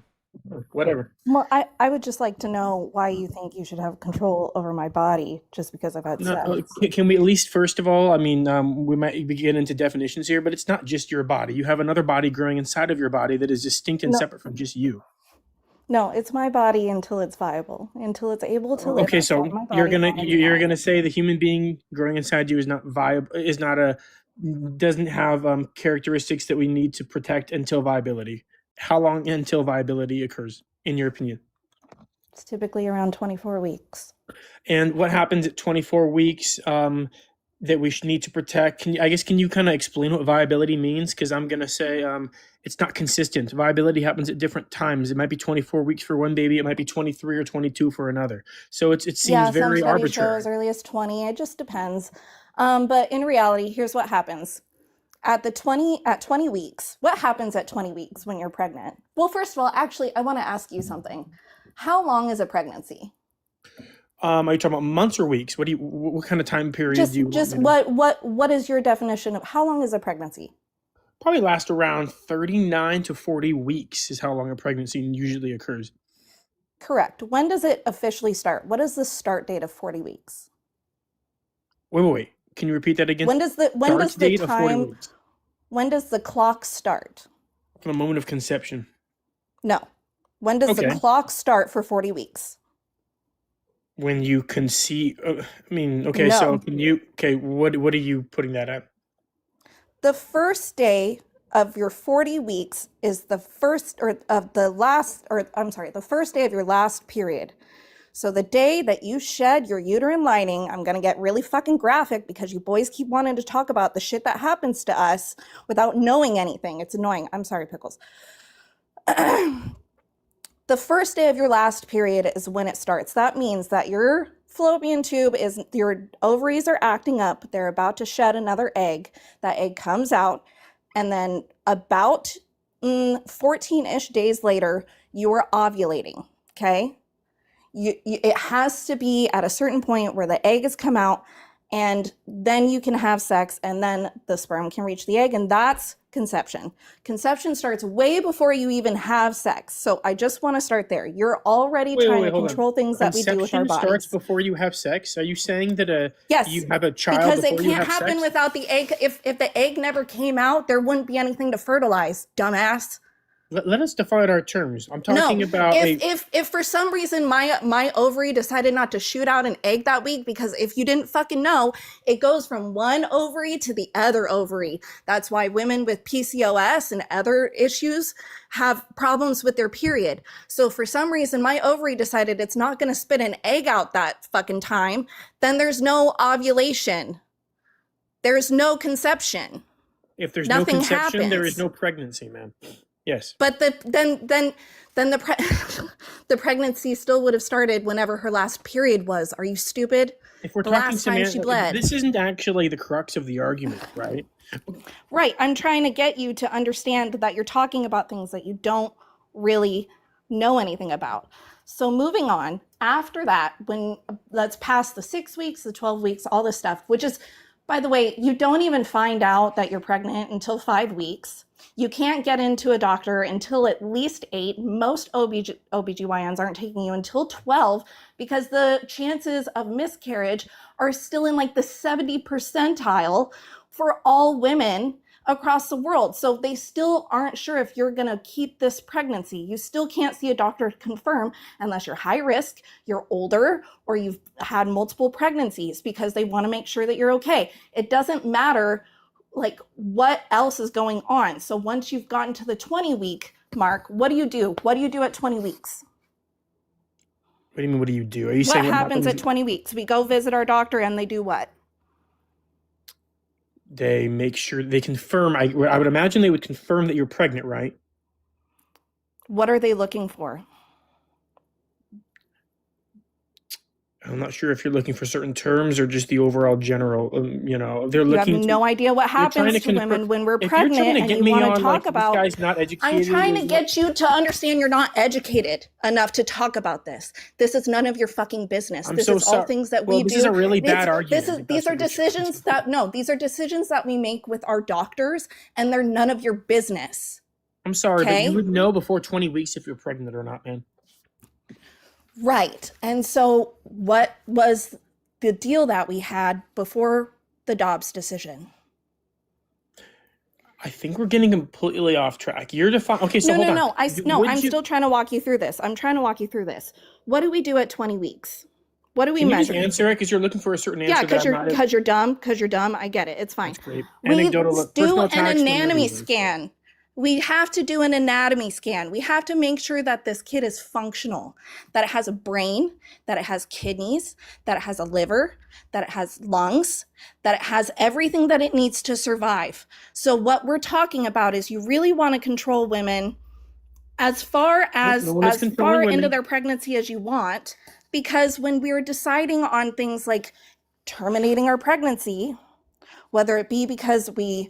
Whatever. Well, I would just like to know why you think you should have control over my body just because I've had sex. Can we at least, first of all, I mean, we might get into definitions here, but it's not just your body. You have another body growing inside of your body that is distinct and separate from just you. No, it's my body until it's viable, until it's able to live. Okay, so you're gonna say the human being growing inside you is not viable, doesn't have characteristics that we need to protect until viability. How long until viability occurs, in your opinion? It's typically around 24 weeks. And what happens at 24 weeks that we need to protect? Can you kind of explain what viability means? Because I'm going to say it's not consistent. Viability happens at different times. It might be 24 weeks for one baby. It might be 23 or 22 for another. So it seems very some arbitrary. show as early as 20. It just depends. But in reality, here's what happens. At 20 weeks, what happens at 20 weeks when you're pregnant? Well, first of all, actually, I want to ask you something. How long is a pregnancy? Are you talking about months or weeks? What kind of time period do you what is your definition of how long is a pregnancy? Probably last around 39 to 40 weeks is how long a pregnancy usually occurs. Correct. When does it officially start? What is the start date of 40 weeks? Wait. Can you repeat that again? When does the clock start? From the moment of conception. No. When does the clock start for 40 weeks? When you conceive. No. So what are you putting that at? The first day of your 40 weeks is the first day of your last period. So the day that you shed your uterine lining, I'm going to get really fucking graphic because you boys keep wanting to talk about the shit that happens to us without knowing anything. It's annoying. I'm sorry, Pickles. The first day of your last period is when it starts. That means that your fallopian tube your ovaries are acting up. They're about to shed another egg. That egg comes out. And then about 14-ish days later, you are ovulating. Okay? It has to be at a certain point where the egg has come out, and then you can have sex, and then the sperm can reach the egg, and that's conception. Conception starts way before you even have sex. So I just want to start there. You're already trying to control things that we do with our bodies. Conception starts before you have sex? Are you saying that yes, you have a child because before you have it can't happen sex? without the egg. If the egg never came out, there wouldn't be anything to fertilize, dumbass. Let us define our terms. I'm talking about if for some reason my ovary decided not to shoot out an egg that week, because if you didn't fucking know, it goes from one ovary to the other ovary. That's why women with PCOS and other issues have problems with their period. So for some reason my ovary decided it's not going to spit an egg out that fucking time, then there's no ovulation. There's no conception. If there's Nothing no conception, happens. there is no pregnancy, man. Yes. But then the pregnancy still would have started whenever her last period was. Are you stupid? If we're the talking last time she bled. This isn't actually the crux of the argument, right? Right. I'm trying to get you to understand that you're talking about things that you don't really know anything about. So moving on, after that, let's pass the 6 weeks, the 12 weeks, all this stuff, which is, by the way, you don't even find out that you're pregnant until 5 weeks. You can't get into a doctor until at least 8. Most OBGYNs aren't taking you until 12 because the chances of miscarriage are still in like the 70 percentile for all women across the world. So they still aren't sure if you're going to keep this pregnancy. You still can't see a doctor to confirm unless you're high risk, you're older, or you've had multiple pregnancies because they want to make sure that you're okay. It doesn't matter like what else is going on. So once you've gotten to the 20-week mark, what do you do? What do you do at 20 weeks? What do you mean, what do you do? Are you What saying happens at 20 weeks? We go visit our doctor and they do what? They make sure they confirm. I would imagine they would confirm that you're pregnant, right? What are they looking for? I'm not sure if you're looking for certain terms or just the overall general, they're You have looking no idea what they're trying happens to confirm- women when we're if you're trying pregnant to and get you me want to on, talk like, about. this guy's not educated. I'm trying to is get you to understand you're not educated enough to talk about this. This is none of your fucking business. I'm This so is all sorry. things that Well, we this do. is a really bad It's- argument, This is, if these that's are what you're trying decisions that, no, these are decisions that we make with our doctors, and they're none of your business. I'm sorry, but Okay? you would know before 20 weeks if you're pregnant or not, man. Right. And so what was the deal that we had before the Dobbs decision? I think we're getting completely off track. You're defining. Okay, so hold on. I'm still trying to walk you through this. I'm trying to walk you through this. What do we do at 20 weeks? What do we Can you measure? just answer it? Because you're looking for a certain answer. Yeah, that I'm not- because you're dumb. Because you're dumb. I get it. It's fine. That's great. We Anecdotal do personal an attacks from anatomy everyone. scan. We have to do an anatomy scan. We have to make sure that this kid is functional, that it has a brain, that it has kidneys, that it has a liver, that it has lungs, that it has everything that it needs to survive. So what we're talking about is you really want to control women as far as No one is as controlling far women. into their pregnancy as you want, because when we're deciding on things like terminating our pregnancy, whether it be because we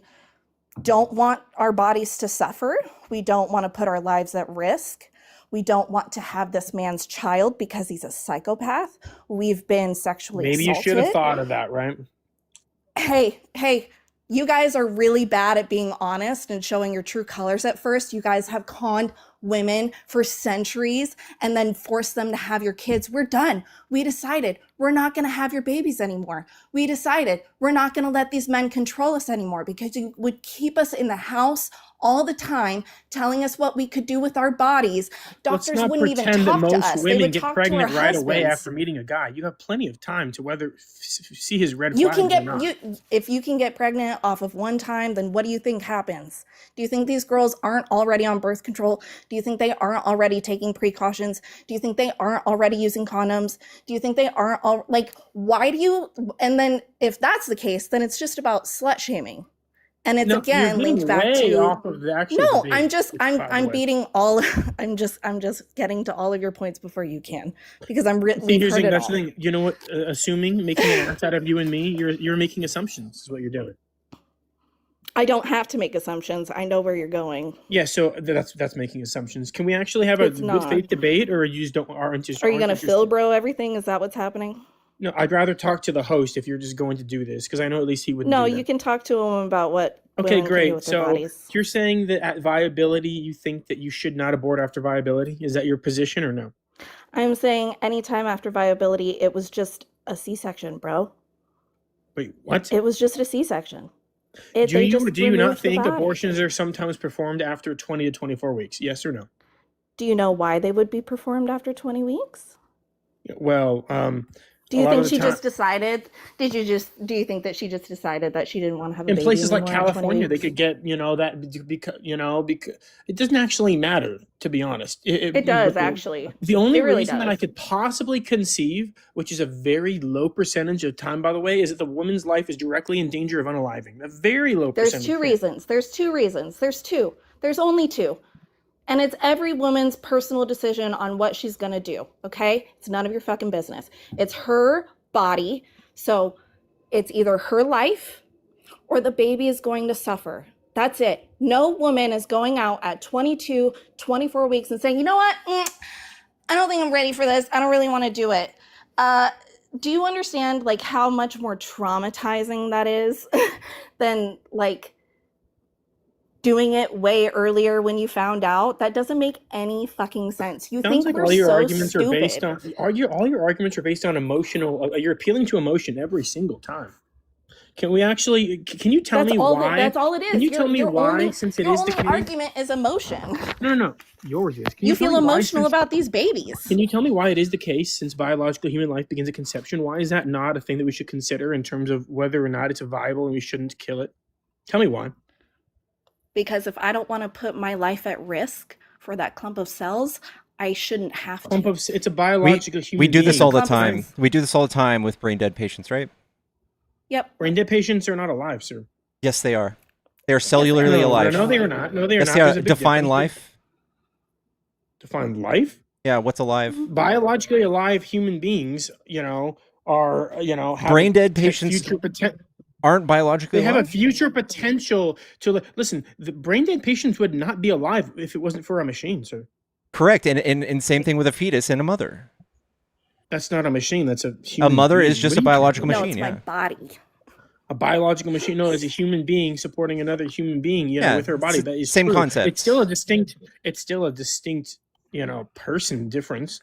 don't want our bodies to suffer, we don't want to put our lives at risk, we don't want to have this man's child because he's a psychopath, we've been sexually Maybe you assaulted. should have thought of that, right? Hey, you guys are really bad at being honest and showing your true colors at first. You guys have conned women for centuries and then forced them to have your kids. We're done. We decided we're not going to have your babies anymore. We decided we're not going to let these men control us anymore because you would keep us in the house all the time telling us what we could do with our bodies. Doctors Let's not wouldn't even pretend that talk to most us. They women would get talk to our pregnant right away husbands. after meeting a guy. You have plenty of time to whether see his red You flags can or get not. if you can get pregnant off of one time, then what do you think happens? Do you think these girls aren't already on birth control? Do you think they aren't already taking precautions? Do you think they aren't already using condoms? Do you think they aren't all like why do you and then if that's the case, then it's just about slut shaming. And it's No, again you're linked getting back way to off of the actual no, debate, I'm just by the I'm way. beating all I'm just getting to all of your points before you can because See, we've here's heard it that's all. the thing. You know what? Assuming, making an ass out of you and me, you're making assumptions. Is what you're doing. I don't have to make assumptions. I know where you're going. Yeah, so that's making assumptions. Can we actually have It's a good not. faith debate, or you just aren't just? Are you aren't gonna interested? Phil bro everything? Is that what's happening? No, I'd rather talk to the host if you're just going to do this, because I know at least he wouldn't. No, do that. you can talk to him about what Okay, women can do great. with their So bodies. you're saying that at viability, you think that you should not abort after viability? Is that your position or no? I'm saying anytime after viability, it was just a C-section, bro. Wait, what? It was just a C-section. Do They you just do you not removed the think body. abortions are sometimes performed after 20 to 24 weeks? Yes or no? Do you know why they would be performed after 20 weeks? Well, Do a you lot think of the she time- just decided? Do you think that she just decided that she didn't want to have a in baby places like anymore at 20 California, they weeks? could get because it doesn't actually matter, to be honest. It does actually. The only It really reason that does. I could possibly conceive, which is a very low percentage of time, by the way, is that the woman's life is directly in danger of unaliving. A very low There's percentage. two reasons. There's two reasons. There's two. There's only two. And it's every woman's personal decision on what she's going to do, okay? It's none of your fucking business. It's her body. So it's either her life or the baby is going to suffer. That's it. No woman is going out at 22, 24 weeks and saying, you know what? I don't think I'm ready for this. I don't really want to do it. Do you understand like how much more traumatizing that is than like doing it way earlier when you found out? That doesn't make any fucking sense. You Sounds think like we're all your so arguments stupid. are based on all your arguments are based on emotional. You're appealing to emotion every single time. Can we actually? Can you tell That's me all why? that's all it is. Can you tell me Your why? only, Since it your is the only case, argument is emotion. no, yours is. Can You tell feel me why, emotional since- about these babies. Can you tell me why it is the case, since biological human life begins at conception? Why is that not a thing that we should consider in terms of whether or not it's viable and we shouldn't kill it? Tell me why. Because if I don't want to put my life at risk for that clump of cells, I shouldn't have Clump to. of it's a biological human We do this being. all the Clump of time. cells. We do this all the time with brain dead patients, right? Yep. Brain dead patients are not alive, sir. Yes, they are. They are cellularly No, alive. no, they are not. No, they are Yes, not. they are. There's a big Define difference. life. Define life? Yeah, what's alive? Biologically alive human beings, are have Brain dead a patients future potential. aren't biologically They have a alive. future potential to listen. The brain dead patients would not be alive if it wasn't for a machine, sir. Correct, and same thing with a fetus and a mother. That's not a machine. That's a human. A mother being. is just What a are you biological talking No, machine. it's Yeah. my body. a biological machine. No, it's a human being supporting another human being, Yeah, with her body. That is same true. concept. It's still a distinct, person difference.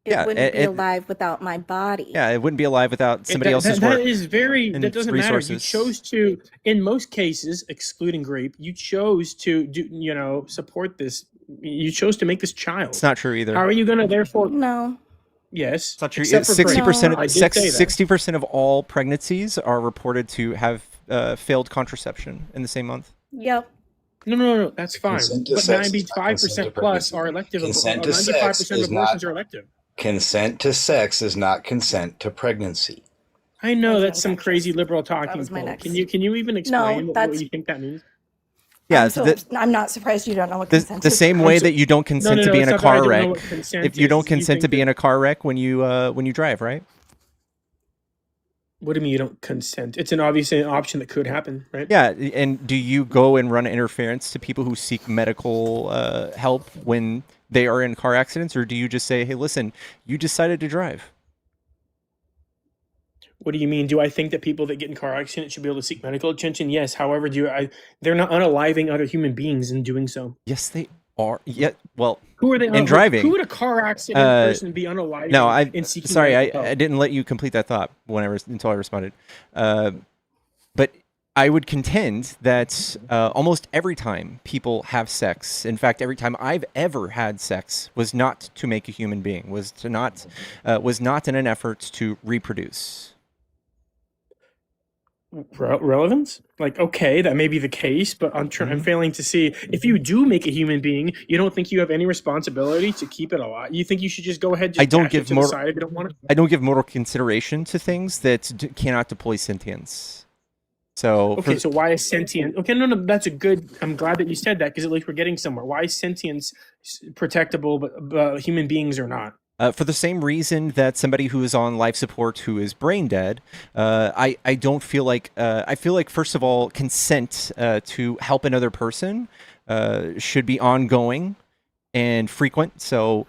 It Yeah, wouldn't be alive without my body. Yeah, it wouldn't be alive without somebody else's work. That doesn't matter. You resources. chose to, in most cases, excluding grape, you chose to do, support this. You chose to make this child. It's not true either. How are you going to therefore? No. Yes. It's not true. Except for 60% grape. I of did say that. 60% of all pregnancies are reported to have failed contraception in the same month. Yep. No. That's fine. Consent to But sex is not 95% consent to plus pregnancy. are elective. Consent to 95% sex of is abortions not- are elective. Consent to sex is not consent to pregnancy. I know That's that's some not crazy just- liberal that talking was my point. next- Can you even explain what that's- you think that means? Yeah, I'm not surprised you don't know what the consent is. same way that you don't consent to be in it's a not that I car don't know wreck. what consent If you don't is. You consent to think be that- in a car wreck when you drive, right? What do you mean you don't consent? It's obviously an option that could happen, right? Yeah, and do you go and run interference to people who seek medical help when they are in car accidents, or do you just say, "Hey, listen, you decided to drive"? What do you mean? Do I think that people that get in car accidents should be able to seek medical attention? Yes. However, they're not unaliving other human beings in doing so. Yes, they are. Yeah, well, Who are they? in driving? Who would a car accident person be unaliving? No, in seeking sorry, medical help? I didn't let you complete that thought until I responded. But I would contend that almost every time people have sex, in fact, every time I've ever had sex, was not to make a human being, was not in an effort to reproduce. Relevance? Like, okay, that may be the case, but I'm failing to see if you do make a human being, you don't think you have any responsibility to keep it alive. You think you should just go ahead and I don't dash it give to the side if you don't want it? I don't give moral consideration to things that cannot deploy sentience. So Okay, so why is sentience? Okay, no, that's a good. I'm glad that you said that because at least we're getting somewhere. Why is sentience protectable, but human beings are not? For the same reason that somebody who is on life support who is brain dead, I don't feel like I feel like first of all consent to help another person should be ongoing and frequent. So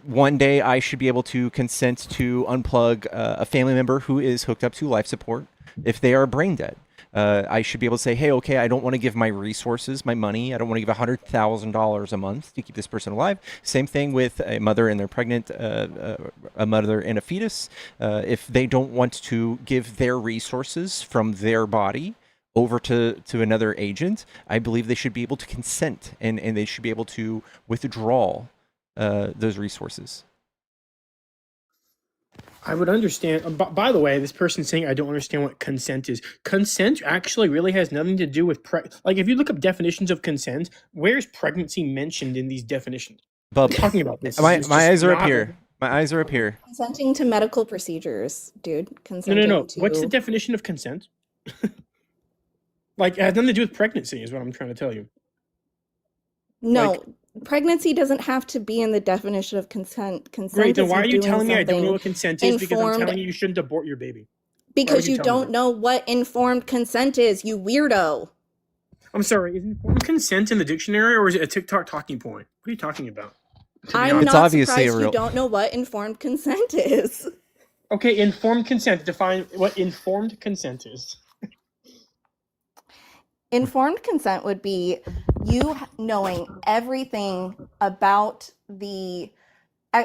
one day I should be able to consent to unplug a family member who is hooked up to life support if they are brain dead. I should be able to say, hey, okay, I don't want to give my resources, my money. I don't want to give $100,000 a month to keep this person alive. Same thing with a mother and they're pregnant, a mother and a fetus. If they don't want to give their resources from their body over to another agent, I believe they should be able to consent and they should be able to withdraw those resources. I would understand. By the way, this person's saying, I don't understand what consent is. Consent actually really has nothing to do with like if you look up definitions of consent, where's pregnancy mentioned in these definitions? Bub, I'm talking about this. my It's eyes just are up not- here. My eyes are up here. Consenting to medical procedures, dude. Consenting No. To... What's the definition of consent? Like, it has nothing to do with pregnancy, is what I'm trying to tell you. No, pregnancy doesn't have to be in the definition of consent. Consent Great, then is why are you doing telling me I don't know something what consent is? Because I'm informed- telling you shouldn't abort your baby. because would you you tell me don't know what informed consent is, you weirdo. I'm sorry, is informed consent in the dictionary or is it a TikTok talking point? What are you talking about? To be I'm honest. It's not obviously a surprised real- you don't know what informed consent is. Okay, informed consent. Define what informed consent is. Informed consent would be you knowing everything about the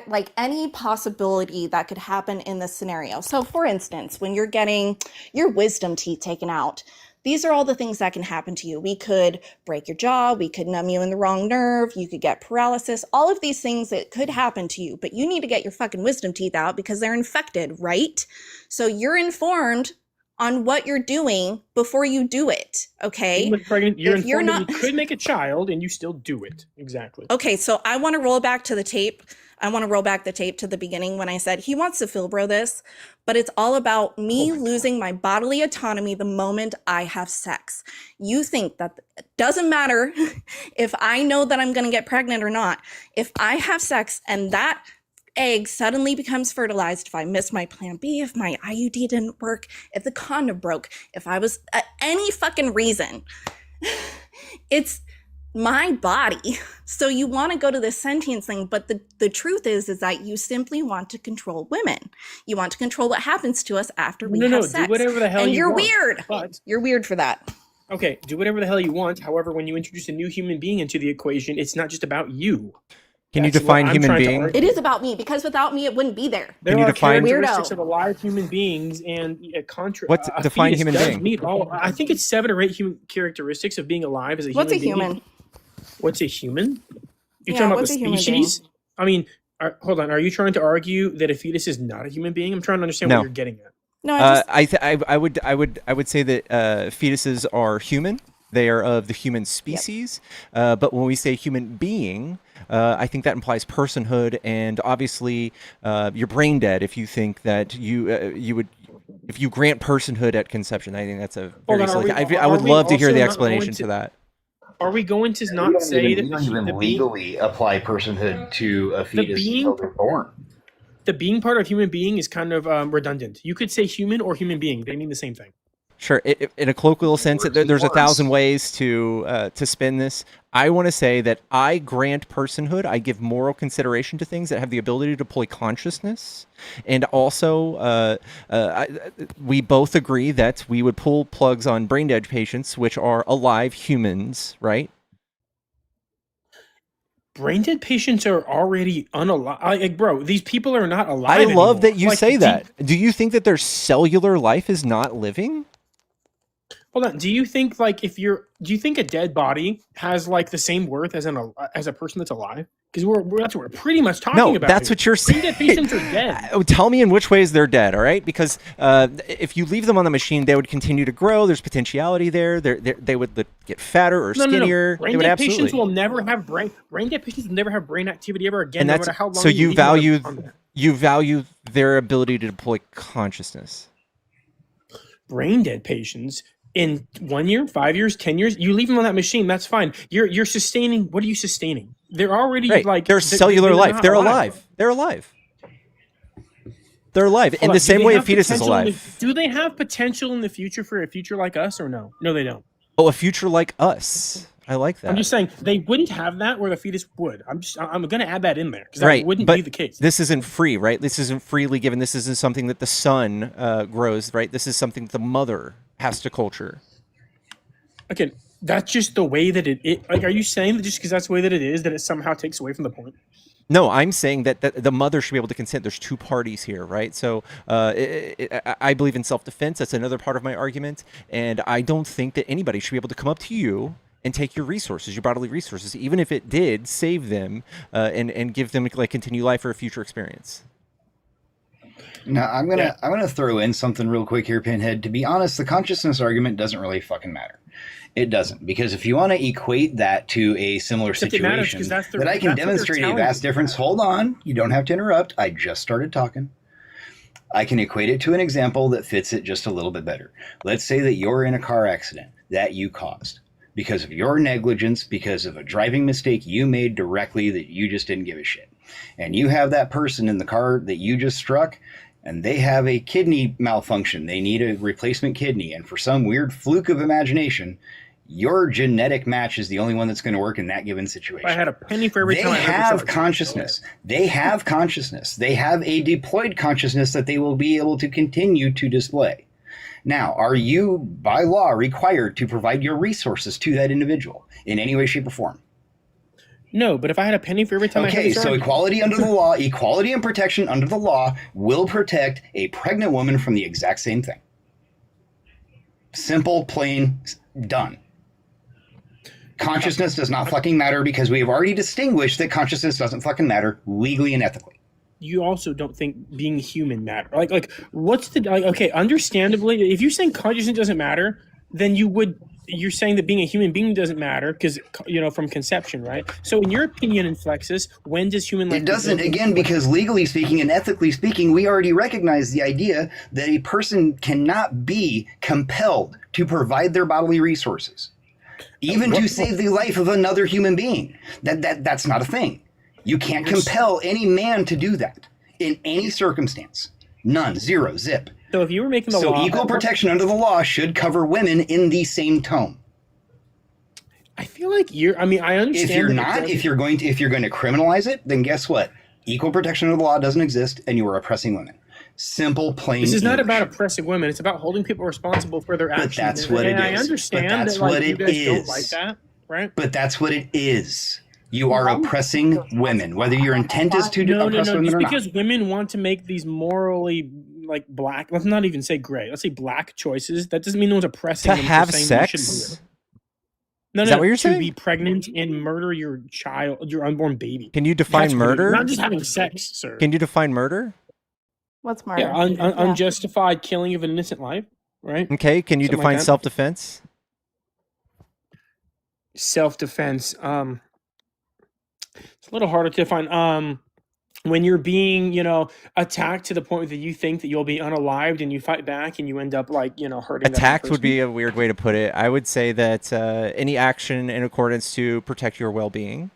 like any possibility that could happen in this scenario. So for instance, when you're getting your wisdom teeth taken out, these are all the things that can happen to you. We could break your jaw, we could numb you in the wrong nerve, you could get paralysis, all of these things that could happen to you, but you need to get your fucking wisdom teeth out because they're infected, right? So you're informed on what you're doing before you do it. Okay. Even with pregnant, you're If you're informed not that you could make a child and you still do it. Exactly. Okay, so I want to roll back to the tape. I want to roll back the tape to the beginning when I said he wants to Philbro this, but it's all about me losing my bodily autonomy the moment I have sex. You think that it doesn't matter if I know that I'm going to get pregnant or not. If I have sex and that egg suddenly becomes fertilized, if I miss my plan B, if my IUD didn't work, if the condom broke, if I was any fucking reason, it's my body. So you want to go to this sentience thing, but the truth is that you simply want to control women. You want to control what happens to us after we have sex. Do whatever the hell and you you're want. weird. But You're weird for that. okay, do whatever the hell you want. However, when you introduce a new human being into the equation, it's not just about you. Can you That's what define I'm human trying to being? argue. It is about me, because without me, it wouldn't be there. There Can you are define- characteristics Weirdo. of alive human beings, and What's a define fetus human does being? meet all. I think it's 7 or 8 human characteristics of being alive as a What's a human being. human? What's a human? You're Yeah, talking about what's the a human species? I mean, hold on. Are you trying to argue that a fetus is not a human being? I'm trying to understand No. what you're getting at. No, I would say that fetuses are human. They are of the human species. But when we say human being, I think that implies personhood, and obviously you're brain dead if you think that you would. If you grant personhood at conception, I think that's a very silly. I would love to hear the explanation to that. Are we going to not say that you don't even the legally apply personhood to a fetus until they're born? The being part of human being is kind of redundant. You could say human or human being; they mean the same thing. Sure, in a colloquial sense, there's 1,000 ways to spin this. I want to say that I grant personhood. I give moral consideration to things that have the ability to deploy consciousness, and also we both agree that we would pull plugs on brain dead patients, which are alive humans, right? Brain dead patients are already unalive. Like, bro, these people are not alive. I love that you Like, say that. Do you think that their cellular life is not living? Hold on. Do you think do you think a dead body has like the same worth as a person that's alive? Because that's what we're pretty much talking about. That's here. what you're saying. Brain dead patients are dead. Tell me in which ways they're dead, all right? Because if you leave them on the machine, they would continue to grow. There's potentiality there. They would get fatter or skinnier. Brain They would dead absolutely. patients will never have brain dead patients will never have brain activity ever again, And no that's matter how long. so you leave them value on there. you value their ability to deploy consciousness. Brain dead patients in 1 year, 5 years, 10 years, you leave them on that machine. That's fine. You're sustaining. What are you sustaining? They're already Right. like Their cellular they're life. not They're alive. They're alive. They're alive in Hold the on, do same they way a have fetus is potential in the- alive. Do they have potential in the future for a future like us or no? No, they don't. Oh, a future like us. I like that. I'm just saying they wouldn't have that where the fetus would. I'm going to add that in there because that Right, wouldn't but be the case. this isn't free, right? This isn't freely given. This isn't something that the son grows, right? This is something the mother has to culture. Okay, that's just the way that it like, are you saying that just because that's the way that it is, that it somehow takes away from the point? No, I'm saying that the mother should be able to consent. There's two parties here, right? So I believe in self-defense. That's another part of my argument. And I don't think that anybody should be able to come up to you and take your resources, your bodily resources, even if it did save them and give them like continue life or a future experience. Now I'm gonna throw in something real quick here, Pinhead. To be honest, the consciousness argument doesn't really fucking matter. It doesn't, because if you want to equate that to a similar Except it matters, situation 'cause that's that I can what they're demonstrate a telling vast you. difference. Hold on, you don't have to interrupt. I just started talking. I can equate it to an example that fits it just a little bit better. Let's say that you're in a car accident that you caused because of your negligence, because of a driving mistake you made directly that you just didn't give a shit. And you have that person in the car that you just struck, and they have a kidney malfunction. They need a replacement kidney. And for some weird fluke of imagination, your genetic match is the only one that's going to work in that given situation. I had a penny for every They time I heard have this. consciousness. They have consciousness. They have a deployed consciousness that they will be able to continue to display. Now, are you, by law, required to provide your resources to that individual in any way, shape, or form? No, but if I had a penny for every time I heard Okay, this so argument- equality under the law, equality and protection under the law will protect a pregnant woman from the exact same thing. Simple, plain, done. Consciousness does not fucking matter because we have already distinguished that consciousness doesn't fucking matter legally and ethically. you also don't think being human matter. Like what's the like? Okay, understandably, if you're saying consciousness doesn't matter, then you're saying that being a human being doesn't matter because from conception, right? So in your opinion, Inflexus, when does human life? It doesn't, again, because legally speaking and ethically speaking, we already recognize the idea that a person cannot be compelled to provide their bodily resources, even to save the life of another human being. That's not a thing. You can't compel any man to do that in any circumstance. None. Zero. Zip. So if you were making the So law, equal protection under the law should cover women in the same tone. I feel like I understand. If you're not, if you're going to criminalize it, then guess what? Equal protection under the law doesn't exist, and you are oppressing women. Simple, plain. This is not English. about oppressing women. It's about holding people responsible for their actions. But that's what it is. I understand that's that like, what you it guys is. don't like that, right? But that's what it is. You are oppressing women, whether your intent is to oppress women just or not. because women want to make these morally like black, let's not even say gray, let's say black choices, that doesn't mean no one's oppressing To them for have saying sex? you shouldn't do it. No, Is no, that what you're to saying? be pregnant and murder your child, your unborn baby. Can you define That's what it is. murder? Not just having sex, sir. Can you define murder? What's murder? Yeah, unjustified killing of an innocent life, right? Okay. Can you Something like define that. self-defense? Self-defense. It's a little harder to define. When you're being, attacked to the point that you think that you'll be unalived and you fight back and you end up hurting. that Attacked would person. be a weird way to put it. I would say that any action in accordance to protect your well-being,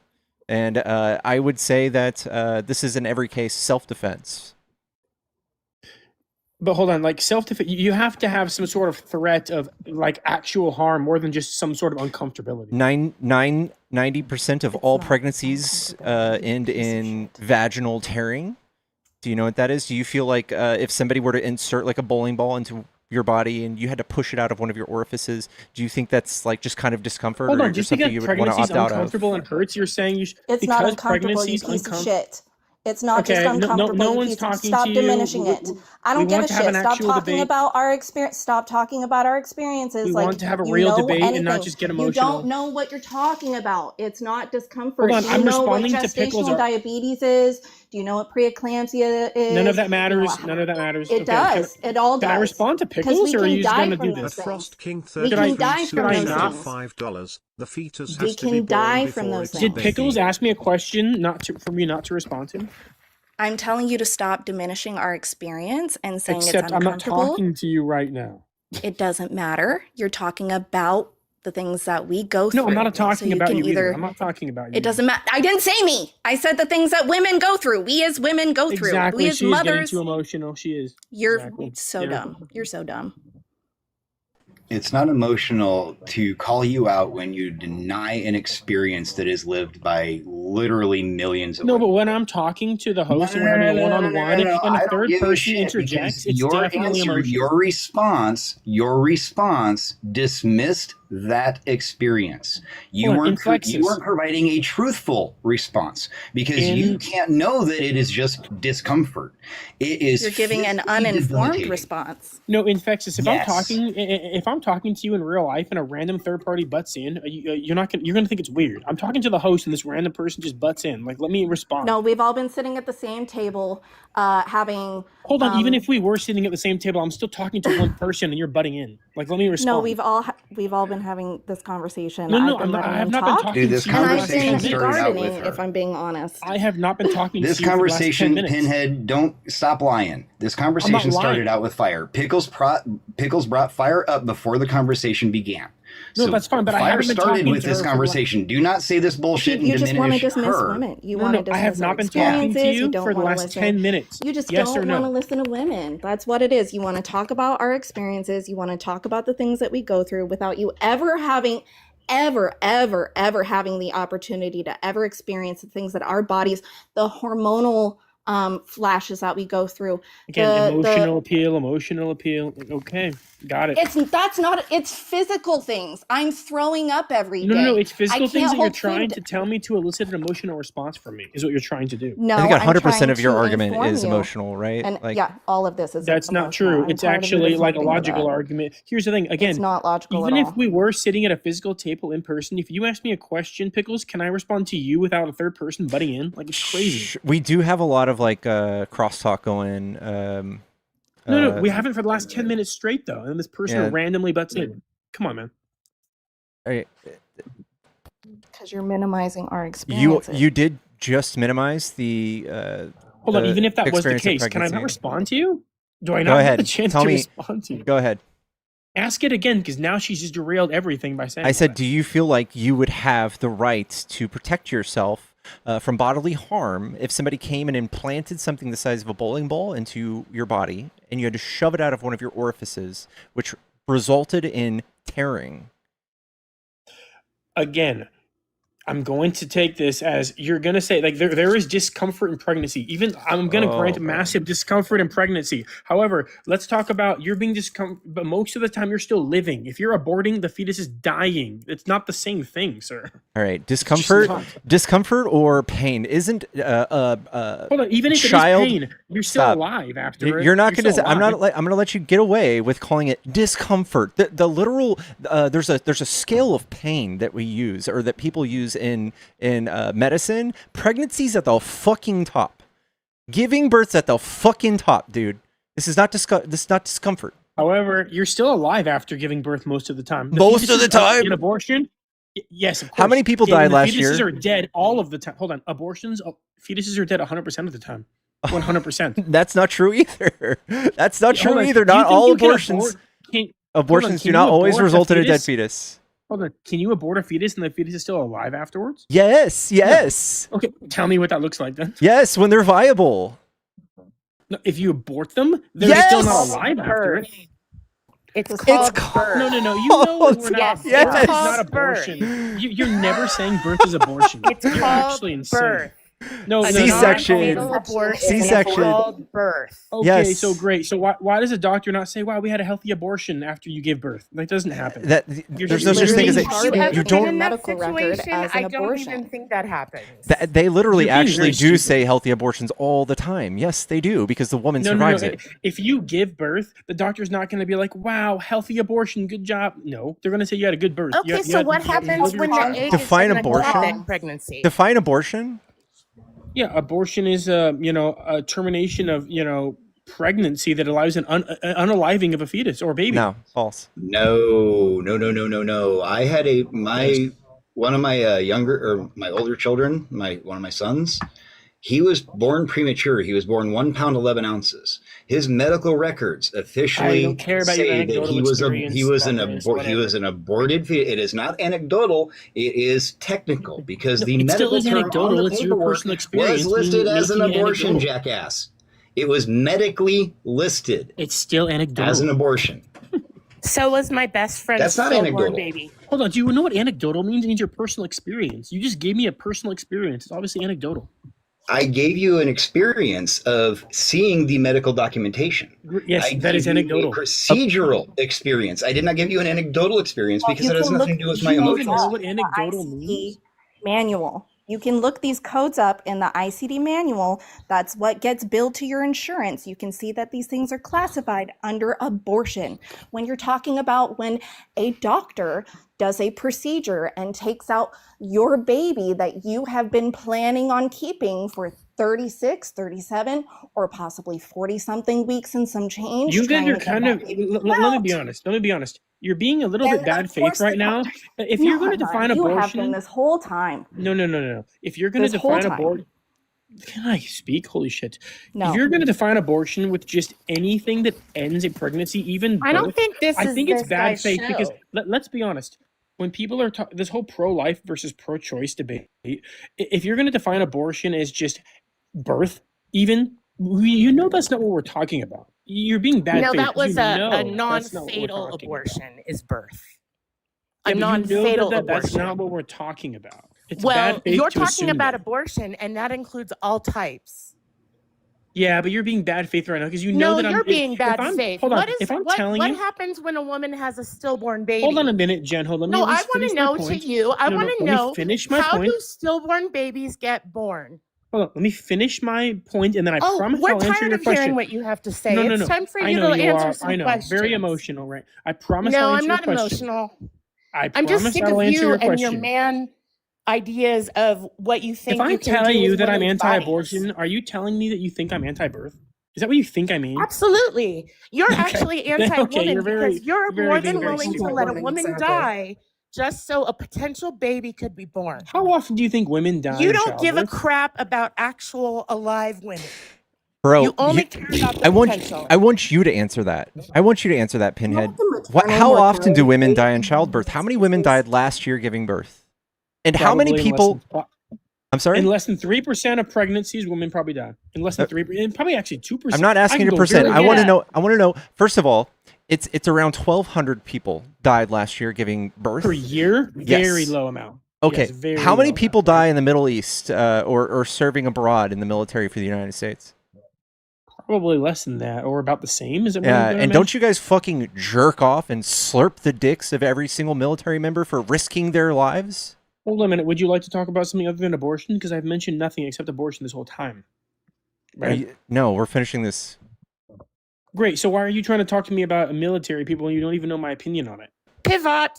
and I would say that this is in every case self-defense. But hold on, like self-defense, you have to have some sort of threat of like actual harm more than just some sort of uncomfortability. 90% of all pregnancies end in vaginal tearing. Do you know what that is? Do you feel like if somebody were to insert like a bowling ball into your body and you had to push it out of one of your orifices, do you think that's like just kind of discomfort? Hold or on, just because something you would want to pregnancy is opt out of? uncomfortable and hurts, you're saying you should. It's not because uncomfortable, you pregnancy's piece of uncom- shit. It's not Okay, just uncomfortable. no you one's piece of- talking Stop to you. diminishing it. I we don't give want a to have shit. an Stop actual talking debate. about our experience. Stop talking about our experiences. We like want to have a you real know debate and not anything. just get You emotional. don't know what you're talking about. It's not discomfort. Hold on, Do I'm you know what responding to Pickles' gestational diabetes is? Do you know what preeclampsia is? None of that You know, matters. None of that matters. It Okay, does. It all Can I does. respond to 'Cause Pickles, we or are can you just die gonna from do those this? things. Frost King We 33 can die from those not? things. $5. The fetus We has to be can born die from before those it's things. Did Pickles baby. ask me a question for me not to respond to? I'm telling you to stop diminishing our experience and saying Except it's I'm not uncomfortable. talking to you right now. It doesn't matter. You're talking about the things that we go through. No, I'm not So talking you about can you either. either. I'm not talking about you. It doesn't matter. I didn't say me. I said the things that women go through. We as women go through. Exactly. We as She is getting mothers. too emotional. She is. You're Exactly. so Yeah. dumb. You're so dumb. It's not emotional to call you out when you deny an experience that is lived by literally millions of No, women. but when I'm talking to the host and we're having a one-on-one and I a don't third give a person shit interjects, because it's your definitely answer, emotional. your response dismissed that experience. You Hold on, weren't Inflexus. you weren't providing a truthful response because you can't know that it is just discomfort. It is You're giving an physically uninformed debilitating. response. No, Infectious. If Yes. I'm talking to you in real life and a random third party butts in, you're gonna think it's weird. I'm talking to the host and this random person just butts in. Like, let me respond. No, we've all been sitting at the same table, having. Hold on. Even if we were sitting at the same table, I'm still talking to one person and you're butting in. Like, let me respond. No, we've all been having this conversation. No, I've been letting I have them not been talk, talking Dude, this to you. and I've conversation been started out gardening. with her. If I'm being honest, I have not been talking This to you for the last 10 conversation, minutes. Pinhead, don't stop lying. This conversation started lying. out with fire. Pickles brought fire up before the conversation began. No, that's fine, but I fire haven't been started talking with to this her for the conversation. Do not say this bullshit you and just want to diminish dismiss her. women. You No, want to no, dismiss I have our not been talking to experiences. you don't for the wanna last listen. 10 minutes. You just Yes or don't no? want to listen to women. That's what it is. You want to talk about our experiences. You want to talk about the things that we go through without you ever having ever having the opportunity to ever experience the things that our bodies, the hormonal flashes that we go through. Again, emotional appeal. Okay, got it. It's physical things. I'm throwing up every day. No, it's physical I things can't that you're hold trying food. to tell me to elicit an emotional response from me, is what you're trying to do. No, I think I'm 100% trying of your to argument inform is you. emotional, right? And Like, yeah, all of this is That's not emotional. true. I'm It's tired of you actually like a deflecting to logical that. argument. Here's the thing. Again, It's not logical even at if all. we were sitting at a physical table in person, if you ask me a question, Pickles, can I respond to you without a third person butting in? Like, it's crazy. we do have a lot of like crosstalk going. No, we haven't for the last 10 minutes straight though, and this person randomly butts in. Come on, man. Because you're minimizing our experience. You did just minimize the. Hold on, even if that was the case, can I not respond to you? Do I not have the chance to respond to you? Go ahead. Ask it again, because now she's just derailed everything by saying. I said, do you feel like you would have the right to protect yourself from bodily harm if somebody came and implanted something the size of a bowling ball into your body, and you had to shove it out of one of your orifices, which resulted in tearing? Again, I'm going to take this as you're going to say, like, there is discomfort in pregnancy. Even I'm going to grant massive discomfort in pregnancy. However, let's talk about you're being discomfort, but most of the time you're still living. If you're aborting, the fetus is dying. It's not the same thing, sir. All right, discomfort or pain isn't hold on, even if child, it is pain, you're still alive after it. You're not going to. I'm going to let you get away with calling it discomfort. The literal there's a scale of pain that we use, or that people use in medicine. Pregnancy's at the fucking top. Giving birth's at the fucking top, dude. This is not discomfort. However, you're still alive after giving birth most of the time. Most of the time? In abortion? Yes, of course. How many people died last year? Fetuses are dead all of the time. Hold on. Abortions, fetuses are dead 100% of the time. 100%. That's not true either. That's not true either. Not all abortions. Abortions do not always result in a dead fetus. Hold on. Can you abort a fetus and the fetus is still alive afterwards? Yes. Yes. No. Okay. Tell me what that looks like then. Yes, when they're viable. No, if you abort them, they're still not alive after it. It's called birth. No. You know we're not. Yes. It's not abortion. You're never saying birth is abortion. It's You're called actually insane. birth. No, C-section. C-section. Called birth. Okay, yes. So great. So why does a doctor not say, "Wow, we had a healthy abortion after you give birth"? That doesn't happen. There's no such thing as you don't. In that situation, I don't even think that happens. They literally actually do say healthy abortions all the time. Yes, they do, because the woman survives it. If you give birth, the doctor's not going to be like, "Wow, healthy abortion, good job." No, they're going to say you had a good birth. Okay, so what happens when the egg define is abortion? Pregnancy. Define abortion. Yeah, abortion is a termination of pregnancy that allows an unaliving of a fetus or baby. No, false. No. I had one of my older children, one of my sons. He was born premature. He was born 1 pound 11 ounces. His medical records officially say that he was an aborted fetus. It is not anecdotal. It is technical, because the medical term on the paperwork was listed as an abortion, jackass. It was medically listed. It's still anecdotal as an abortion. So was my best friend's stillborn baby. Hold on. Do you know what anecdotal means? It means your personal experience. You just gave me a personal experience. It's obviously anecdotal. I gave you an experience of seeing the medical documentation. Yes, that is anecdotal. A procedural experience. I did not give you an anecdotal experience, because it has nothing to do with my emotions. You know what anecdotal means? Manual. You can look these codes up in the ICD manual. That's what gets billed to your insurance. You can see that these things are classified under abortion. When you're talking about when a doctor does a procedure and takes out your baby that you have been planning on keeping for 36, 37, or possibly 40 something weeks and some change. You guys are kind of, let me be honest. You're being a little bit bad faith right now. If you're going to define abortion. You have been this whole time. No. If you're going to define abortion. Can I speak? Holy shit. No. If you're going to define abortion with just anything that ends a pregnancy, even birth, I don't think it's bad faith because let's be honest. When people are this whole pro-life versus pro-choice debate, if you're going to define abortion as just birth, even that's not what we're talking about. You're being bad faith. No, that was a non-fatal abortion is birth. A non-fatal abortion. That's not what we're talking about. It's well, bad faith you're to talking about that. Abortion, and that includes all types. Yeah, but you're being bad faith right now because that you're being bad faith. Hold on. What happens when a woman has a stillborn baby? Hold on a minute, Jen. Hold on. No, I want to know to you. I want to know how do stillborn babies get born? Hold on. Let me finish my point, and then I promise I'll answer your question. We're tired of hearing what you have to say. No. It's time for you to answer some questions. Very emotional, right? I promise I'll answer your question. No, I'm not emotional. I I'm just sick of you and your man ideas of what you think If I you can tell do you with that I'm women's anti-abortion, bodies. are you telling me that you think I'm anti-birth? Is that what you think I mean? Absolutely. You're Okay. actually Okay, anti-woman you're because you're very more being than very willing to stupid. let a woman die just so a potential baby could be born. How often do you think women die You in don't give a childbirth? crap about actual alive women. Bro, You only care about the I want potential. I want you to answer that. I want you to answer that, Pinhead. the What? maternal How often do mortality women rate die in in the childbirth? How many women died last year giving birth? And how many Probably in less people? than- I'm sorry. In less than 3% of pregnancies, women probably die. In less than 3%, and probably actually 2%. I'm not asking you to percent. I want to know. I want to know. First of all, it's around 1,200 people died last year giving birth per year. Yes. Very low amount. Okay. Yes, very How many low people die in the Middle East or serving abroad in the military for the United States? Probably less than that, or about the same. Is it? Yeah, and don't you guys fucking jerk off and slurp the dicks of every single military member for risking their lives? Hold on a minute. Would you like to talk about something other than abortion? Because I've mentioned nothing except abortion this whole time. Right? No, we're finishing this. Great. So why are you trying to talk to me about military people and you don't even know my opinion on it? Pivot.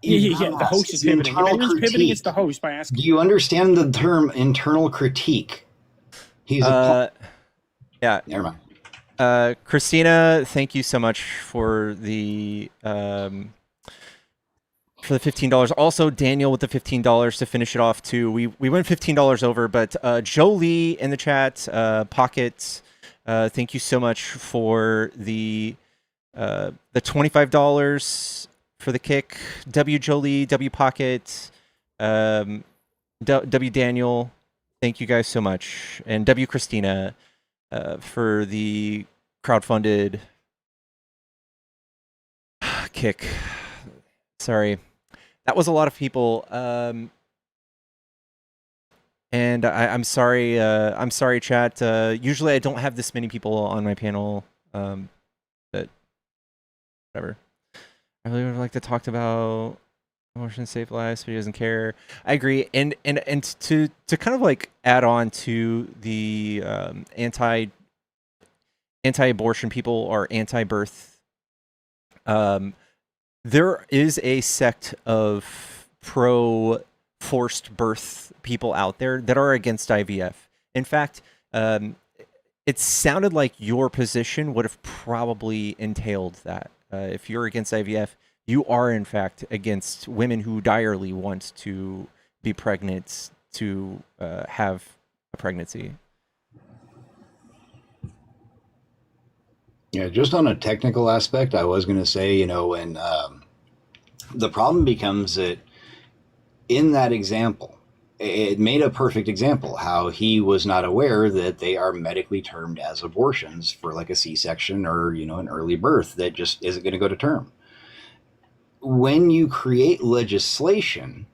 Yeah. The host is pivoting. If anyone's pivoting, it's the host by asking. Do you understand the term internal critique? He's a yeah. Never mind. Christina, thank you so much for the $15. Also, Daniel with the $15 to finish it off too. We went $15 over, but Jolie in the chat, Pocket, thank you so much for the $25 for the kick. W Jolie, W Pocket, W Daniel, thank you guys so much, and W Christina for the crowdfunded kick. Sorry. That was a lot of people, and I'm sorry. I'm sorry, chat. Usually, I don't have this many people on my panel, but whatever. I really would like to talk about abortion save lives, but he doesn't care. I agree, and to kind of like add on to the anti-abortion people or anti-birth. There is a sect of pro-forced birth people out there that are against IVF. In fact, it sounded like your position would have probably entailed that. If you're against IVF, you are in fact against women who direly want to be pregnant to have a pregnancy. Yeah, just on a technical aspect, I was going to say, when the problem becomes that in that example, it made a perfect example how he was not aware that they are medically termed as abortions for like a C-section or, an early birth that just isn't going to go to term. When you create legislation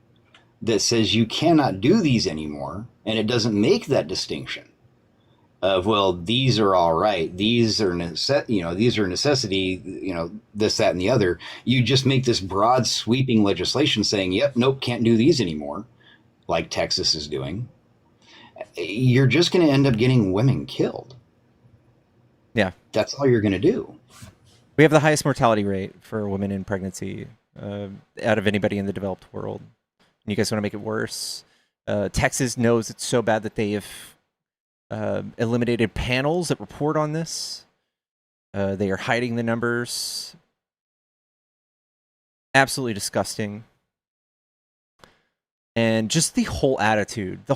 that says you cannot do these anymore, and it doesn't make that distinction, of, well, these are all right, these are these are necessity, this, that, and the other. You just make this broad sweeping legislation saying, yep, nope, can't do these anymore, like Texas is doing. You're just going to end up getting women killed. Yeah. That's all you're going to do. We have the highest mortality rate for women in pregnancy out of anybody in the developed world. And you guys want to make it worse? Texas knows it's so bad that they have eliminated panels that report on this. They are hiding the numbers. Absolutely disgusting. And just the whole attitude.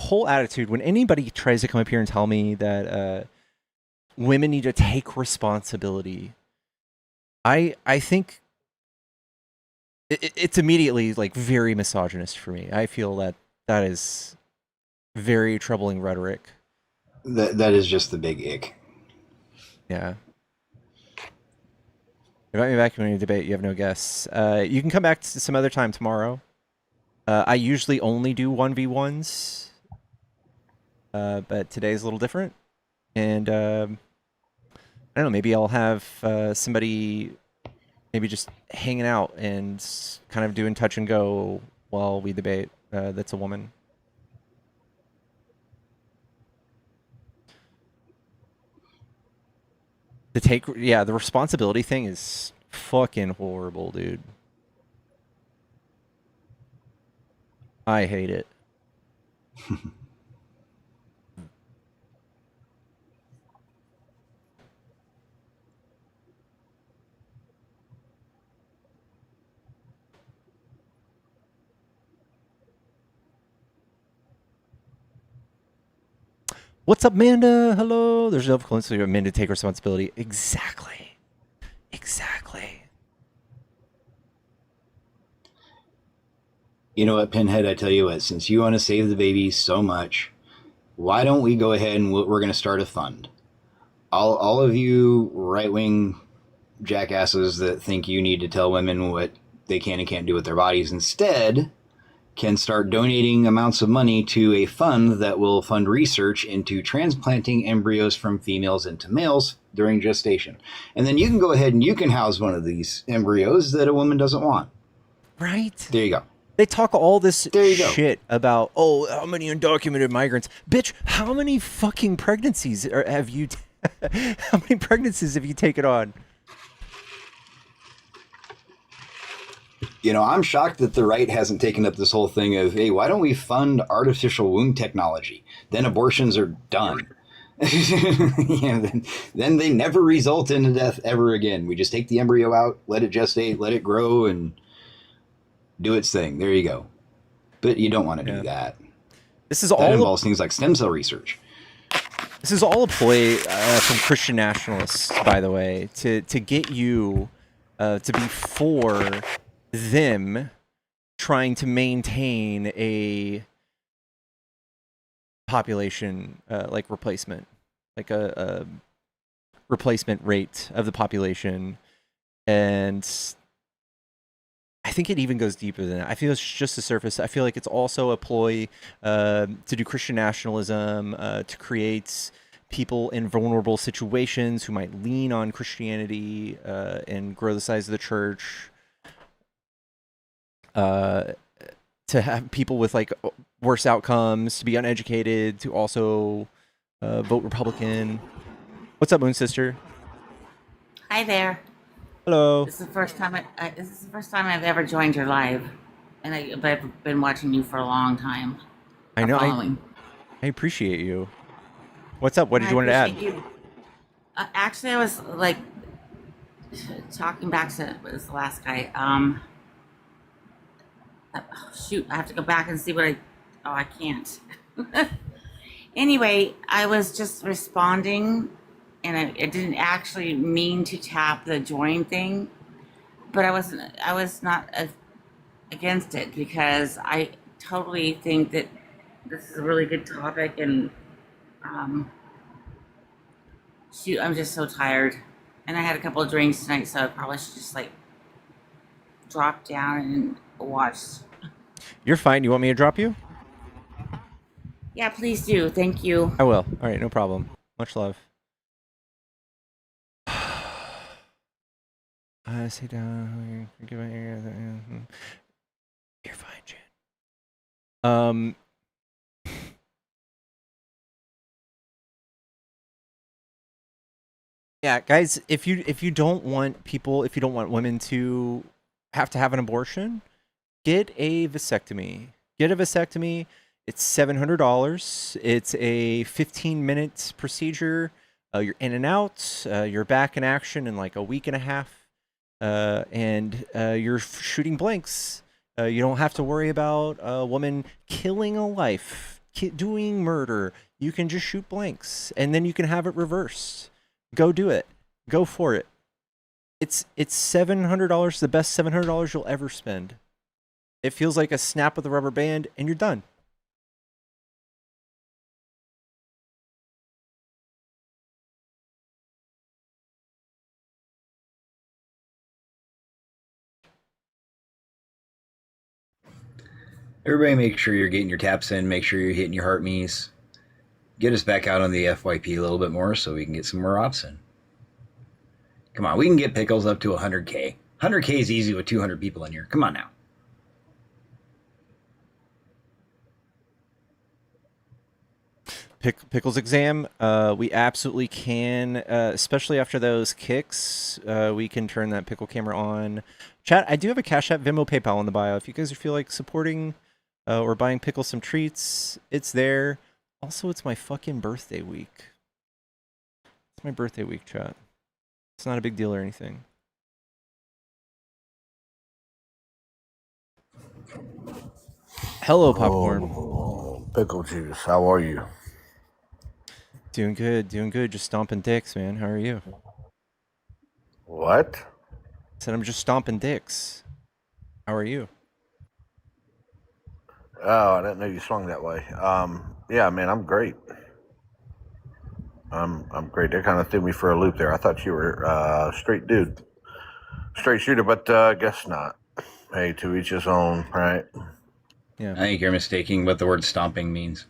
When anybody tries to come up here and tell me that women need to take responsibility, I think it's immediately like very misogynist for me. I feel that is very troubling rhetoric. That is just the big ick. Yeah. Invite me back when you debate. You have no guests. You can come back to some other time tomorrow. I usually only do 1v1s, but today's a little different. And I don't know, maybe I'll have somebody maybe just hanging out and kind of doing touch and go while we debate. That's a woman. The responsibility thing is fucking horrible, dude. I hate it. What's up, Amanda? Hello. There's no coincidence for Amanda to take responsibility. Exactly. Exactly. You know what, Pinhead? I tell you what, since you want to save the baby so much, why don't we go ahead and we're going to start a fund? All of you right-wing jackasses that think you need to tell women what they can and can't do with their bodies instead can start donating amounts of money to a fund that will fund research into transplanting embryos from females into males during gestation. And then you can go ahead and you can house one of these embryos that a woman doesn't want. Right? There you go. They talk all this shit about, oh, how many undocumented migrants? Bitch, how many fucking pregnancies have you... how many pregnancies have you taken on? You know, I'm shocked that the right hasn't taken up this whole thing of, hey, why don't we fund artificial womb technology? Then abortions are done. Then they never result in a death ever again. We just take the embryo out, let it gestate, let it grow, and do its thing. There you go. But you don't want to do that. This is that all involves things like stem cell research. This is all a ploy from Christian nationalists, by the way, to get you to be for them trying to maintain a population like replacement, like a replacement rate of the population. And I think it even goes deeper than that. I feel it's just the surface. I feel like it's also a ploy to do Christian nationalism, to create people in vulnerable situations who might lean on Christianity and grow the size of the church. To have people with like worse outcomes, to be uneducated, to also vote Republican. What's up, Moon Sister? Hi there. Hello. This is the first time I've ever joined your live, but I've been watching you for a long time. I know. Following. I appreciate you. What's up? What did you want to add? Actually, I was like talking back to was the last guy. Shoot, I have to go back and see what I can't. Anyway, I was just responding, and I didn't actually mean to tap the join thing, but I was not against it because I totally think that this is a really good topic, and shoot, I'm just so tired, and I had a couple of drinks tonight, so I probably should just like drop down and watch. You're fine. You want me to drop you? Yeah, please do. Thank you. I will. All right, no problem. Much love. Sit down. You're fine, Jen. Yeah, guys, if you don't want women to have an abortion, get a vasectomy. Get a vasectomy. It's $700. It's a 15-minute procedure. You're in and out. You're back in action in like a week and a half. And you're shooting blanks. You don't have to worry about a woman killing a life, doing murder. You can just shoot blanks, and then you can have it reversed. Go do it. Go for it. It's $700, the best $700 you'll ever spend. It feels like a snap of the rubber band, and you're done. Everybody make sure you're getting your taps in. Make sure you're hitting your heart me's. Get us back out on the FYP a little bit more so we can get some more ops in. Come on, we can get pickles up to 100K. 100K is easy with 200 people in here. Come on now. Pickles exam, we absolutely can, especially after those kicks. We can turn that pickle camera on. Chat, I do have a Cash App, Venmo, PayPal in the bio. If you guys feel like supporting We're buying Pickle some treats. It's there. Also, it's my fucking birthday week. It's my birthday week, chat. It's not a big deal or anything. Hello, Popcorn. Oh, pickle juice. How are you? Doing good, doing good. Just stomping dicks, man. How are you? What? Said I'm just stomping dicks. How are you? Oh, I didn't know you swung that way. Yeah, man, I'm great. I'm great. That kind of threw me for a loop there. I thought you were straight dude, straight shooter, but guess not. Hey, to each his own, right? Yeah. I think you're mistaking what the word stomping means.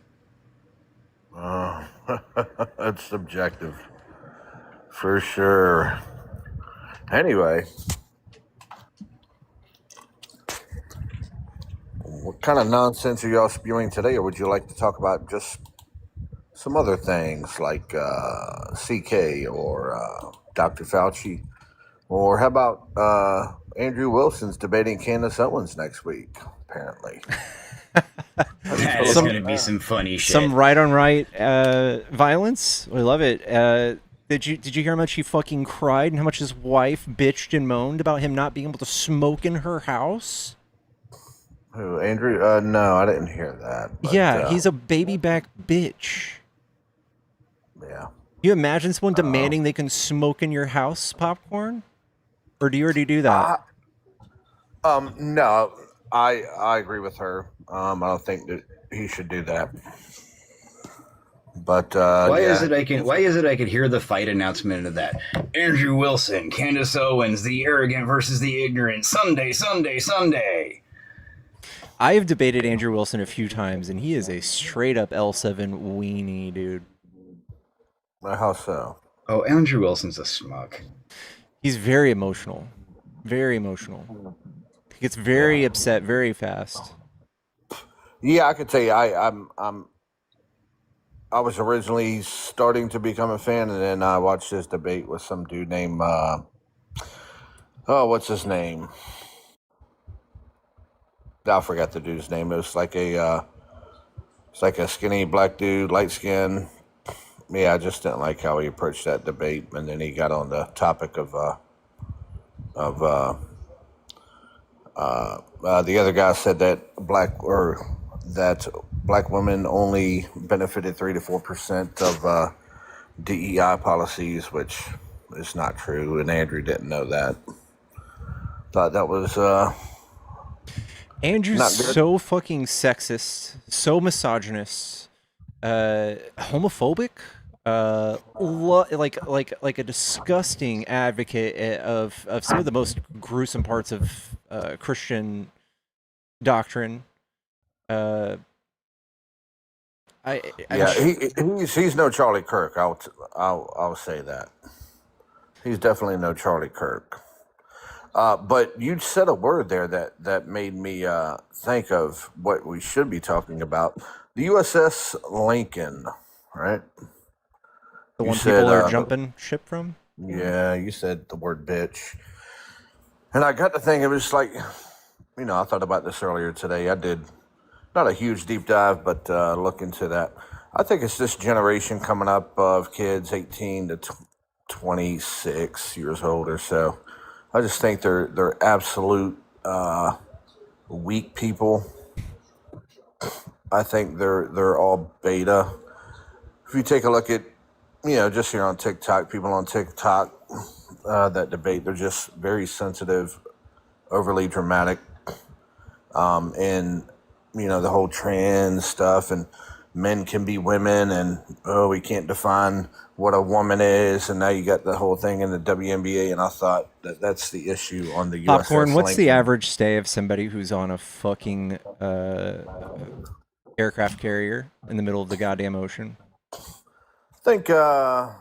That's subjective, for sure. Anyway, what kind of nonsense are y'all spewing today, or would you like to talk about just some other things like CK or Dr. Fauci? Or how about Andrew Wilson's debating Candace Owens next week, apparently? That is going to be some funny shit. Some right on right violence. I love it. Did you hear how much he fucking cried and how much his wife bitched and moaned about him not being able to smoke in her house? Who, Andrew? No, I didn't hear that. But, yeah, he's a baby back bitch. Yeah. You imagine someone demanding they can smoke in your house, Popcorn? Or do you already do that? No, I agree with her. I don't think that he should do that. But why yeah. is it I can hear the fight announcement of that? Andrew Wilson, Candace Owens, the arrogant versus the ignorant. Sunday, Sunday, Sunday. I have debated Andrew Wilson a few times, and he is a straight up L7 weenie, dude. How so? Oh, Andrew Wilson's a schmuck. He's very emotional. Very emotional. He gets very upset very fast. Yeah, I could tell you, I was originally starting to become a fan, and then I watched this debate with some dude named what's his name? I forgot the dude's name. It was like a skinny black dude, light skin. Yeah, I just didn't like how he approached that debate, and then he got on the topic of the other guy said that black women only benefited 3 to 4% of DEI policies, which is not true, and Andrew didn't know that. Thought that was Andrew's so fucking sexist, so misogynist, homophobic, like a disgusting advocate of some of the most gruesome parts of Christian doctrine. He's no Charlie Kirk. I'll say that. He's definitely no Charlie Kirk. But you said a word there that made me think of what we should be talking about. The USS Lincoln, right? The one people are jumping ship from? Yeah, you said the word bitch. And I got to think, it was like, I thought about this earlier today. I did not a huge deep dive, but look into that. I think it's this generation coming up of kids 18 to 26 years old or so. I just think they're absolute weak people. I think they're all beta. If you take a look at, just here on TikTok, people on TikTok that debate, they're just very sensitive, overly dramatic, and the whole trans stuff, and men can be women, and we can't define what a woman is, and now you got the whole thing in the WNBA, and I thought that's the issue on the USS Popcorn, what's Lincoln. the average stay of somebody who's on a fucking aircraft carrier in the middle of the goddamn ocean? I think the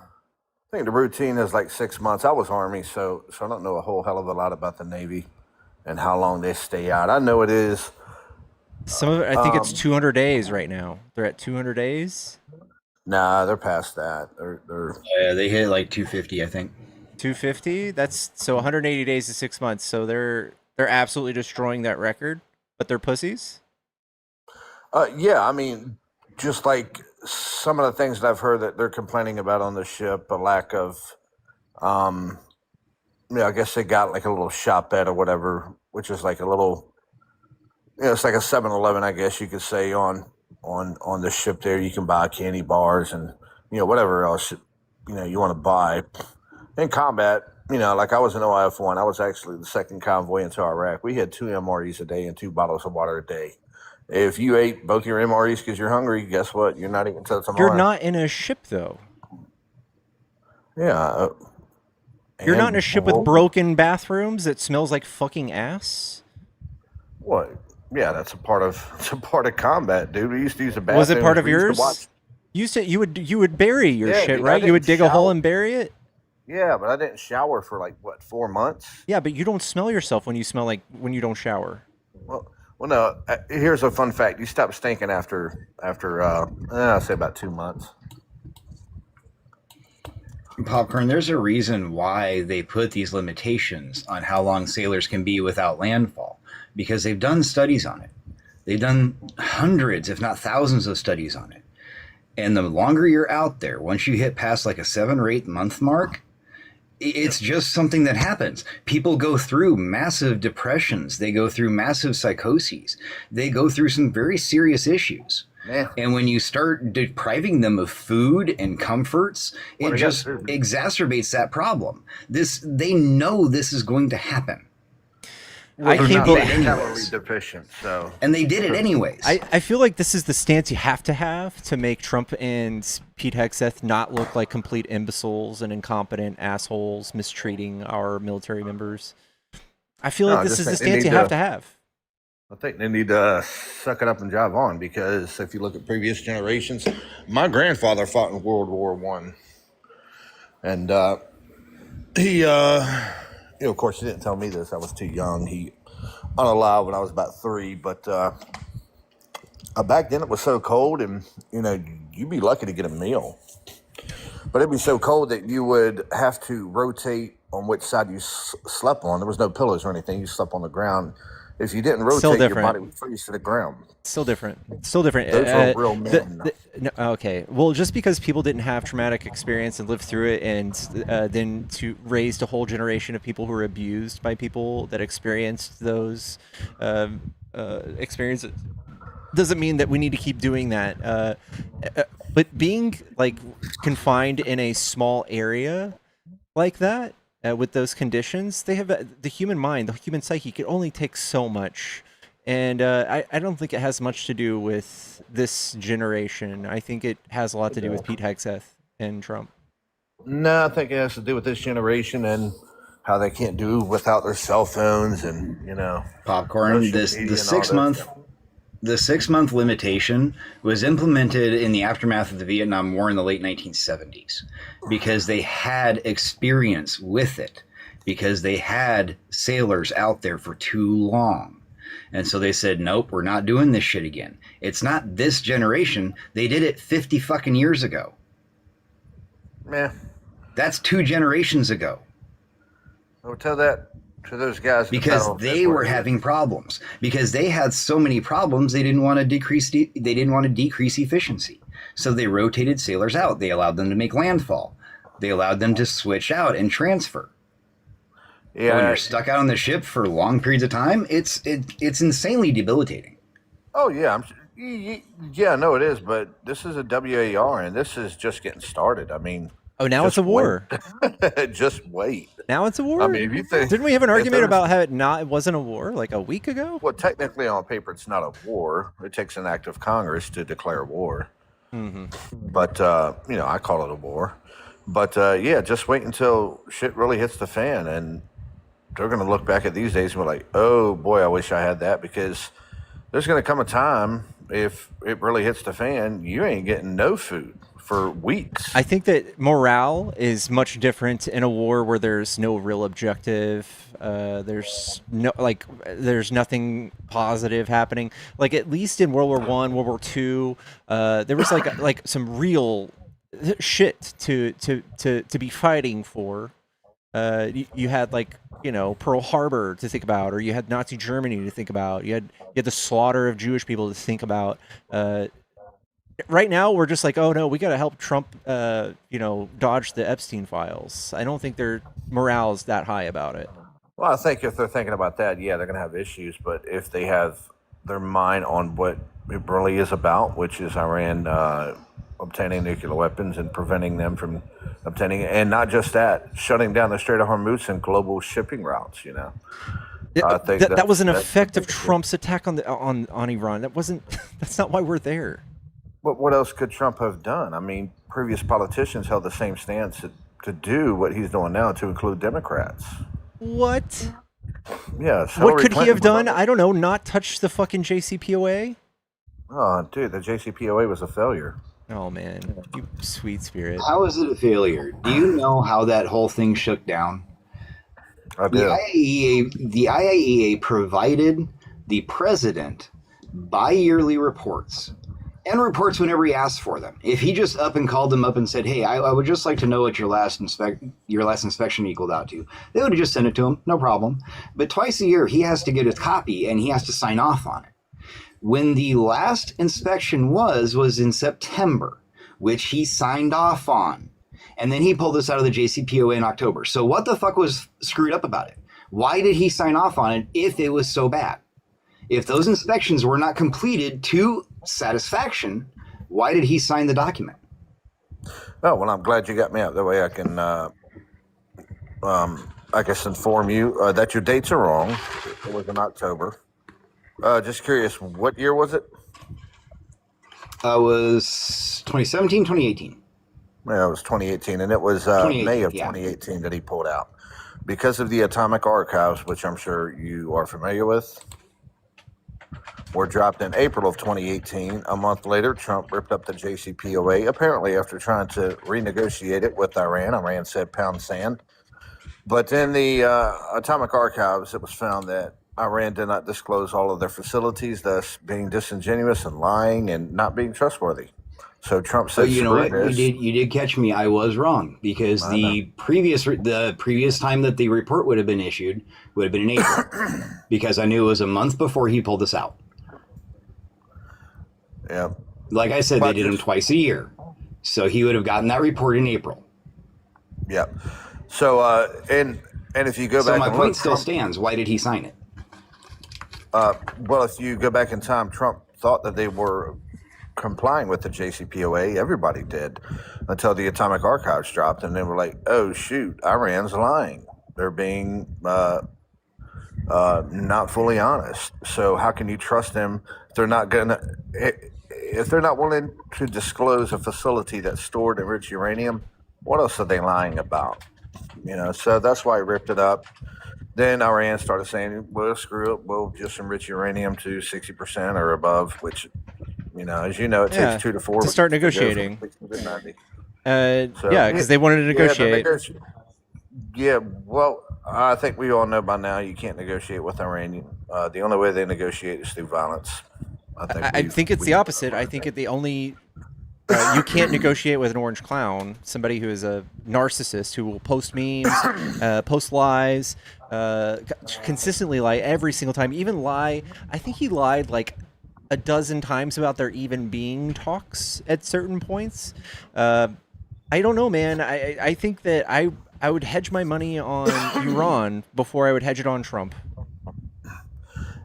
routine is like 6 months. I was Army, so I don't know a whole hell of a lot about the Navy and how long they stay out. I know it is. Some of it, I think it's 200 days right now. They're at 200 days. Nah, they're past that. Yeah, they hit like 250, I think. 250. That's so 180 days to 6 months. So they're absolutely destroying that record. But they're pussies. Yeah, I mean, just like some of the things that I've heard that they're complaining about on the ship, a lack of, um, yeah, I guess they got like a little shop at or whatever, which is like a little, it's like a 7-Eleven, I guess you could say on the ship there. You can buy candy bars and whatever else you want to buy in combat. Like I was in OIF-1. I was actually the second convoy into Iraq. We had 2 MREs a day and 2 bottles of water a day. If you ate both your MREs because you're hungry, guess what? You're not eating until tomorrow. You're not in a ship, though. Yeah. You're not in a ship with broken bathrooms that smells like fucking ass? What? Yeah, it's a part of combat, dude. We used to use a bathroom. Was it part of yours? You would bury your shit, dude, right? You would dig a hole and bury it? Yeah, but I didn't shower for like 4 months? Yeah, but you don't smell yourself when you don't shower. Well, no. Here's a fun fact: you stop stinking after I'd say about 2 months. Popcorn, there's a reason why they put these limitations on how long sailors can be without landfall, because they've done studies on it. They've done hundreds, if not thousands of studies on it. And the longer you're out there, once you hit past like a 7 or 8 month mark, it's just something that happens. People go through massive depressions. They go through massive psychoses. They go through some very serious issues. Yeah. And when you start depriving them of food and comforts, it just exacerbates that problem. They know this is going to happen. I can't believe deficient, so. And they did it anyways. I feel like this is the stance you have to make Trump and Pete Hegseth not look like complete imbeciles and incompetent assholes mistreating our military members. I feel like this is the stance you have to have. I think they need to suck it up and drive on, because if you look at previous generations, my grandfather fought in World War I. And he, of course, he didn't tell me this. I was too young. He unalive when I was about 3. But back then it was so cold, and, you'd be lucky to get a meal. But it'd be so cold that you would have to rotate on which side you slept on. There was no pillows or anything. You slept on the ground. If you didn't rotate, your body would freeze to the ground. Still different. Still different. Those are real men. No, okay. Well, just because people didn't have traumatic experience and lived through it, and then to raised a whole generation of people who were abused by people that experienced those experiences, doesn't mean that we need to keep doing that. But being like confined in a small area like that, with those conditions, they have the human mind, the human psyche can only take so much. And I don't think it has much to do with this generation. I think it has a lot to do with Pete Hegseth and Trump. No, I think it has to do with this generation and how they can't do without their cell phones and, Popcorn. The 6 month. The 6 month limitation was implemented in the aftermath of the Vietnam War in the late 1970s because they had experience with it, because they had sailors out there for too long. And so they said, nope, we're not doing this shit again. It's not this generation. They did it 50 fucking years ago. Yeah. That's 2 generations ago. I'll tell that to those guys, because they were having problems, because they had so many problems. They didn't want to decrease efficiency, so they rotated sailors out. They allowed them to make landfall. They allowed them to switch out and transfer. Yeah, when you're stuck out on the ship for long periods of time, it's insanely debilitating. Oh yeah, yeah, no, it is. But this is a WAR, and this is just getting started. I mean. Oh, now it's a war. Just wait. Now it's a war? I mean, if you think, didn't we have an argument about how it wasn't a war like a week ago? Well, technically on paper, it's not a war. It takes an act of Congress to declare war. Mm-hmm. But, I call it a war. But, yeah, just wait until shit really hits the fan. And they're going to look back at these days and be like, oh, boy, I wish I had that. Because there's going to come a time, if it really hits the fan, you ain't getting no food for weeks. I think that morale is much different in a war where there's no real objective. There's nothing positive happening. Like at least in World War I, World War II, there was like some real shit to be fighting for. You had like Pearl Harbor to think about, or you had Nazi Germany to think about. You had the slaughter of Jewish people to think about. Right now, we're just like, oh no, we got to help Trump, dodge the Epstein files. I don't think their morale's that high about it. Well, I think if they're thinking about that, yeah, they're going to have issues. But if they have their mind on what it really is about, which is Iran obtaining nuclear weapons and preventing them from obtaining, and not just that, shutting down the Strait of Hormuz and global shipping routes. I think that was an effect of Trump's attack on Iran. That's not why we're there. But what else could Trump have done? I mean, previous politicians held the same stance to do what he's doing now, to include Democrats. What? Yes. What could he have done? I don't know. Not touch the fucking JCPOA? Oh, dude, the JCPOA was a failure. Oh, man. You sweet spirit. How is it a failure? Do you know how that whole thing shook down? I do. The IAEA provided the president bi-yearly reports. And reports whenever he asked for them. If he just up and called them up and said, hey, I would just like to know what your last inspection equaled out to, they would have just sent it to him, no problem. But twice a year, he has to get a copy and he has to sign off on it. When the last inspection was in September, which he signed off on. And then he pulled this out of the JCPOA in October. So what the fuck was screwed up about it? Why did he sign off on it if it was so bad? If those inspections were not completed to satisfaction, why did he sign the document? Oh, well, I'm glad you got me out. That way I can, I guess, inform you that your dates are wrong. It was in October. Just curious, what year was it? It was 2017, 2018. Yeah, it was 2018, and it was May of 2018 that he pulled out. Because of the atomic archives, which I'm sure you are familiar with, were dropped in April of 2018. A month later, Trump ripped up the JCPOA, apparently after trying to renegotiate it with Iran. Iran said pound sand. But in the atomic archives, it was found that Iran did not disclose all of their facilities, thus being disingenuous and lying and not being trustworthy. So Trump said, you know what? You did catch me. I was wrong, because the previous time that the report would have been issued would have been in April, because I knew it was a month before he pulled this out. Yeah. Like I said, they did them twice a year. So he would have gotten that report in April. Yeah. So, and if you go back, so my point still stands. Why did he sign it? Well, if you go back in time, Trump thought that they were complying with the JCPOA. Everybody did, until the atomic archives dropped, and they were like, "Oh shoot, Iran's lying. They're being not fully honest. So how can you trust them if they're not willing to disclose a facility that stored enriched uranium? What else are they lying about? So that's why he ripped it up. Then Iran started saying, well, screw it, we'll just enrich uranium to 60% or above, which, as you know, it takes 2 to 4 to start negotiating. Because they wanted to negotiate. Well, I think we all know by now you can't negotiate with Iran. The only way they negotiate is through violence. I think it's the opposite. I think the only you can't negotiate with an orange clown, somebody who is a narcissist who will post memes, post lies, consistently lie every single time. Even lie. I think he lied like a dozen times about there even being talks at certain points. I don't know, man. I think that I would hedge my money on Iran before I would hedge it on Trump.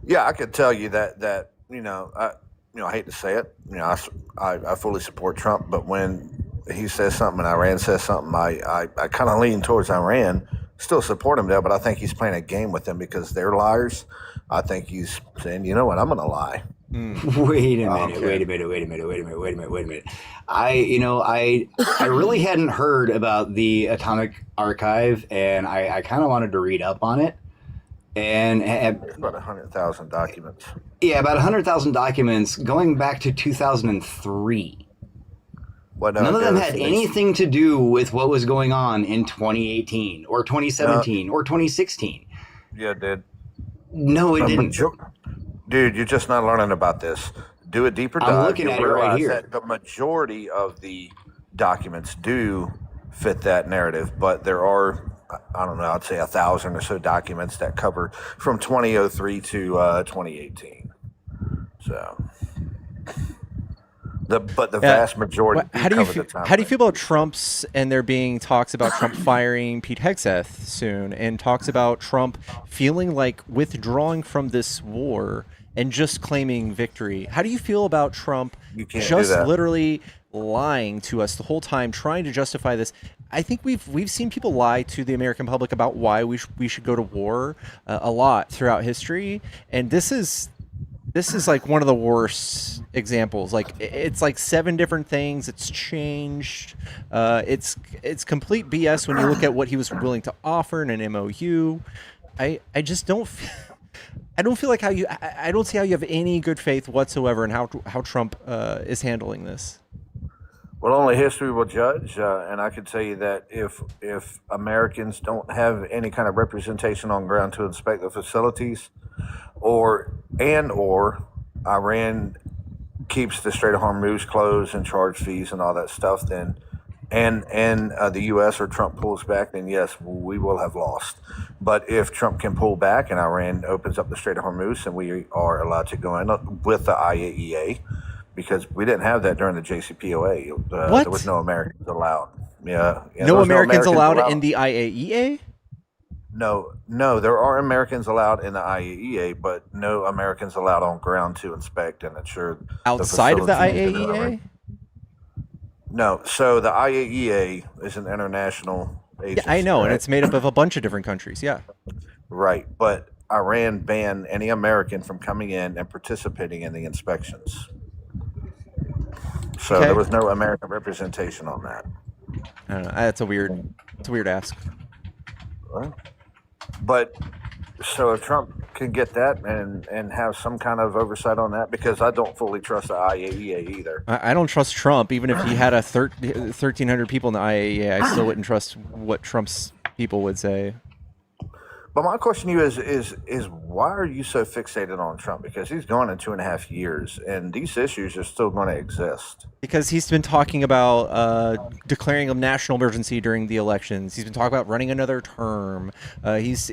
Yeah, I could tell you that I hate to say it. I fully support Trump, but when he says something and Iran says something, I kind of lean towards Iran. Still support him there, but I think he's playing a game with them because they're liars. I think he's saying, you know what, I'm going to lie. Wait a minute. I really hadn't heard about the atomic archive, and I kind of wanted to read up on it. And it's about 100,000 documents. Yeah, about 100,000 documents going back to 2003. None of them had anything to do with what was going on in 2018 or 2017 or 2016. Yeah, it did. No, it didn't. Dude, you're just not learning about this. Do a deeper dive. I'm looking at it right here. That the majority of the documents do fit that narrative, but there are I don't know, I'd say 1,000 or so documents that cover from 2003 to 2018. So, but the vast majority How do you cover the feel? time. How do you feel about Trump's and there being talks about Trump firing Pete Hegseth soon, and talks about Trump feeling like withdrawing from this war and just claiming victory? How do you feel about Trump You can't do just that. literally lying to us the whole time, trying to justify this? I think we've seen people lie to the American public about why we should go to war a lot throughout history, and this is like one of the worst examples. Like, it's like 7 different things. It's changed. It's complete BS when you look at what he was willing to offer in an MOU. I just don't. I don't feel like I don't see how you have any good faith whatsoever in how Trump is handling this. Well, only history will judge, and I could tell you that if Americans don't have any kind of representation on ground to inspect the facilities, or Iran keeps the Strait of Hormuz closed and charge fees and all that stuff, then and the U.S. or Trump pulls back, then yes, we will have lost. But if Trump can pull back and Iran opens up the Strait of Hormuz, and we are allowed to go in with the IAEA, because we didn't have that during the JCPOA. There was no Americans allowed. Yeah, no Americans allowed in the IAEA? No, there are Americans allowed in the IAEA, but no Americans allowed on ground to inspect and ensure outside of the facilities IAEA? No, so the IAEA is an international agency. Yeah, I know, right? and it's made up of a bunch of different countries. Yeah. Right, but Iran banned any American from coming in and participating in the inspections. So there was no American representation on that. I don't know. That's a weird ask. Right. But so if Trump can get that and have some kind of oversight on that, because I don't fully trust the IAEA either. I don't trust Trump. Even if he had 1,300 people in the IAEA, I still wouldn't trust what Trump's people would say. But my question to you is why are you so fixated on Trump? Because he's gone in 2.5 years, and these issues are still going to exist. Because he's been talking about declaring a national emergency during the elections. He's been talking about running another term. He's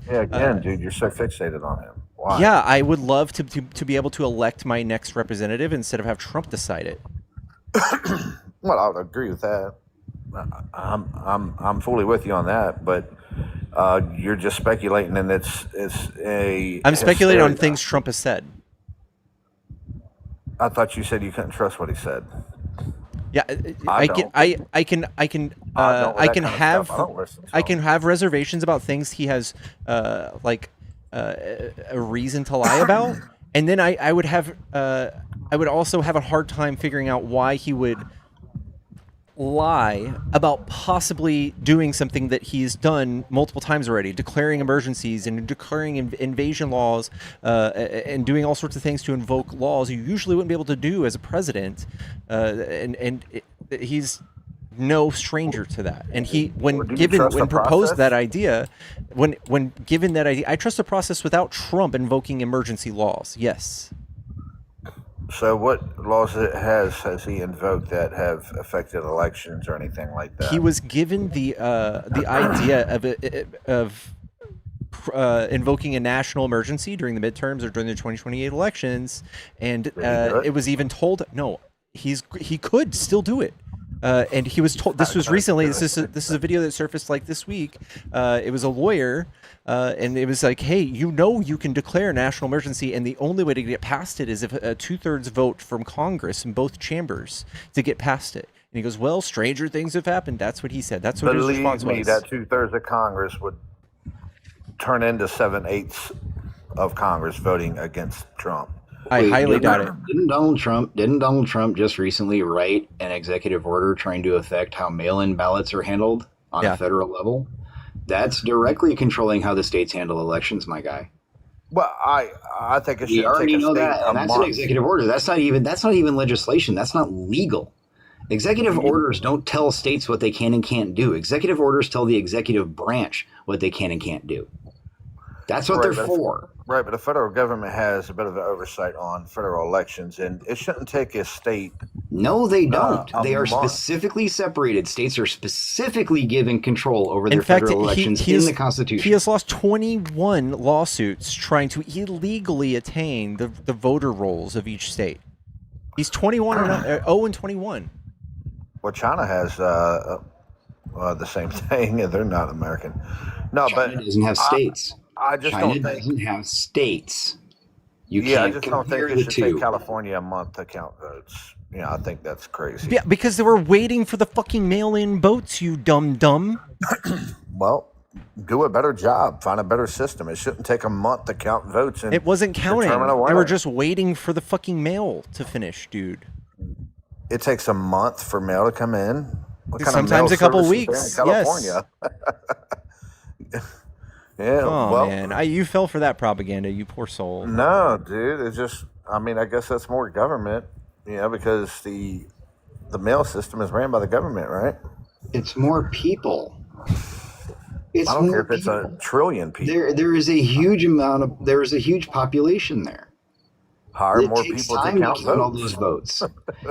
yeah. Again, dude, you're so fixated on him. Why? Yeah, I would love to be able to elect my next representative instead of have Trump decide it. Well, I would agree with that. I'm fully with you on that, but you're just speculating, and it's a. I'm speculating on things Trump has said. I thought you said you couldn't trust what he said. Yeah, I can have reservations about things he has a reason to lie about, and then I would also have a hard time figuring out why he would lie about possibly doing something that he's done multiple times already, declaring emergencies and declaring invasion laws and doing all sorts of things to invoke laws you usually wouldn't be able to do as a president. He's no stranger to that. And when proposed that idea, when given that idea, I trust the process without Trump invoking emergency laws. Yes. So what laws has he invoked that have affected elections or anything like that? He was given the idea of invoking a national emergency during the midterms or during the 2028 elections, and it was even told no, he could still do it. And he was told, this was recently, this is a video that surfaced like this week. It was a lawyer, and it was like, hey, you can declare a national emergency, and the only way to get past it is if a 2/3 vote from Congress in both chambers to get past it. And he goes, well, stranger things have happened. That's what he said. That's what his response was. Believe me, that 2/3 of Congress would turn into 7/8 of Congress voting against Trump. I highly doubt it. Didn't Donald Trump just recently write an executive order trying to affect how mail-in ballots are handled on a federal level? That's directly controlling how the states handle elections, my guy. Well, I think it should. You already take a know state that, and that's an executive order. That's not even legislation. That's not legal. Executive orders don't tell states what they can and can't do. Executive orders tell the executive branch what they can and can't do. That's what they're for. Right, but the federal government has a bit of an oversight on federal elections, and it shouldn't take a state No, they don't. A They are month. specifically separated. States are specifically given control over their In fact, federal elections in the Constitution. He has lost 21 lawsuits trying to illegally attain the voter rolls of each state. He's 0-21. Well, China has the same thing. They're not American. No, China but doesn't have states. I just China don't think. doesn't have states. You Yeah, I can't just don't think compare it the should two. take California a month to count votes. I think that's crazy. Yeah, because they were waiting for the fucking mail-in votes, you dumb. Well, do a better job. Find a better system. It shouldn't take a month to count votes. And It wasn't counting. determine a They winner. were just waiting for the fucking mail to finish, dude. It takes a month for mail to come in. What kind Sometimes of a couple mail service weeks. is there in California? Yeah. Oh well, man, you fell for that propaganda, you poor soul. no, dude. It's just. I mean, I guess that's more government. Because the mail system is ran by the government, right? It's more people. It's I don't more care if it's people. a trillion people. There is a huge population there. Hire It more takes people to time count count all votes. those votes.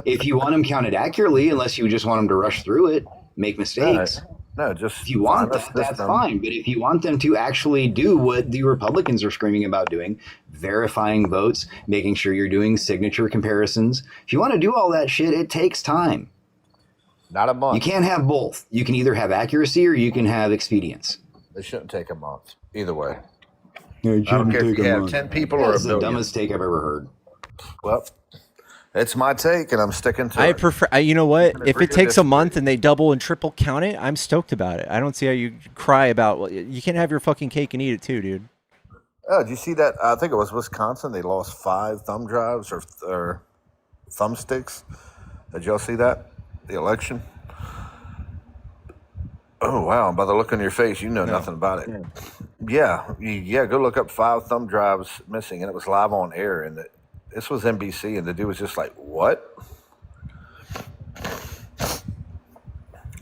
If you want them counted accurately, unless you just want them to rush through it, make mistakes. No, just If you want find a that, that's system. fine. But if you want them to actually do what the Republicans are screaming about doing, verifying votes, making sure you're doing signature comparisons, if you want to do all that shit, it takes time. Not a month. You can't have both. You can either have accuracy or you can have expedience. It shouldn't take a month. Either way. I I don't care if you have 10 people or a That's the billion. dumbest take I've ever heard. Well, it's my take, and I'm sticking to I it. prefer. You know what? can If agree it to takes a disagree. month and they double and triple count it, I'm stoked about it. I don't see how you cry about. Well, you can't have your fucking cake and eat it too, dude. Oh, did you see that? I think it was Wisconsin. They lost 5 thumb drives or thumbsticks. Did y'all see that? The election? Oh, wow. By the look on your face, you know nothing about it. Yeah. Go look up 5 thumb drives missing, and it was live on air. And this was NBC, and the dude was just like, what?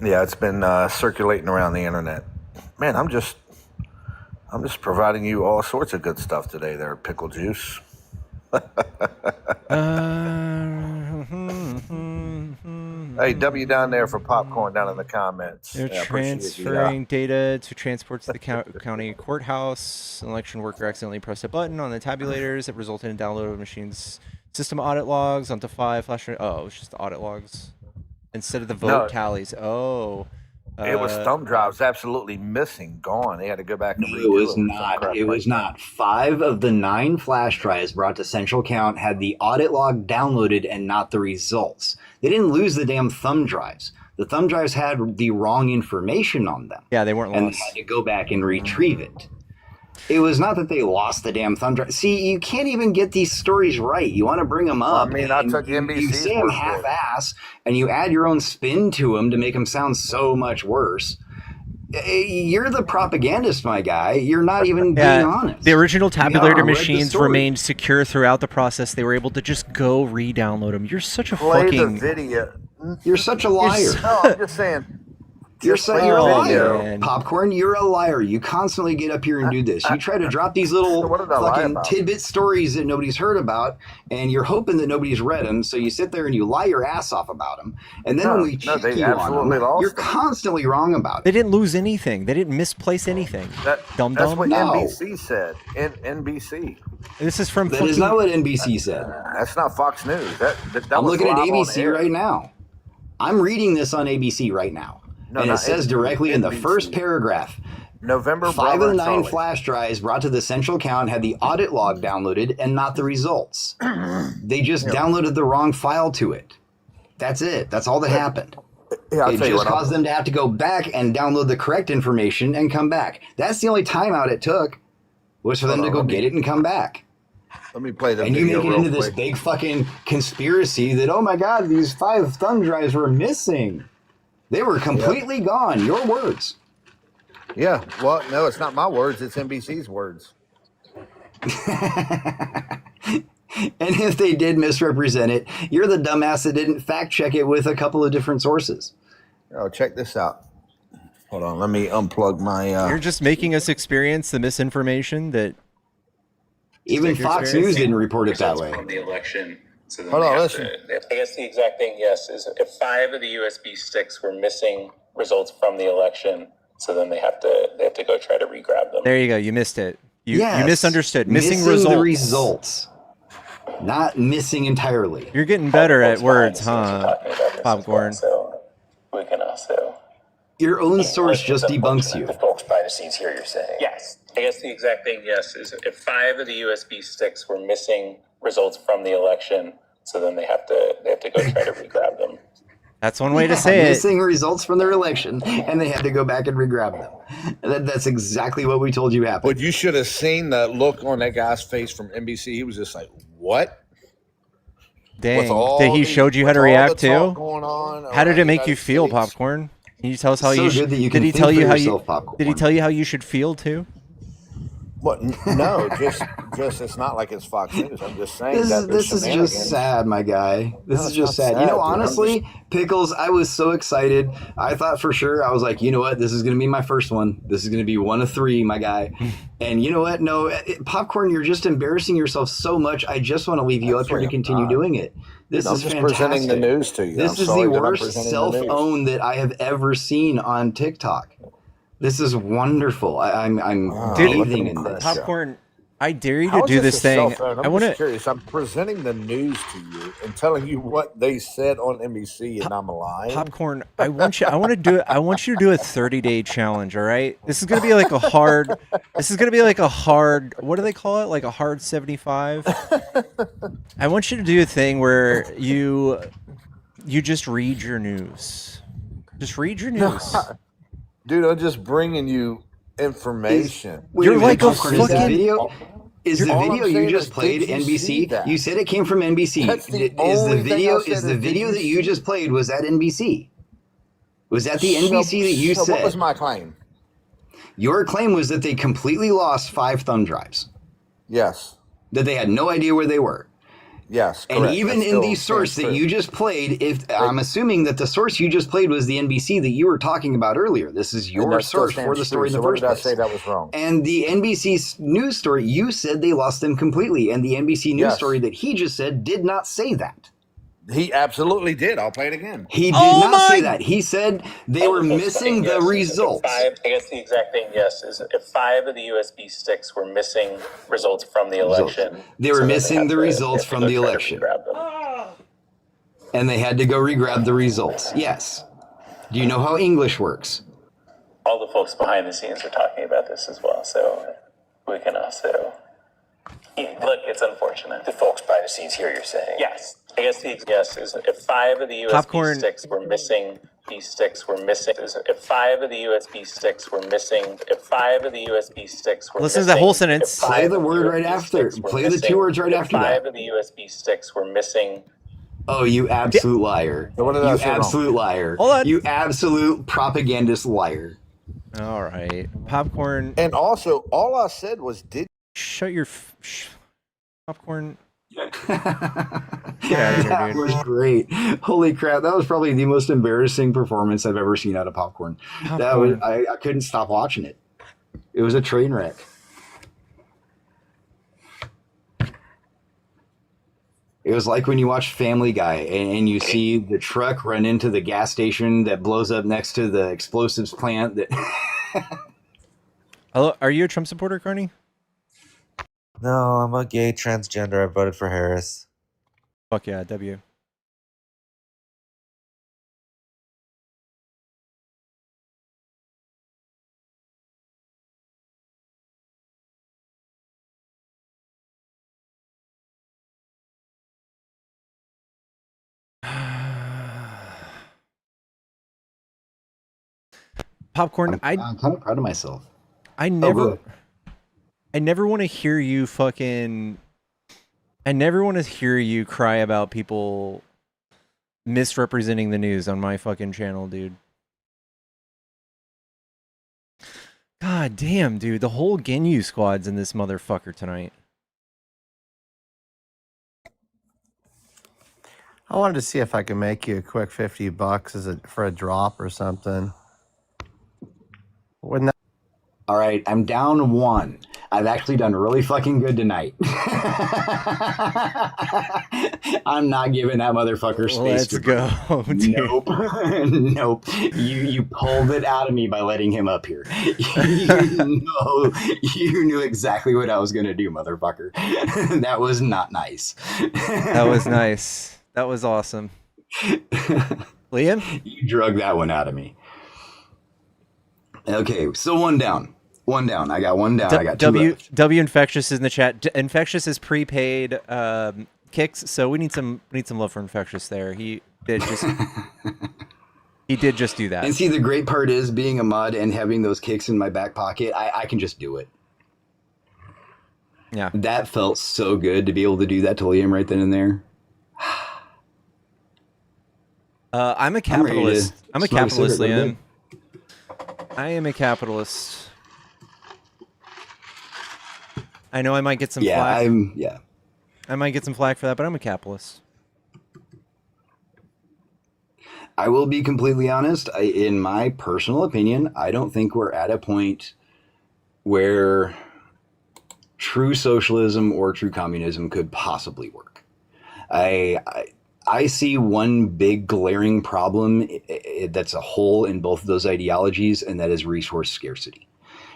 Yeah, it's been circulating around the internet. Man, I'm just providing you all sorts of good stuff today there, Pickle Juice. Hey, W down there for popcorn down in the comments. They're Yeah, I appreciate you. transferring data to transport to the county courthouse. An election worker accidentally pressed a button on the tabulators that resulted in download of machines' system audit logs onto 5 flash. Oh, it was just the audit logs instead of the vote No. tallies. Oh, It was thumb drives absolutely missing, gone. They had to go back and No, redo it was them, some not. crap It like was that. not. 5 of the 9 flash drives brought to Central Count had the audit log downloaded and not the results. They didn't lose the damn thumb drives. The thumb drives had the wrong information on them. Yeah, they weren't and lost. they had to go back and retrieve it. It was not that they lost the damn thumb drive. See, you can't even get these stories right. You want to bring them up. I mean, I and took you NBC's say them word for it. half-ass, and you add your own spin to them to make them sound so much worse. You're the propagandist, my guy. You're not even being honest. The original Yeah, I tabulator read the machines story. remained secure throughout the process. They were able to just go re-download them. You're such a Play fucking. the video. You're such a liar. No, I'm just saying. You're Just play you're a the liar, video. Popcorn. You're a liar. You constantly get up here and do this. You try to drop these little What did I lie fucking about? tidbit stories that nobody's heard about, and you're hoping that nobody's read them. So you sit there and you lie your ass off about them, and then when we check they you on absolutely them, lost you're them. constantly wrong about They it. didn't lose anything. They didn't misplace anything. That's Dum-dum. what No. NBC said. NBC. This is from That fucking. is not what NBC said. That's not Fox News. That I'm was looking at live on ABC air. right now. I'm reading this on ABC right now, No, and it not says directly in the NBC. first paragraph. November. 5 of Brother the and 9 Charlie. flash drives brought to the Central Count had the audit log downloaded and not the results. They just downloaded the wrong file to it. That's it. That's all that happened. Yeah, I'll It tell you just what. caused them to have to go back and download the correct information and come back. That's the only timeout it took, was for them to go get it and come back. Let me play the And you video make it real into this quick. big fucking conspiracy that, oh my God, these 5 thumb drives were missing. They were completely gone. Your words. Yeah. Well, no, it's not my words. It's NBC's words. And if they did misrepresent it, you're the dumbass that didn't fact check it with a couple of different sources. Oh, check this out. Hold on. Let me unplug my. You're just making us experience the misinformation that. Even Like your Fox experience? News didn't report it that Results way. from the election So hold on, listen. I guess the exact thing, yes, is if 5 of the USB sticks were missing results from the election, so then they have to go try to re-grab them. There you go. You missed it. You Yes. misunderstood. Missing the results. results. Not missing entirely. You're getting better at words, huh? Popcorn. So we can also. Your own source just debunks you. The folks behind the scenes here, you're saying. Yes. I guess the exact thing, yes, is if 5 of the USB sticks were missing results from the election, so then they have to go try to re-grab them. That's one way to say it. Missing results from their election, and they had to go back and re-grab them. That's exactly what we told you happened. But you should have seen the look on that guy's face from NBC. He was just like, "What?" Dang. Did he showed you how to react too? How did it make you feel, Popcorn? Can you tell us how So you good that you did can he think tell you for how yourself, you Popcorn. did he tell you how you should feel too? What? No, just it's not like it's Fox News. I'm just saying This is just sad, my guy. This is just sad. You know, honestly, Pickles, I was so excited. I thought for sure, I was like, you know what? This is going to be my first one. This is going to be 1 of 3, my guy. And you know what? No, Popcorn, you're just embarrassing yourself so much. I just want to leave you up here to continue doing it. This is just fantastic. presenting the news to you. This is the worst self-own that I have ever seen on TikTok. This is wonderful. I'm bathing in this. Popcorn, I dare you How to is do this thing. I'm I want just to. curious. I'm presenting the news to you and telling you what they said on NBC, and I'm lying. Popcorn, I want you to do a 30-day challenge, all right? This is going to be like a hard what do they call it? Like a hard 75. I want you to do a thing where you just read your news. Just read your news. Dude, I'm just bringing you information. You're like a Popcorn, fucking Is the video you just played NBC? You said it came from NBC. Is the video that you just played, was that NBC? Was that the NBC that you said? What was my claim? Your claim was that they completely lost 5 thumb drives. Yes. That they had no idea where they were. Yes, correct. And even in the source that you just played, I'm assuming that the source you just played was the NBC that you were talking about earlier. This is your source for the story in the first place. So what did I say that was wrong? And the NBC news story, you said they lost them completely. And the NBC news story that he just said did not say that. He absolutely did. I'll play it again. He did not say that. He said they were missing the results. I guess the exact thing, yes, is if 5 of the USB sticks were missing results from the election. They were missing the results from the election. And they had to go re-grab the results. Yes. Do you know how English works? All the folks behind the scenes are talking about this as well, so we can also. Look, it's unfortunate. The folks behind the scenes here, you're saying. Yes. I guess the yes is if 5 of the USB sticks were missing, these sticks were missing. If 5 of the USB sticks were missing, if 5 of the USB sticks were listen to that whole sentence. Play the word right after. Play the 2 words right after that. 5 of the USB sticks were missing. Oh, you absolute liar. So what did I You say wrong? absolute liar. Hold on. You absolute propagandist liar. All right. Popcorn. And also, all I said was, shut your Popcorn. That was great. Holy crap. That was probably the most embarrassing performance I've ever seen out of Popcorn. That was I couldn't stop watching it. It was a train wreck. It was like when you watch Family Guy and you see the truck run into the gas station that blows up next to the explosives plant. That Hello, are you a Trump supporter, Carney? No, I'm a gay transgender. I voted for Harris. Fuck yeah, W. Popcorn, I'm kind of proud of myself. I never want to hear you fucking. I never want to hear you cry about people misrepresenting the news on my fucking channel, dude. God damn, dude. The whole Ginyu squad's in this motherfucker tonight. I wanted to see if I could make you a quick $50 for a drop or something. Wouldn't that... All right, I'm down 1. I've actually done really fucking good tonight. I'm not giving that motherfucker space Let's to go, breathe. dude. Nope. Nope. You pulled it out of me by letting him up here. You knew exactly what I was going to do, motherfucker. That was not nice. That was nice. That was awesome. Liam? You drug that one out of me. Okay, so one down. One down. I got one down. I got two left. W Infectious is in the chat. Infectious is prepaid kicks, so we need some love for Infectious there. He did just do that. And see, the great part is being a mod and having those kicks in my back pocket. I can just do it. Yeah, that felt so good to be able to do that to Liam right then and there. I'm a capitalist. I'm a capitalist, Liam. cigarette, I am a capitalist. I know I might get some Yeah, flack. I might get some flack for that, but I'm a capitalist. I will be completely honest. In my personal opinion, I don't think we're at a point where true socialism or true communism could possibly work. I see one big glaring problem that's a hole in both of those ideologies, and that is resource scarcity.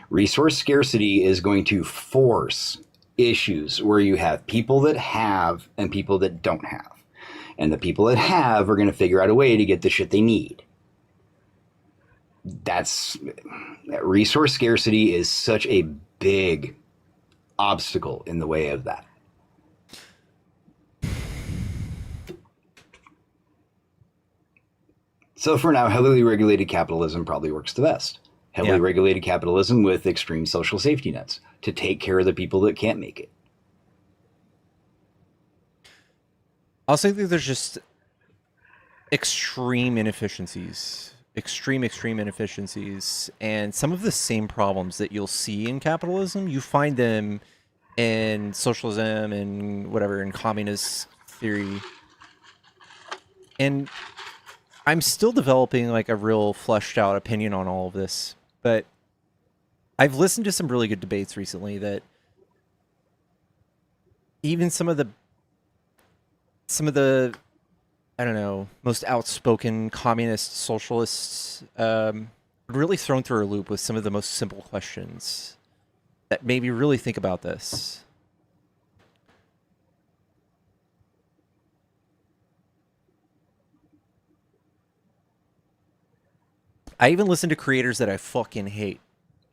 Resource scarcity is going to force issues where you have people that have and people that don't have. And the people that have are going to figure out a way to get the shit they need. Resource scarcity is such a big obstacle in the way of that. So for now, heavily regulated capitalism probably works the best. Heavily regulated capitalism with extreme social safety nets to take care of the people that can't make it. I also think there's just extreme inefficiencies. Extreme inefficiencies. And some of the same problems that you'll see in capitalism, you find them in socialism and whatever, in communist theory. And I'm still developing like a real fleshed out opinion on all of this, but I've listened to some really good debates recently that even some of the I don't know, most outspoken communist socialists really thrown through a loop with some of the most simple questions that made me really think about this. I even listen to creators that I fucking hate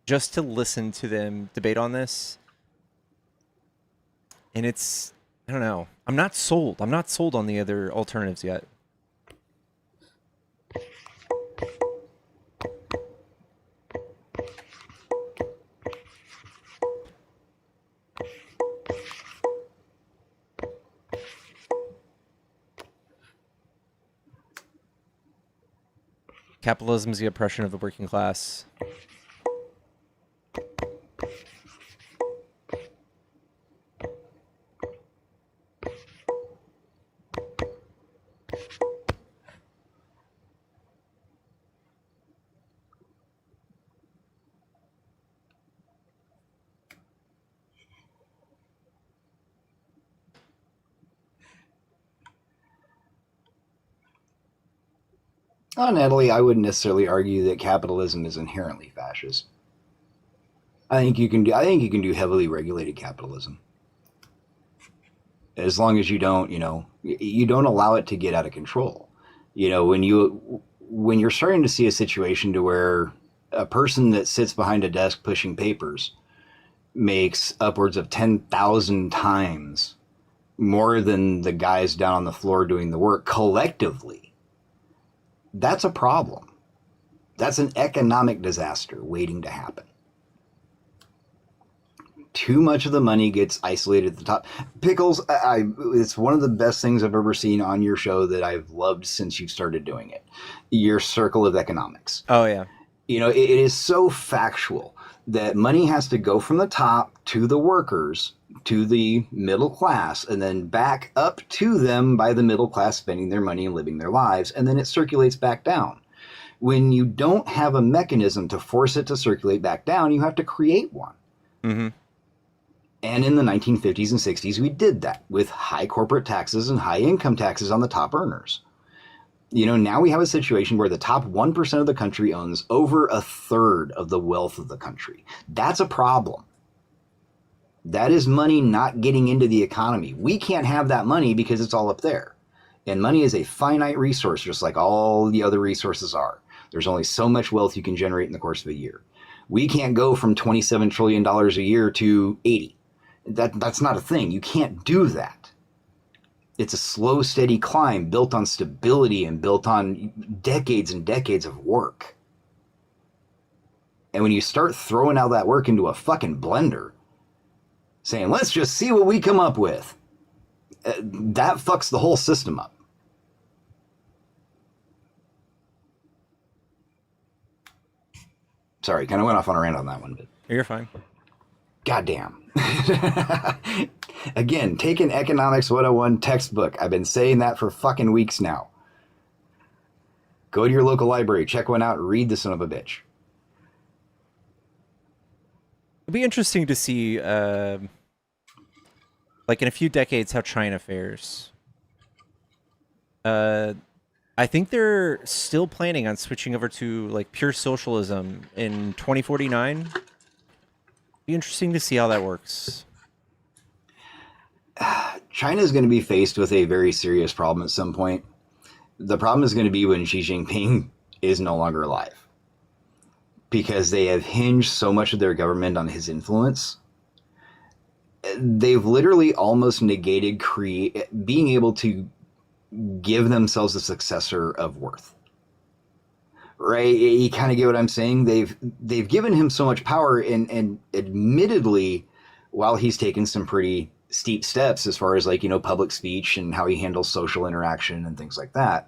just to listen to them debate on this. And it's, I don't know. I'm not sold. I'm not sold on the other alternatives yet. Capitalism is the oppression of the working class. Natalie, I wouldn't necessarily argue that capitalism is inherently fascist. I think you can do heavily regulated capitalism. As long as you don't allow it to get out of control. When you're starting to see a situation to where a person that sits behind a desk pushing papers makes upwards of 10,000 times more than the guys down on the floor doing the work collectively, that's a problem. That's an economic disaster waiting to happen. Too much of the money gets isolated at the top. Pickles, it's one of the best things I've ever seen on your show that I've loved since you started doing it. Your circle of economics. Oh, yeah. It is so factual that money has to go from the top to the workers, to the middle class, and then back up to them by the middle class spending their money and living their lives, and then it circulates back down. When you don't have a mechanism to force it to circulate back down, you have to create one. Mm-hmm. And in the 1950s and 60s, we did that with high corporate taxes and high income taxes on the top earners. Now we have a situation where the top 1% of the country owns over a third of the wealth of the country. That's a problem. That is money not getting into the economy. We can't have that money because it's all up there. And money is a finite resource, just like all the other resources are. There's only so much wealth you can generate in the course of a year. We can't go from $27 trillion a year to 80. That's not a thing. You can't do that. It's a slow, steady climb built on stability and built on decades and decades of work. And when you start throwing all that work into a fucking blender, saying, let's just see what we come up with, that fucks the whole system up. Sorry, kind of went off on a rant on that one, but You're fine. goddamn. Again, take an Economics 101 textbook. I've been saying that for fucking weeks now. Go to your local library, check one out, read the son of a bitch. It'd be interesting to see, like in a few decades, how China fares. I think they're still planning on switching over to like pure socialism in 2049. Be interesting to see how that works. China is going to be faced with a very serious problem at some point. The problem is going to be when Xi Jinping is no longer alive, because they have hinged so much of their government on his influence. They've literally almost negated being able to give themselves a successor of worth. Right? You kind of get what I'm saying? They've given him so much power, and admittedly, while he's taken some pretty steep steps as far as public speech and how he handles social interaction and things like that,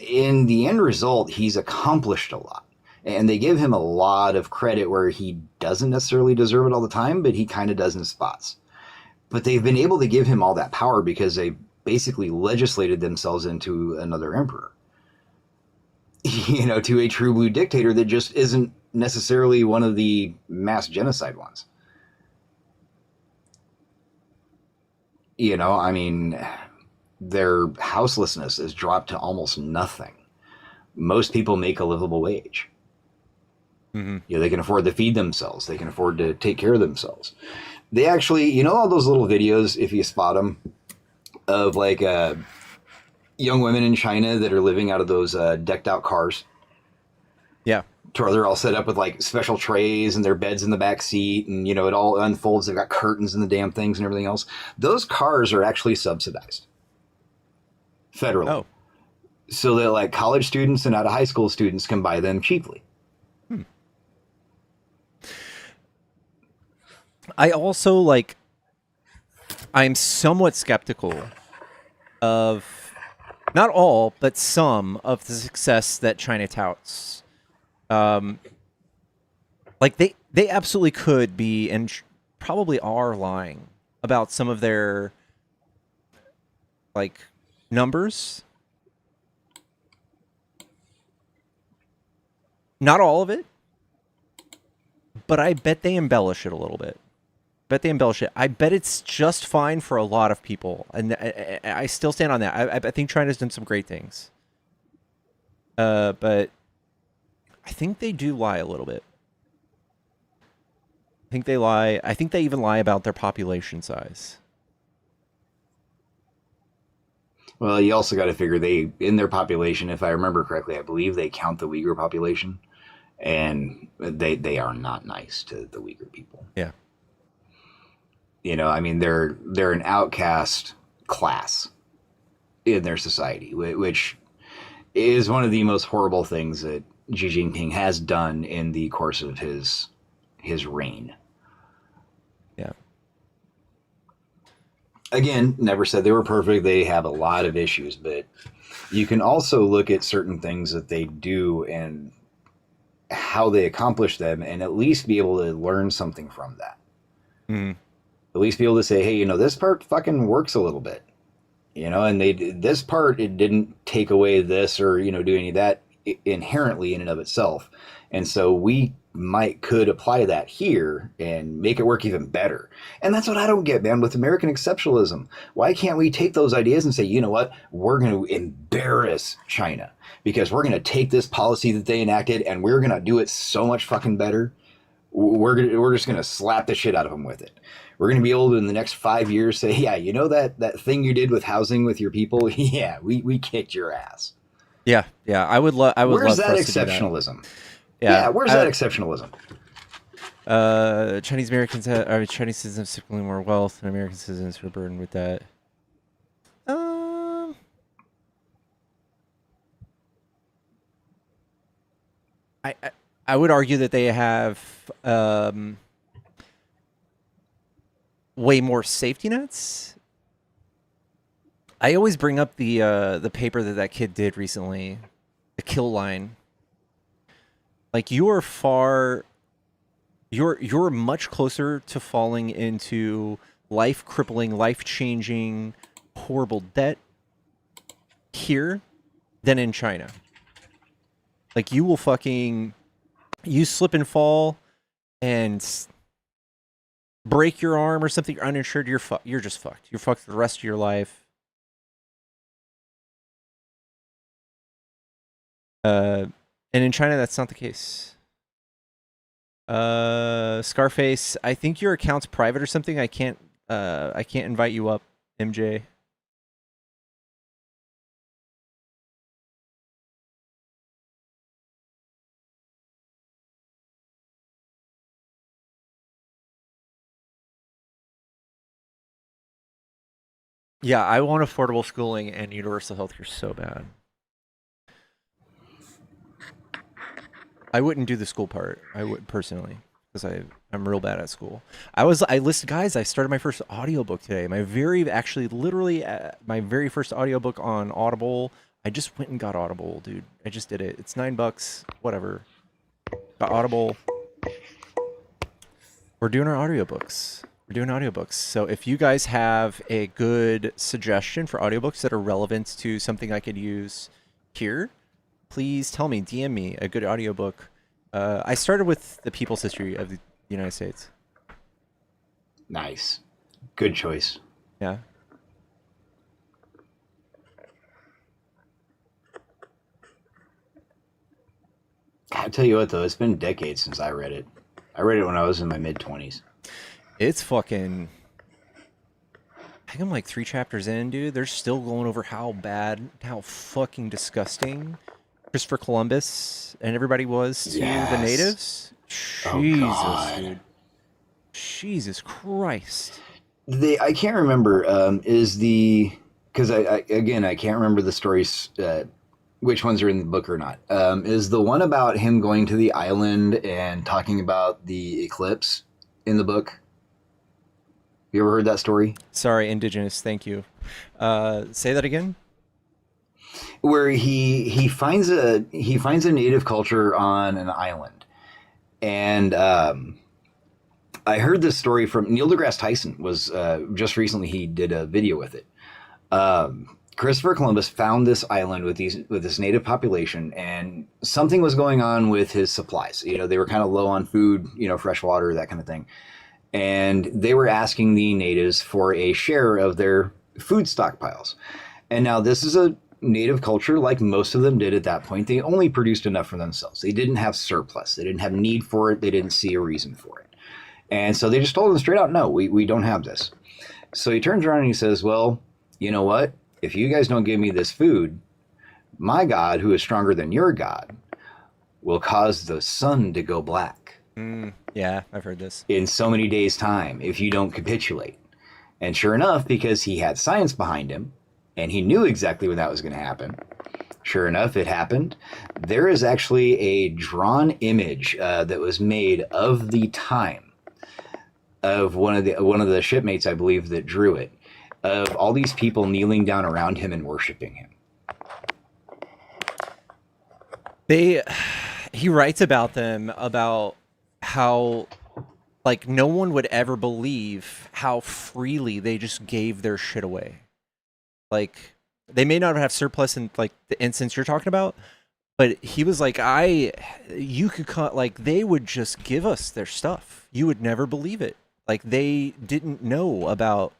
in the end result, he's accomplished a lot. And they give him a lot of credit where he doesn't necessarily deserve it all the time, but he kind of does in spots. But they've been able to give him all that power because they basically legislated themselves into another emperor. To a true blue dictator that just isn't necessarily one of the mass genocide ones. Their houselessness has dropped to almost nothing. Most people make a livable wage. Mm-hmm. They can afford to feed themselves. They can afford to take care of themselves. They actually, all those little videos, if you spot them, of young women in China that are living out of those decked out cars. Yeah. To where they're all set up with special trays and their beds in the back seat, and it all unfolds. They've got curtains and the damn things and everything else. Those cars are actually subsidized federally. Oh. So that college students and out of high school students can buy them cheaply. I also I'm somewhat skeptical of not all, but some of the success that China touts. They absolutely could be and probably are lying about some of their numbers. Not all of it, but I bet they embellish it a little bit. I bet it's just fine for a lot of people, and I still stand on that. I think China's done some great things, but I think they do lie a little bit. I think they lie. I think they even lie about their population size. Well, you also got to figure in their population, if I remember correctly, I believe they count the Uyghur population, and they are not nice to the Uyghur people. Yeah. They're an outcast class in their society, which is one of the most horrible things that Xi Jinping has done in the course of his reign. Yeah. Again, never said they were perfect. They have a lot of issues, but you can also look at certain things that they do and how they accomplish them, and at least be able to learn something from that. Mm-hmm. At least be able to say, hey, this part fucking works a little bit, and this part, it didn't take away this or, do any of that inherently in and of itself. And so we could apply that here and make it work even better. And that's what I don't get, man, with American exceptionalism. Why can't we take those ideas and say, you know what, we're going to embarrass China because we're going to take this policy that they enacted and we're going to do it so much fucking better. We're just going to slap the shit out of them with it. We're going to be able to, in the next 5 years, say, yeah, you know that thing you did with housing with your people? Yeah, we kicked your ass. Yeah. I would love. Where's love that for us to do that. exceptionalism? Yeah, where's that exceptionalism? Chinese Americans have, Chinese citizens have significantly more wealth than American citizens who are burdened with that. I would argue that they have way more safety nets. I always bring up the paper that kid did recently, the kill line. Like you're much closer to falling into life-crippling, life-changing, horrible debt here than in China. Like you slip and fall and break your arm or something, you're uninsured, you're just fucked. You're fucked for the rest of your life. And in China, that's not the case. Scarface, I think your account's private or something. I can't invite you up, MJ. Yeah, I want affordable schooling and universal healthcare so bad. I wouldn't do the school part. I would personally, because I'm real bad at school. I started my first audiobook today. My very first audiobook on Audible. I just went and got Audible, dude. I just did it. It's $9, whatever. Got Audible. We're doing our audiobooks. We're doing audiobooks. So if you guys have a good suggestion for audiobooks that are relevant to something I could use here, please tell me, DM me a good audiobook. I started with The People's History of the United States. Nice. Good choice. Yeah. I tell you what, though, it's been decades since I read it. I read it when I was in my mid-20s. It's fucking... I think I'm like 3 chapters in, dude. They're still going over how bad, how fucking disgusting Christopher Columbus and everybody was to the natives. Jesus, dude. Jesus Christ. I can't remember, because I can't remember the stories, which ones are in the book or not. Is the one about him going to the island and talking about the eclipse in the book? You ever heard that story? Sorry, indigenous. Thank you. Say that again. Where he finds a native culture on an island, and I heard this story from Neil deGrasse Tyson. Was just recently he did a video with it. Christopher Columbus found this island with this native population, and something was going on with his supplies. They were kind of low on food, fresh water, that kind of thing. And they were asking the natives for a share of their food stockpiles. And now this is a native culture, like most of them did at that point. They only produced enough for themselves. They didn't have surplus. They didn't have need for it. They didn't see a reason for it. And so they just told them straight out, no, we don't have this. So he turns around and he says, well, you know what? If you guys don't give me this food, my God, who is stronger than your God, will cause the sun to go black. Yeah, I've heard this. In so many days' time, if you don't capitulate. And sure enough, because he had science behind him, and he knew exactly when that was going to happen, sure enough, it happened. There is actually a drawn image that was made of the time of one of the shipmates, I believe, that drew it, of all these people kneeling down around him and worshiping him. He writes about them, about how like no one would ever believe how freely they just gave their shit away. Like they may not have surplus in like the instance you're talking about, But he was like, you could like they would just give us their stuff. You would never believe it. Like they didn't know about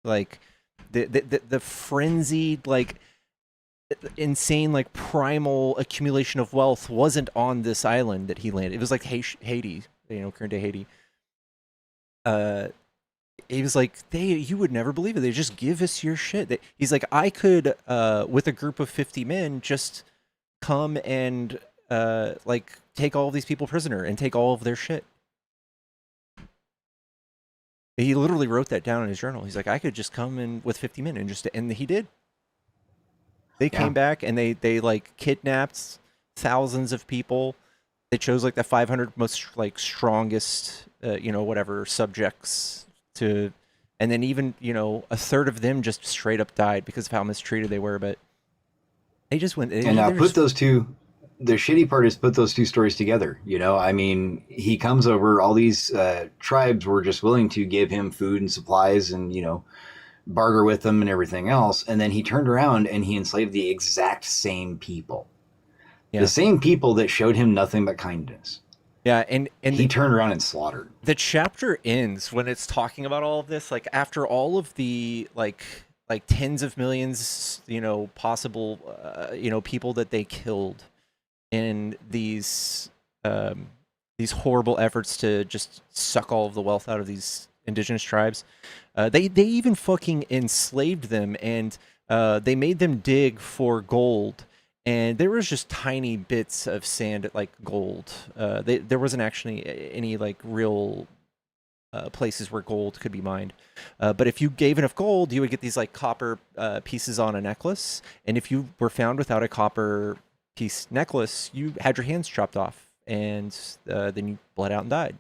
like the frenzied like insane like primal accumulation of wealth wasn't on this island that he landed. It was like Haiti, current day Haiti. He was like, you would never believe it. They just give us your shit. He's like, I could with a group of 50 men just come and like take all of these people prisoner and take all of their shit. He literally wrote that down in his journal. He's like, I could just come in with 50 men and he did. They came back and they like kidnapped thousands of people. They chose like the 500 most like strongest, whatever subjects to, and then even, a third of them just straight up died because of how mistreated they were. But they just went. And now put those two. The shitty part is put those two stories together. I mean, he comes over. All these tribes were just willing to give him food and supplies, and barter with them and everything else. And then he turned around and he enslaved the exact same people, the same people that showed him nothing but kindness. Yeah, and he turned around and slaughtered. The chapter ends when it's talking about all of this. Like after all of the like tens of millions, possible, people that they killed in these horrible efforts to just suck all of the wealth out of these indigenous tribes. They even fucking enslaved them, and they made them dig for gold. And there was just tiny bits of sand like gold. There wasn't actually any like real places where gold could be mined. But if you gave enough gold, you would get these like copper pieces on a necklace. And if you were found without a copper piece necklace, you had your hands chopped off, and then you bled out and died.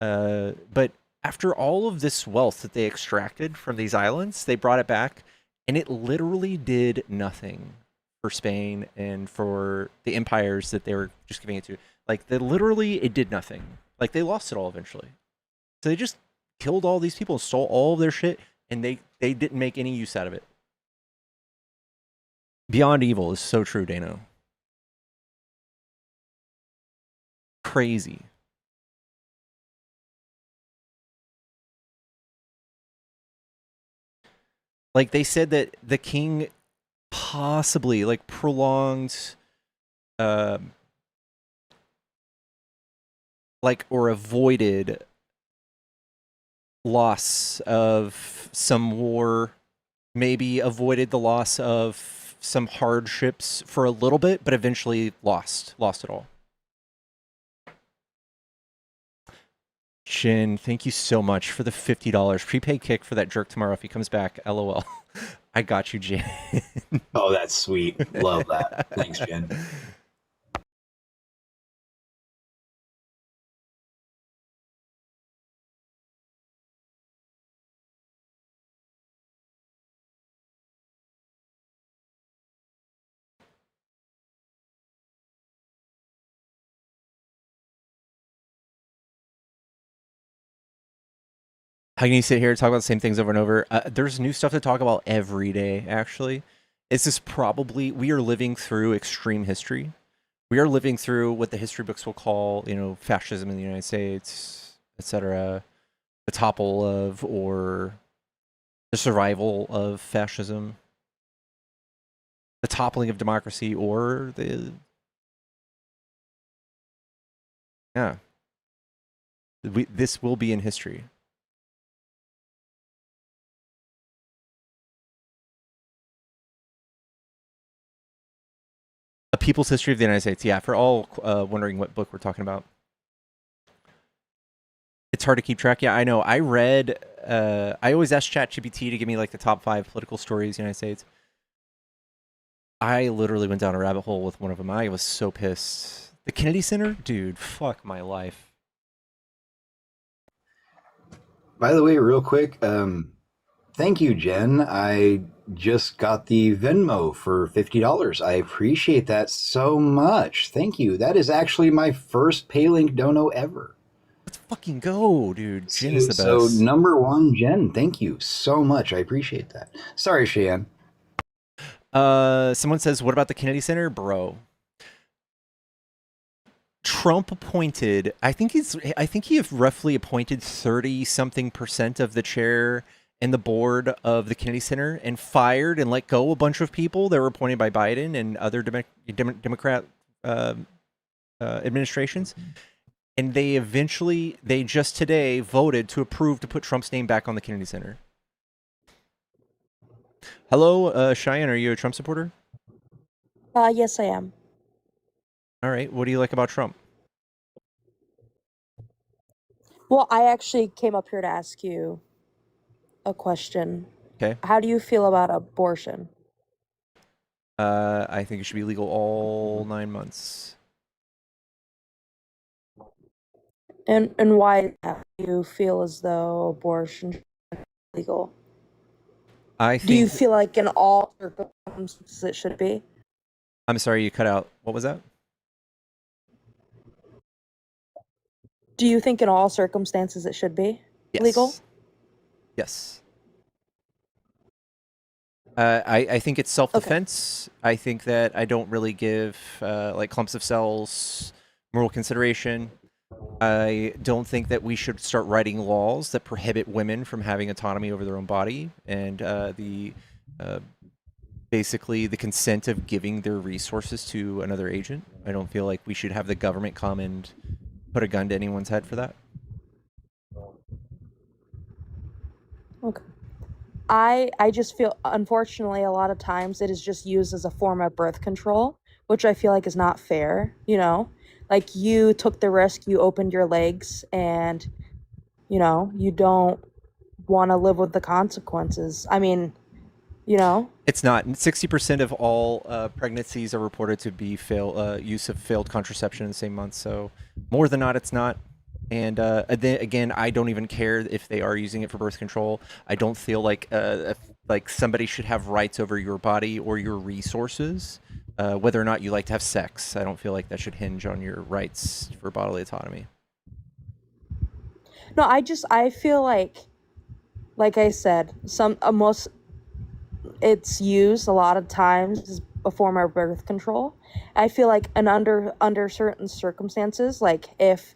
But after all of this wealth that they extracted from these islands, they brought it back, and it literally did nothing for Spain and for the empires that they were just giving it to. Like, it did nothing. Like, they lost it all eventually. So they just killed all these people and stole all of their shit, and they didn't make any use out of it. Beyond evil is so true, Dano. Crazy. Like, they said that the king possibly, like, prolonged, or avoided loss of some war, maybe avoided the loss of some hardships for a little bit, but eventually lost it all. Shin, thank you so much for the $50 prepaid kick for that jerk tomorrow if he comes back. LOL. I got you, Jen. Oh, that's sweet. Love that. Thanks, Jen. How can you sit here and talk about the same things over and over? There's new stuff to talk about every day, actually. It's just we are living through extreme history. We are living through what the history books will call, fascism in the United States, etc. The topple of, or the survival of fascism. The toppling of democracy, or this will be in history. A People's History of the United States. Yeah, for all wondering what book we're talking about. It's hard to keep track. Yeah, I know. I read, I always ask ChatGPT to give me like the top 5 political stories in the United States. I literally went down a rabbit hole with one of them. I was so pissed. The Kennedy Center? Dude, fuck my life. By the way, real quick, thank you, Jen. I just got the Venmo for $50. I appreciate that so much. Thank you. That is actually my first Paylink dono ever. Let's fucking go, dude. Jen is the best. So, number one, Jen, thank you so much. I appreciate that. Sorry, Cheyenne. Someone says, what about the Kennedy Center? Bro. Trump appointed, I think he have roughly appointed 30-something% of the chair and the board of the Kennedy Center, and fired and let go a bunch of people that were appointed by Biden and other Democrat administrations. And they just today voted to approve to put Trump's name back on the Kennedy Center. Hello, Cheyenne, are you a Trump supporter? Yes, I am. All right, what do you like about Trump? Well, I actually came up here to ask you a question. Okay. How do you feel about abortion? I think it should be legal all 9 months. And why do you feel as though abortion should be legal? Do you feel like in all circumstances it should be? I'm sorry, you cut out. What was that? Do you think in all circumstances it should be legal? Yes. I think it's self-defense. Okay. I think that I don't really give like clumps of cells moral consideration. I don't think that we should start writing laws that prohibit women from having autonomy over their own body and basically the consent of giving their resources to another agent. I don't feel like we should have the government come and put a gun to anyone's head for that. Okay. I just feel, unfortunately, a lot of times it is just used as a form of birth control, which I feel like is not fair, you know? Like, you took the risk, you opened your legs, and, you know, you don't want to live with the consequences. I mean, you know? It's not. 60% of all pregnancies are reported to be use of failed contraception in the same month, so more than not, it's not. And then again, I don't even care if they are using it for birth control. I don't feel like somebody should have rights over your body or your resources, whether or not you like to have sex. I don't feel like that should hinge on your rights for bodily autonomy. No, I feel like I said, it's used a lot of times as a form of birth control. I feel like under certain circumstances, like if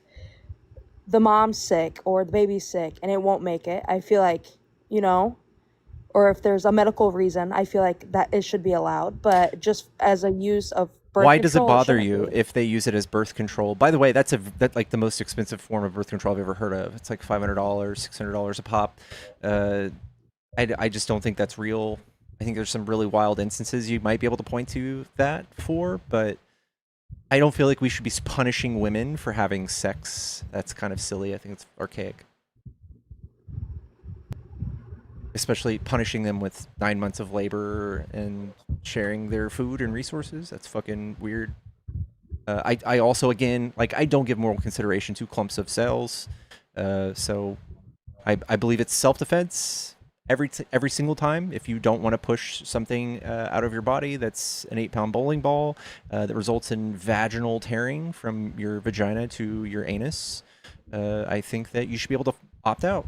the mom's sick or the baby's sick and it won't make it, I feel like, you know, or if there's a medical reason, I feel like that it should be allowed. But just as a use of birth Why does it control, bother shouldn't you be. if they use it as birth control? By the way, that's like the most expensive form of birth control I've ever heard of. It's like $500, $600 a pop. I just don't think that's real. I think there's some really wild instances you might be able to point to that for, but I don't feel like we should be punishing women for having sex. That's kind of silly. I think it's archaic. Especially punishing them with 9 months of labor and sharing their food and resources. That's fucking weird. I also, again, like, I don't give moral consideration to clumps of cells. So I believe it's self-defense every single time. If you don't want to push something out of your body that's an 8-pound bowling ball that results in vaginal tearing from your vagina to your anus, I think that you should be able to opt out.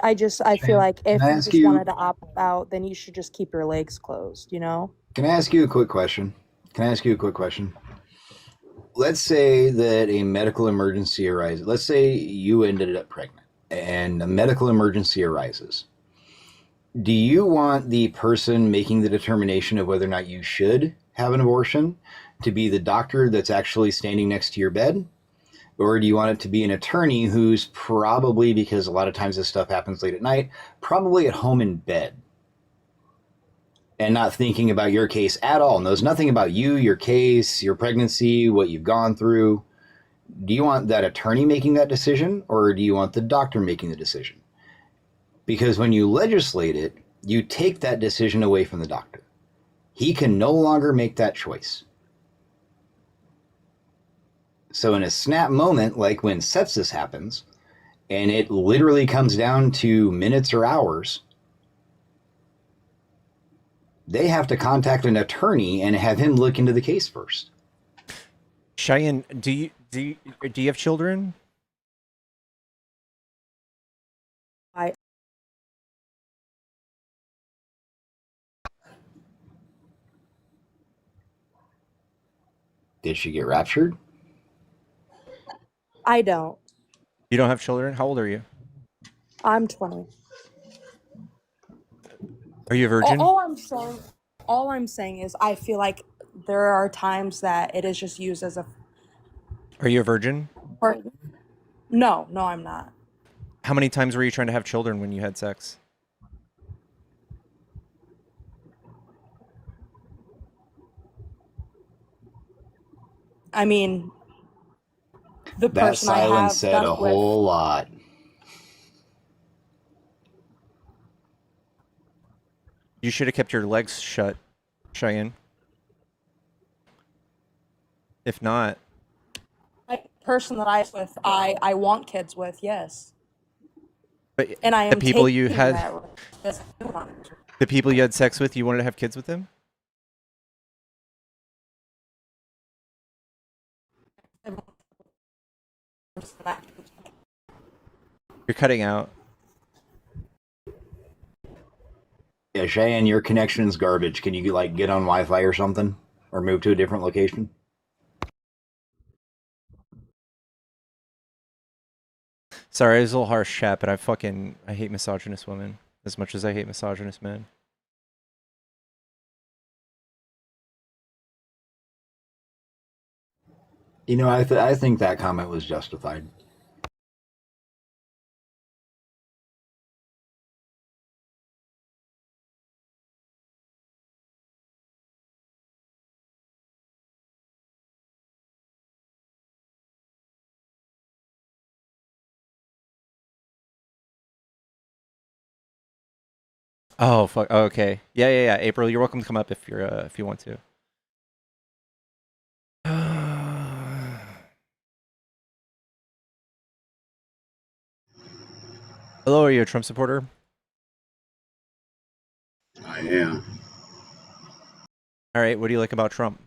I feel like if Can I you ask just you- wanted to opt out, then you should just keep your legs closed, you know? Can I ask you a quick question? Let's say that a medical emergency arises. Let's say you ended up pregnant and a medical emergency arises. Do you want the person making the determination of whether or not you should have an abortion to be the doctor that's actually standing next to your bed? Or do you want it to be an attorney who's probably, because a lot of times this stuff happens late at night, probably at home in bed and not thinking about your case at all, knows nothing about you, your case, your pregnancy, what you've gone through? Do you want that attorney making that decision, or do you want the doctor making the decision? Because when you legislate it, you take that decision away from the doctor. He can no longer make that choice. So in a snap moment, like when sepsis happens, and it literally comes down to minutes or hours, they have to contact an attorney and have him look into the case first. Cheyenne, do you have children? Did she get raptured? I don't. You don't have children? How old are you? I'm 20. Are you a virgin? All I'm saying is I feel like there are times that it is just used as a. Are you a virgin? No, I'm not. How many times were you trying to have children when you had sex? I mean, the That person I have silence said done a it with. whole lot. You should have kept your legs shut, Cheyenne. If not, Person that I was with, I want kids with, yes. but And I am the people taking you had, that risk. the people you had sex with, you wanted to have kids with them? You're cutting out. Yeah, Cheyenne, your connection's garbage. Can you like get on Wi-Fi or something, or move to a different location? Sorry, it was a little harsh, chat, but I hate misogynist women as much as I hate misogynist men. You know, I think that comment was justified. Oh fuck. Oh, okay. Yeah. April, you're welcome to come up if you want to. Hello, are you a Trump supporter? I am. All right. What do you like about Trump?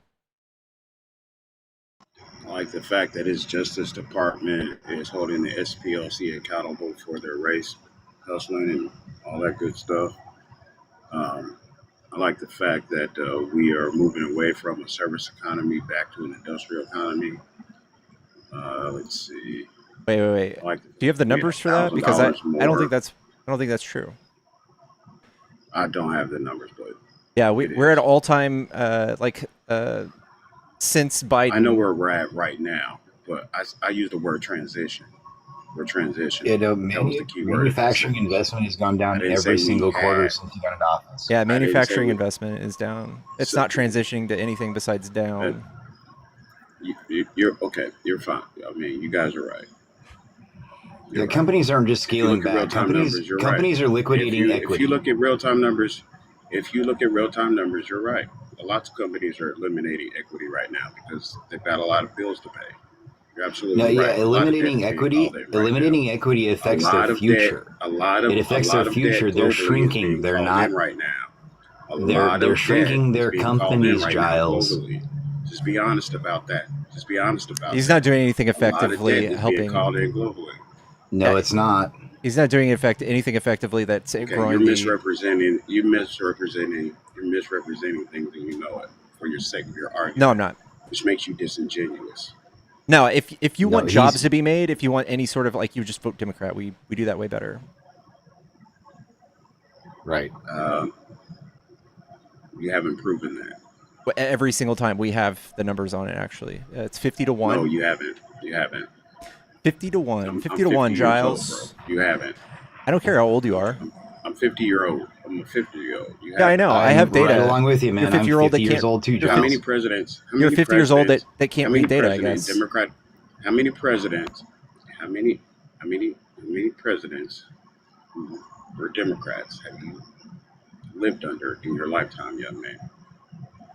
I like the fact that his Justice Department is holding the SPLC accountable for their race hustling and all that good stuff. I like the fact that we are moving away from a service economy back to an industrial economy. Let's see. Wait. Like Do you have the numbers for that? Because I don't think that's true. I don't have the numbers, but yeah, we're at all time since Biden. I know where we're at right now, but I use the word transition. We're transitioning. You know, That was the key word. manufacturing investment has gone down every single quarter since he got into office. Yeah, manufacturing investment is down. It's not transitioning to anything besides down. You're okay. You're fine. I mean, you guys are right. The companies aren't just scaling back. Companies are liquidating equity. If you look at real-time numbers, you're right. Lots of companies are eliminating equity right now because they've got a lot of bills to pay. You're absolutely right. Yeah, eliminating equity affects their future. It affects their future. They're shrinking. They're not right now. They're shrinking their companies, Giles. Just be honest about that. He's not doing anything effectively helping. Called in globally. No, it's not. He's not doing anything effectively that's growing. You're misrepresenting things, and you know it for your sake of your argument. No, I'm not. Which makes you disingenuous. No, if you want jobs to be made, if you want any sort of you just vote Democrat. We do that way better. Right. You haven't proven that. Every single time we have the numbers on it. Actually, it's 50-1. No, you haven't. 50-1. 50-1, Giles. Old, you haven't. I don't care how old you are. I'm 50-year-old. I'm a 50-year-old. Yeah, I know. I have data. Right along with you, man. You're 50-year-old that can't. Old too, Giles. How many presidents? You're 50 years old that can't read data, I guess. Democrat. How many presidents? How many presidents who were Democrats have you lived under in your lifetime, young man?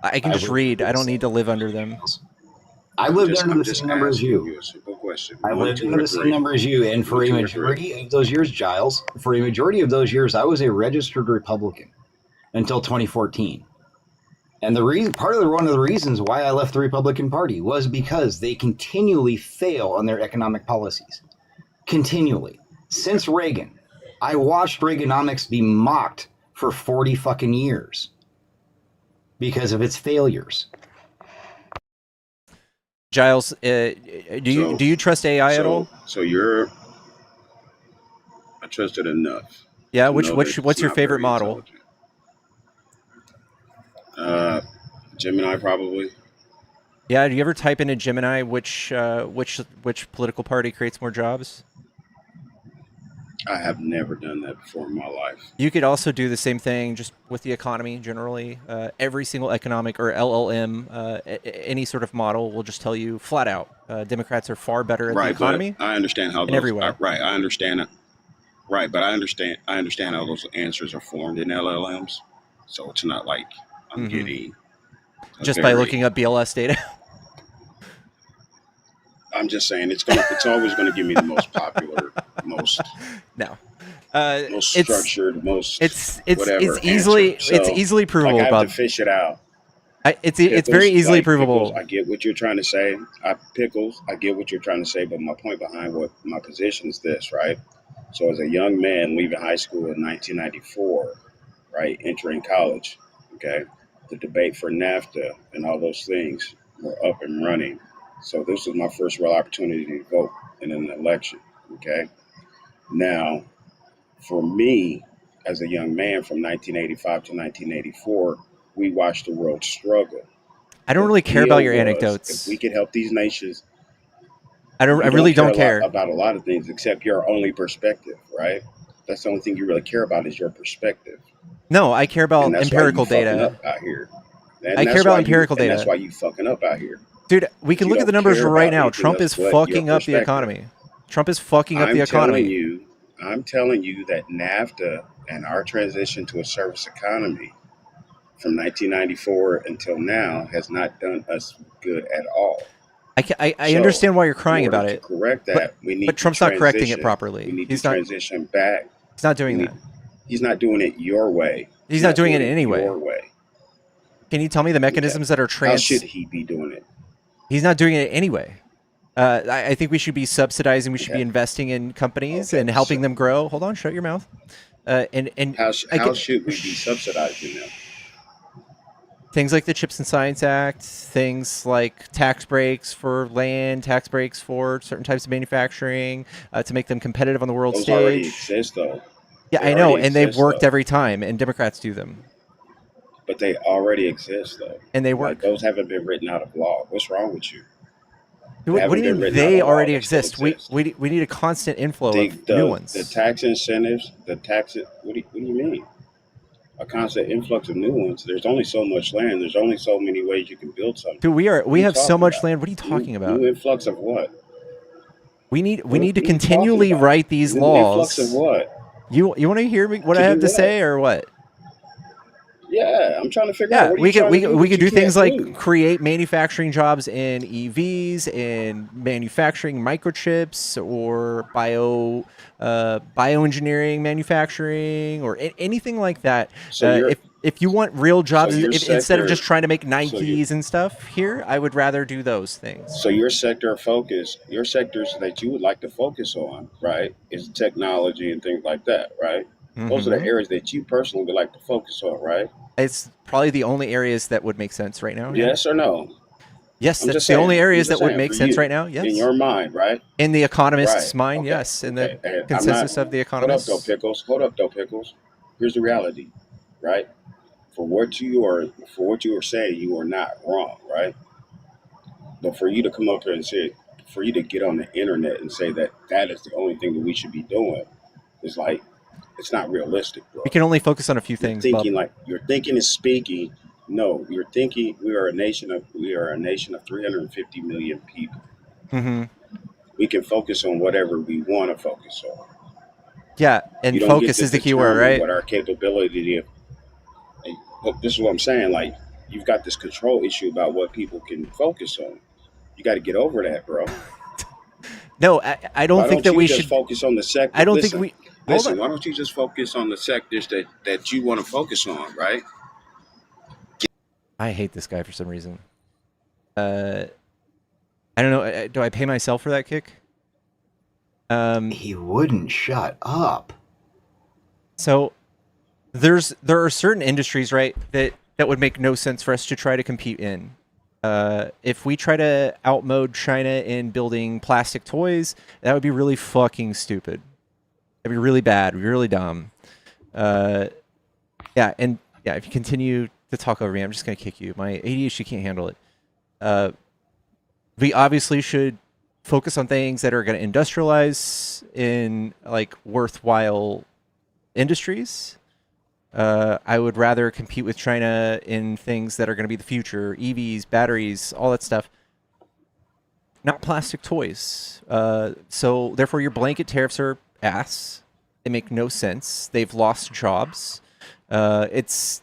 I can just read. I don't need to live under them. I lived under the same number as you. A simple question. I lived under the same number as you, and for a majority of those years, Giles, for a majority of those years, I was a registered Republican until 2014. And one of the reasons why I left the Republican Party was because they continually fail on their economic policies. Continually. Since Reagan, I watched Reaganomics be mocked for 40 fucking years because of its failures. Giles, do you trust AI at all? So I trust it enough. Yeah. To know that it's What's your not favorite very model? intelligent. Gemini probably. Yeah. Do you ever type into Gemini which political party creates more jobs? I have never done that before in my life. You could also do the same thing just with the economy generally. Every single economic or LLM, any sort of model will just tell you flat out, Democrats are far better at the Right, but economy I understand how in every those. way. Right, I understand it. Right, but I understand how those answers are formed in LLMs. So it's not like I'm getting Just by looking up BLS data. I'm just saying it's always gonna give me the most popular, most no. Most structured, most it's whatever easily answer. So, it's easily provable. Like I have Bob. to fish it out. It's very easily provable. Pickles, I get what you're trying to say. I get what you're trying to say, but my point behind what my position is this, right? So as a young man leaving high school in 1994, right, entering college, okay, the debate for NAFTA and all those things were up and running. So this was my first real opportunity to vote in an election, okay? Now, for me, as a young man from 1985 to 1984, we watched the world struggle. I don't really care about your anecdotes. If we could help these nations, I really don't care about a lot of things except your only perspective, right? That's the only thing you really care about is your perspective. No, I care about empirical data. Up out here. I care about empirical data. That's why you fucking up out here. Dude, we can look at the numbers right now. Trump is fucking up the economy. Trump is fucking up the economy. I'm telling you that NAFTA and our transition to a service economy from 1994 until now has not done us good at all. I understand why you're crying about it. To correct that, we need but Trump's not correcting it properly. We need to transition back. He's not doing that. He's not doing it your way. He's not doing it anyway. Your way. Can you tell me the mechanisms that are How should he be doing it? He's not doing it anyway. I think we should be subsidizing. We should be investing in companies and helping them grow. Hold on, shut your mouth. And how should we be subsidizing them? Things like the Chips and Science Act, things like tax breaks for land, tax breaks for certain types of manufacturing, to make them competitive on the world stage. Those already exist, though. Yeah, I know, and they've worked every time, and Democrats do them. But they already exist, though. And they work. Like, those haven't been written out of law. What's wrong with you? What do you mean they already exist? We need a constant inflow of new ones. The tax incentives, what do you mean? A constant influx of new ones. There's only so much land. There's only so many ways you can build something. Dude, we have so much land. What are you talking about? New influx of what? We need to continually write these laws. Influx of what? You want to hear me what I have to say or what? Yeah, I'm trying to figure out. We could do things like create manufacturing jobs in EVs, in manufacturing microchips, or bioengineering manufacturing, or anything like that. So if you want real jobs, instead of just trying to make Nikes and stuff here, I would rather do those things. So your sector of focus, your sectors that you would like to focus on, right, is technology and things like that, right? Mm-hmm. Those are the areas that you personally would like to focus on, right? It's probably the only areas that would make sense right now. Yes or no? Yes, that's the only areas that would make sense right now. Yes. In your mind, right? In the economist's mind, yes. In the consensus of the economists. Hold up, though, Pickles. Here's the reality, right? For what you are saying, you are not wrong, right? But for you to come up here and say, for you to get on the internet and say that is the only thing that we should be doing, is like, it's not realistic, bro. We can only focus on a few things. You're thinking is speaking. No, you're thinking we are a nation of 350 million people. Mm-hmm. We can focus on whatever we want to focus on. Yeah, and focus is the key word, right? What our capability of. Look, this is what I'm saying. Like, you've got this control issue about what people can focus on. You got to get over that, bro. No, I don't think that we should focus on the sector. I don't think we. Listen, why don't you just focus on the sectors that you want to focus on, right? I hate this guy for some reason. I don't know. Do I pay myself for that kick? He wouldn't shut up. So there are certain industries, right, that would make no sense for us to try to compete in. If we try to outmode China in building plastic toys, that would be really fucking stupid. That'd be really bad, really dumb. Yeah, and yeah, if you continue to talk over me, I'm just gonna kick you. My ADHD can't handle it. We obviously should focus on things that are going to industrialize in like worthwhile industries. I would rather compete with China in things that are going to be the future, EVs, batteries, all that stuff, not plastic toys. So therefore, your blanket tariffs are ass. They make no sense. They've lost jobs. It's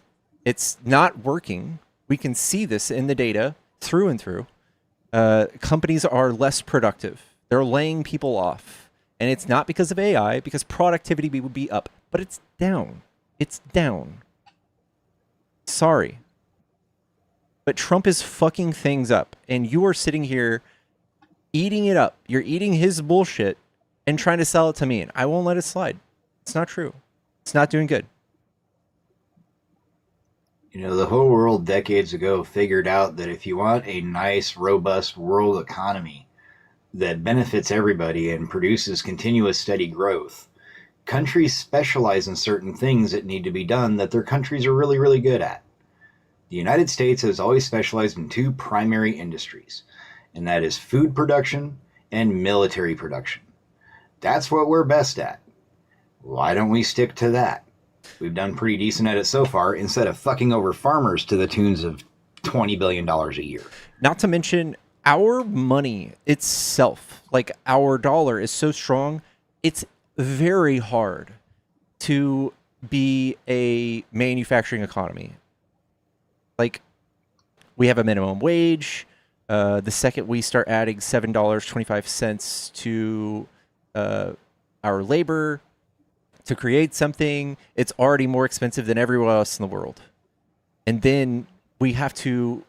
not working. We can see this in the data through and through. Companies are less productive. They're laying people off. And it's not because of AI, because productivity would be up. But it's down. It's down. Sorry. But Trump is fucking things up. And you are sitting here eating it up. You're eating his bullshit and trying to sell it to me. And I won't let it slide. It's not true. It's not doing good. You know, the whole world decades ago figured out that if you want a nice, robust world economy that benefits everybody and produces continuous, steady growth, countries specialize in certain things that need to be done that their countries are really, really good at. The United States has always specialized in two primary industries, and that is food production and military production. That's what we're best at. Why don't we stick to that? We've done pretty decent at it so far, instead of fucking over farmers to the tunes of $20 billion a year. Not to mention, our money itself, like our dollar, is so strong, it's very hard to be a manufacturing economy. Like, we have a minimum wage. The second we start adding $7.25 to our labor to create something, it's already more expensive than everywhere else in the world. And then we have to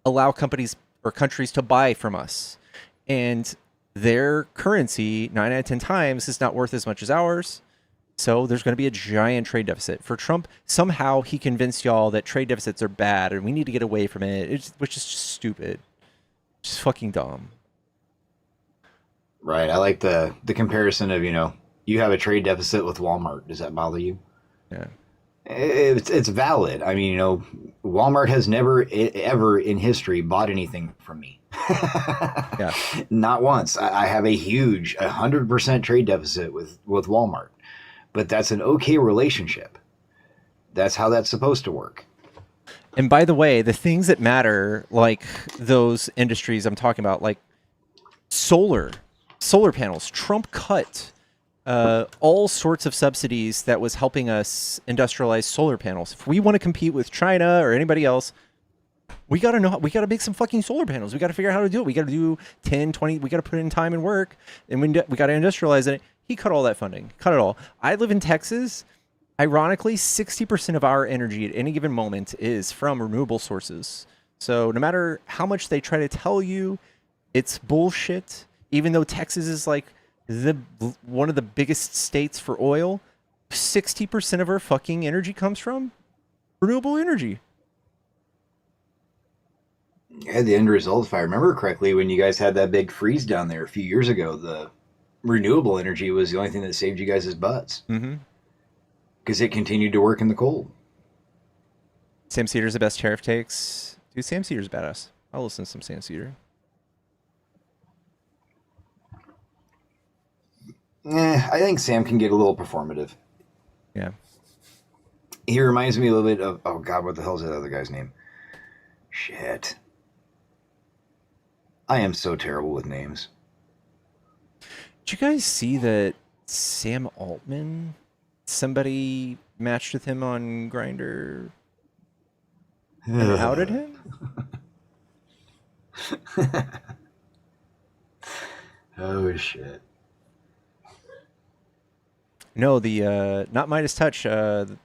allow companies or countries to buy from us. And their currency, 9 out of 10 times, is not worth as much as ours. So there's going to be a giant trade deficit. For Trump, somehow he convinced y'all that trade deficits are bad and we need to get away from it, which is just stupid. Just fucking dumb. Right. I like the comparison of, you have a trade deficit with Walmart. Does that bother you? Yeah. It's valid. I mean, Walmart has never, ever in history bought anything from me. Yeah. Not once. I have a huge 100% trade deficit with Walmart. But that's an okay relationship. That's how that's supposed to work. And by the way, the things that matter, like those industries I'm talking about, like solar panels, Trump cut all sorts of subsidies that was helping us industrialize solar panels. If we want to compete with China or anybody else, we got to make some fucking solar panels. We got to figure out how to do it. We got to do 10, 20, we got to put in time and work, and we got to industrialize it. He cut all that funding, cut it all. I live in Texas. Ironically, 60% of our energy at any given moment is from renewable sources. So no matter how much they try to tell you, it's bullshit. Even though Texas is like one of the biggest states for oil, 60% of our fucking energy comes from renewable energy. Yeah, the end result, if I remember correctly, when you guys had that big freeze down there a few years ago, the renewable energy was the only thing that saved you guys' butts. Mm-hmm. Because it continued to work in the cold. Sam Cedar's the best tariff takes. Dude, Sam Cedar's badass. I'll listen to some Sam Cedar. I think Sam can get a little performative. Yeah. He reminds me a little bit of, oh God, what the hell is that other guy's name? Shit. I am so terrible with names. Did you guys see that Sam Altman, somebody matched with him on Grindr and outed him? Oh shit. No, the not Midas Touch, the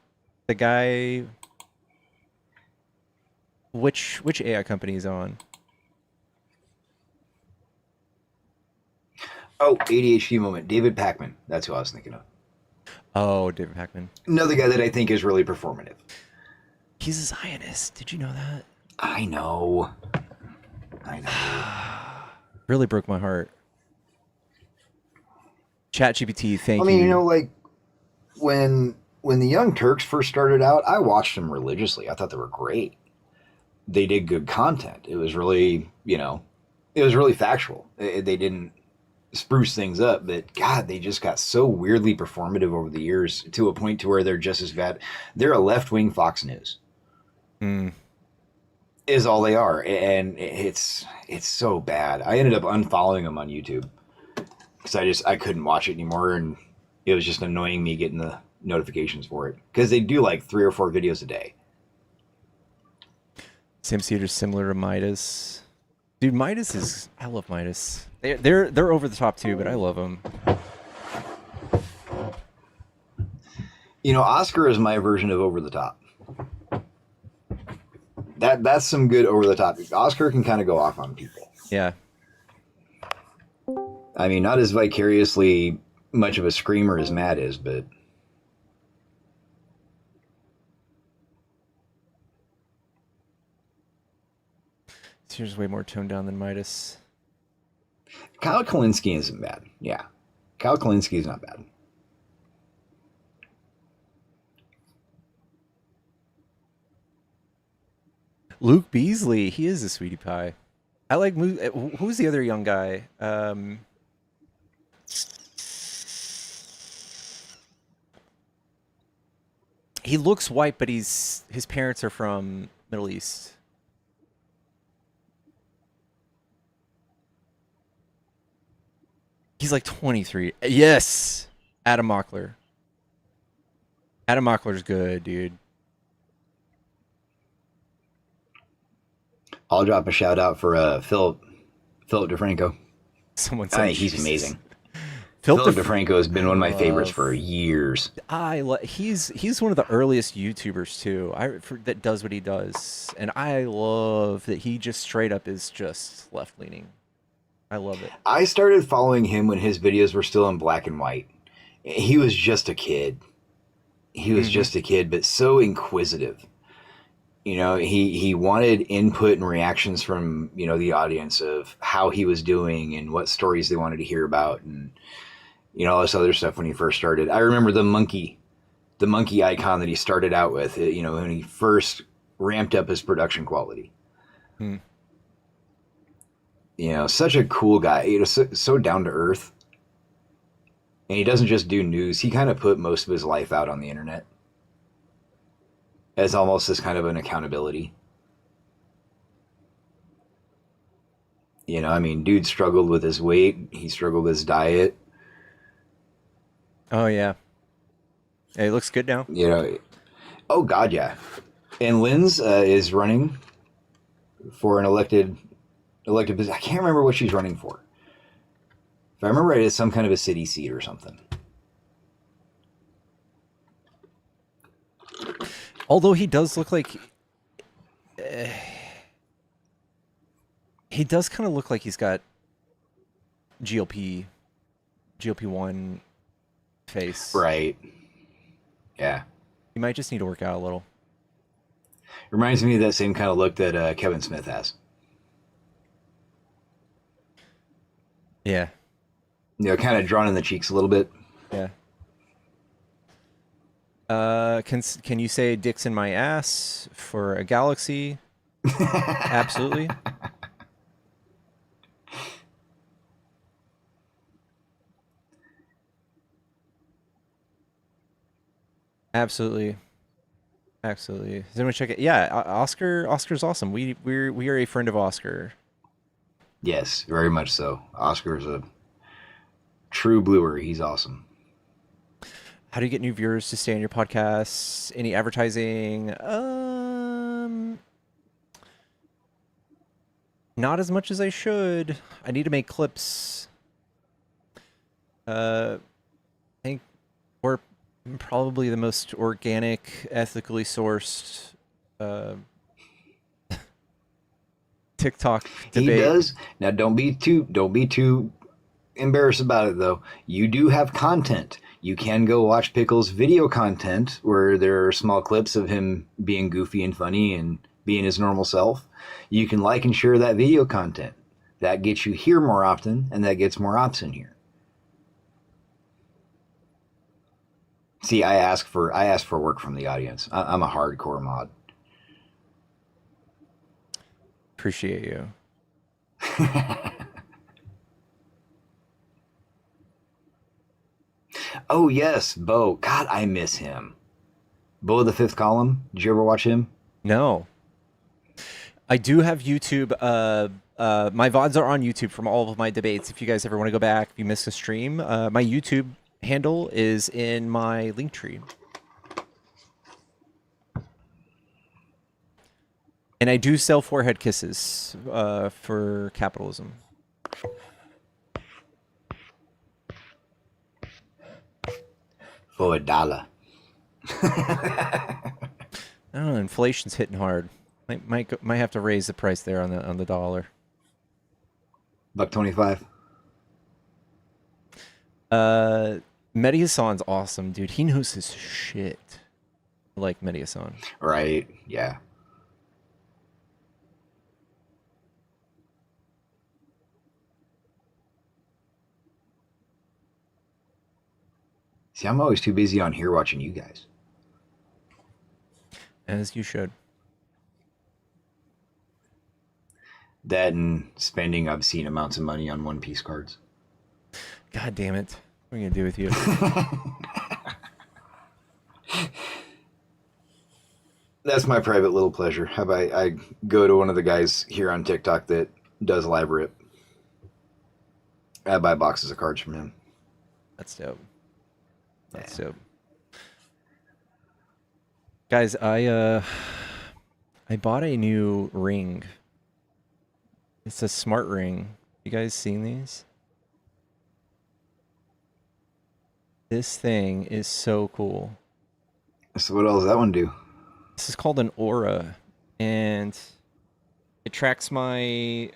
guy. Which AI company is on? Oh, ADHD moment. David Pakman. That's who I was thinking of. Oh, David Pakman. Another guy that I think is really performative. He's a Zionist. Did you know that? I know. Really broke my heart. ChatGPT, thank I mean, you. you know, like when the Young Turks first started out, I watched them religiously. I thought they were great. They did good content. It was really, it was really factual. They didn't spruce things up, but God, they just got so weirdly performative over the years to a point to where they're just as bad. They're a left-wing Fox News. Is all they are, and it's so bad. I ended up unfollowing them on YouTube because I couldn't watch it anymore, and it was just annoying me getting the notifications for it because they do like 3 or 4 videos a day. Sam Cedar's similar to Midas. Dude, Midas is... I love Midas. They're over the top too, but I love them. You know, Oscar is my version of over the top. That's some good over the top. Oscar can kind of go off on people. Yeah. I mean, not as vicariously much of a screamer as Matt is, but... Here's way more toned down than Midas. Kyle Kalinske isn't bad. Yeah. Kyle Kalinske is not bad. Luke Beasley, he is a sweetie pie. I like... Who's the other young guy? He looks white, but his parents are from Middle East. He's like 23. Yes! Adam Mockler. Adam Mockler's good, dude. I'll drop a shout out for Philip DeFranco. Someone I said think he's Jesus. amazing. Philip DeFranco has been one of my favorites for years. He's one of the earliest YouTubers too. That does what he does, and I love that he just straight up is just left leaning. I love it. I started following him when his videos were still in black and white. He was just a kid. He was just a kid, but so inquisitive. You know, he wanted input and reactions from, the audience of how he was doing and what stories they wanted to hear about and, all this other stuff when he first started. I remember the monkey icon that he started out with, when he first ramped up his production quality. Such a cool guy, so down to earth. And he doesn't just do news. He kind of put most of his life out on the internet as almost as kind of an accountability. Dude struggled with his weight. He struggled with his diet. Oh, yeah. Yeah, he looks good now. Oh, God, yeah. And Lynn's is running for an elected position. I can't remember what she's running for. If I remember right, it's some kind of a city seat or something. Although he does look like... he does kind of look like he's got GLP-1 face. Right. Yeah. He might just need to work out a little. Reminds me of that same kind of look that Kevin Smith has. Yeah. Kind of drawn in the cheeks a little bit. Yeah. Can you say "dicks in my ass" for a galaxy? Absolutely. Absolutely. Does anyone check it? Yeah, Oscar's awesome. We are a friend of Oscar. Yes, very much so. Oscar's a true bluer. He's awesome. How do you get new viewers to stay on your podcast? Any advertising? Not as much as I should. I need to make clips. I think we're probably the most organic, ethically sourced TikTok debate. He does. Now don't be too embarrassed about it though. You do have content. You can go watch Pickle's video content where there are small clips of him being goofy and funny and being his normal self, you can like and share that video content. That gets you here more often, and that gets more ops in here. See, I ask for work from the audience. I'm a hardcore mod. Appreciate you. Oh yes, Bo. God, I miss him. Bo of the Fifth Column. Did you ever watch him? No. I do have YouTube. My VODs are on YouTube from all of my debates. If you guys ever want to go back, if you missed a stream, my YouTube handle is in my link tree. And I do sell forehead kisses for capitalism. For $1. I don't know. Inflation's hitting hard. Might have to raise the price there on the dollar. $1.25. Medi-Hassan's awesome, dude. He knows his shit. I like Medi-Hassan. Right. Yeah. See, I'm always too busy on here watching you guys. As you should. That and spending obscene amounts of money on One Piece cards. God damn it. What are you going to do with you? That's my private little pleasure. I go to one of the guys here on TikTok that does live rip. I buy boxes of cards from him. That's dope. That's dope. Guys, I bought a new ring. It's a smart ring. You guys seen these? This thing is so cool. So what else does that one do? This is called an Aura, and it tracks my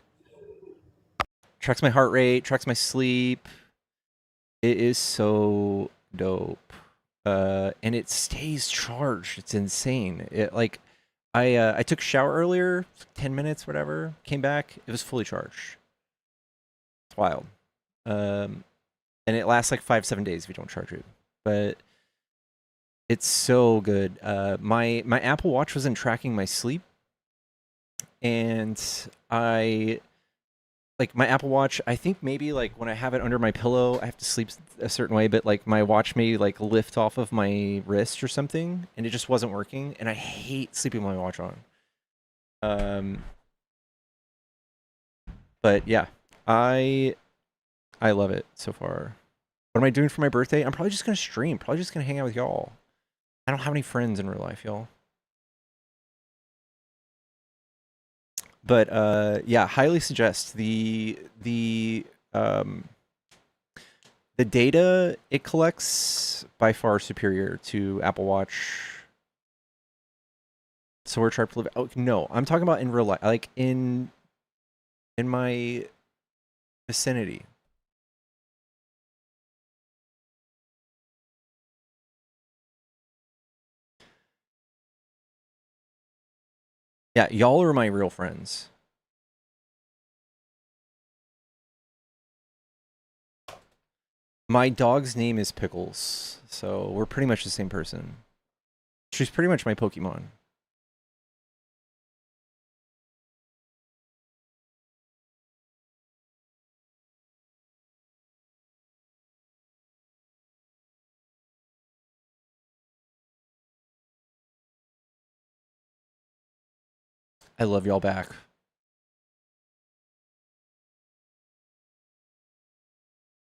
heart rate, tracks my sleep. It is so dope. And it stays charged. It's insane. I took a shower earlier, 10 minutes, whatever, came back, it was fully charged. It's wild. And it lasts like 5-7 days if you don't charge it. But it's so good. My Apple Watch wasn't tracking my sleep. And my Apple Watch, I think maybe like when I have it under my pillow, I have to sleep a certain way, but like my watch may like lift off of my wrist or something, and it just wasn't working. And I hate sleeping with my watch on. But yeah, I love it so far. What am I doing for my birthday? I'm probably just gonna stream. Probably just gonna hang out with y'all. I don't have any friends in real life, y'all. But yeah, highly suggest the data it collects by far superior to Apple Watch. So we're trying to live. Oh no, I'm talking about in real life, like in my vicinity. Yeah, y'all are my real friends. My dog's name is Pickles, so we're pretty much the same person. She's pretty much my Pokemon. I love y'all back.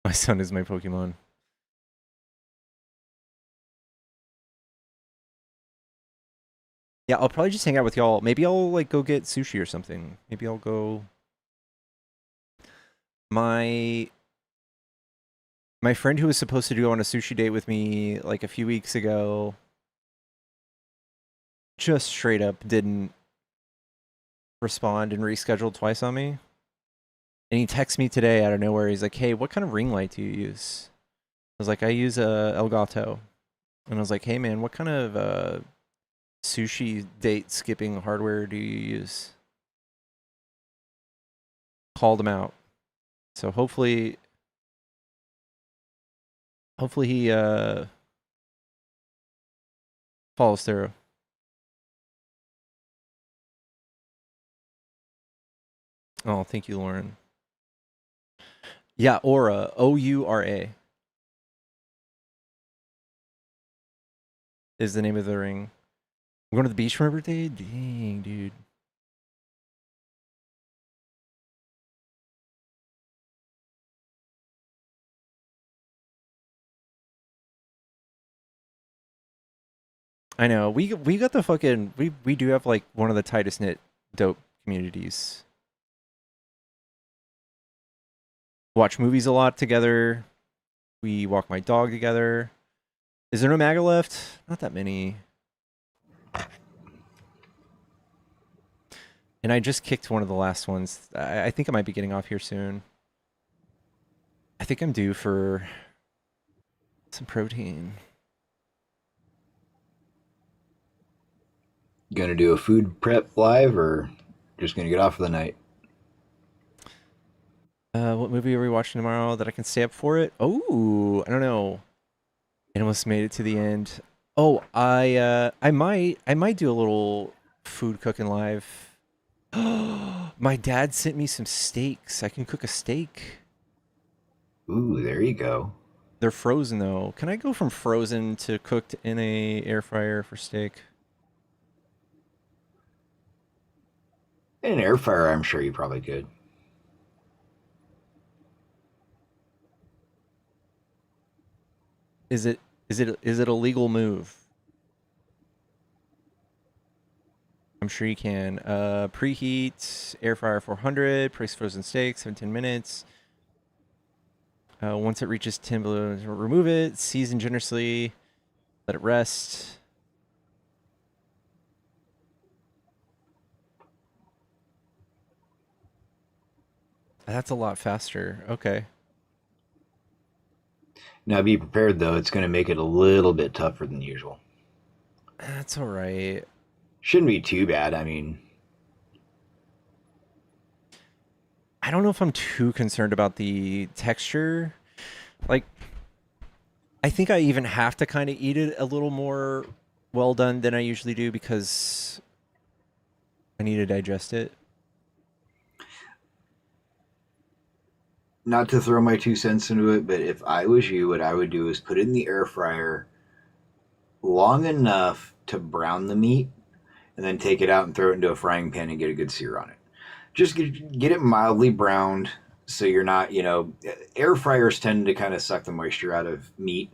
My son is my Pokemon. Yeah, I'll probably just hang out with y'all. Maybe I'll like go get sushi or something. Maybe I'll go. My friend who was supposed to go on a sushi date with me like a few weeks ago just straight up didn't respond and rescheduled twice on me. And he texts me today out of nowhere. He's like, hey, what kind of ring light do you use? I was like, I use a Elgato. And I was like, hey man, what kind of sushi date skipping hardware do you use? Called him out. So hopefully he follows through. Oh, thank you, Lauren. Yeah, Aura, O-U-R-A is the name of the ring. I'm going to the beach for my birthday? Dang, dude. I know. We got the fucking we do have like one of the tightest knit dope communities. Watch movies a lot together. We walk my dog together. Is there no MAGA left? Not that many. And I just kicked one of the last ones. I think I might be getting off here soon. I think I'm due for some protein. Gonna do a food prep live or just gonna get off for the night? What movie are we watching tomorrow that I can stay up for it? Oh, I don't know. It almost made it to the end. Oh, I might do a little food cooking live. My dad sent me some steaks. I can cook a steak. Ooh, there you go. They're frozen though. Can I go from frozen to cooked in a air fryer for steak? In an air fryer, I'm sure you probably could. Is it a legal move? I'm sure you can. Preheat, air fryer 400, place frozen steak, 17 minutes. Once it reaches 10 below, remove it, season generously, let it rest. That's a lot faster. Okay. Now be prepared though, it's gonna make it a little bit tougher than usual. That's all right. Shouldn't be too bad. I mean, I don't know if I'm too concerned about the texture. Like, I think I even have to kind of eat it a little more well done than I usually do because I need to digest it. not to throw my 2 cents into it, but if I was you, what I would do is put it in the air fryer long enough to brown the meat and then take it out and throw it into a frying pan and get a good sear on it. Just get it mildly browned so you're not, air fryers tend to kind of suck the moisture out of meat.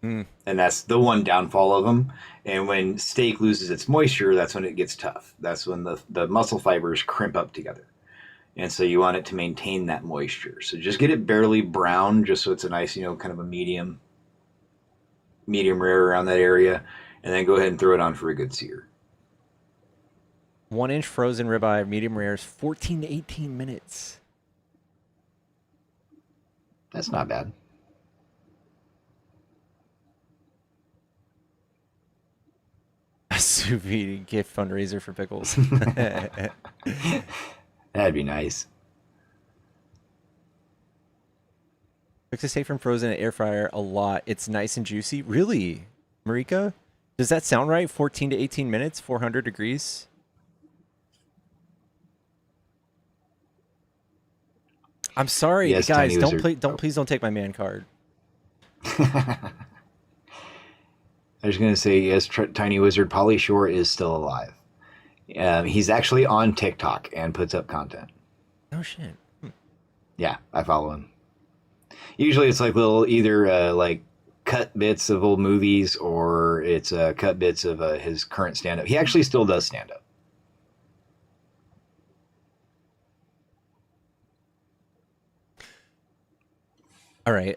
And that's the one downfall of them. And when steak loses its moisture, that's when it gets tough. That's when the muscle fibers crimp up together. And so you want it to maintain that moisture. So just get it barely brown, just so it's a nice, kind of a medium rare around that area. And then go ahead and throw it on for a good sear. 1-inch frozen ribeye, medium rare, is 14 to 18 minutes. That's not bad. A sous vide gift fundraiser for pickles. That'd be nice. Cook the steak from frozen at air fryer a lot. It's nice and juicy. Really, Marika? Does that sound right? 14 to 18 minutes, 400 degrees. I'm sorry, yes, guys. Please don't take my man card. I was going to say, yes, Tiny Wizard Polly Shore is still alive. He's actually on TikTok and puts up content. Oh, shit. Yeah, I follow him. Usually it's like little either like cut bits of old movies or it's cut bits of his current stand-up. He actually still does stand-up. All right.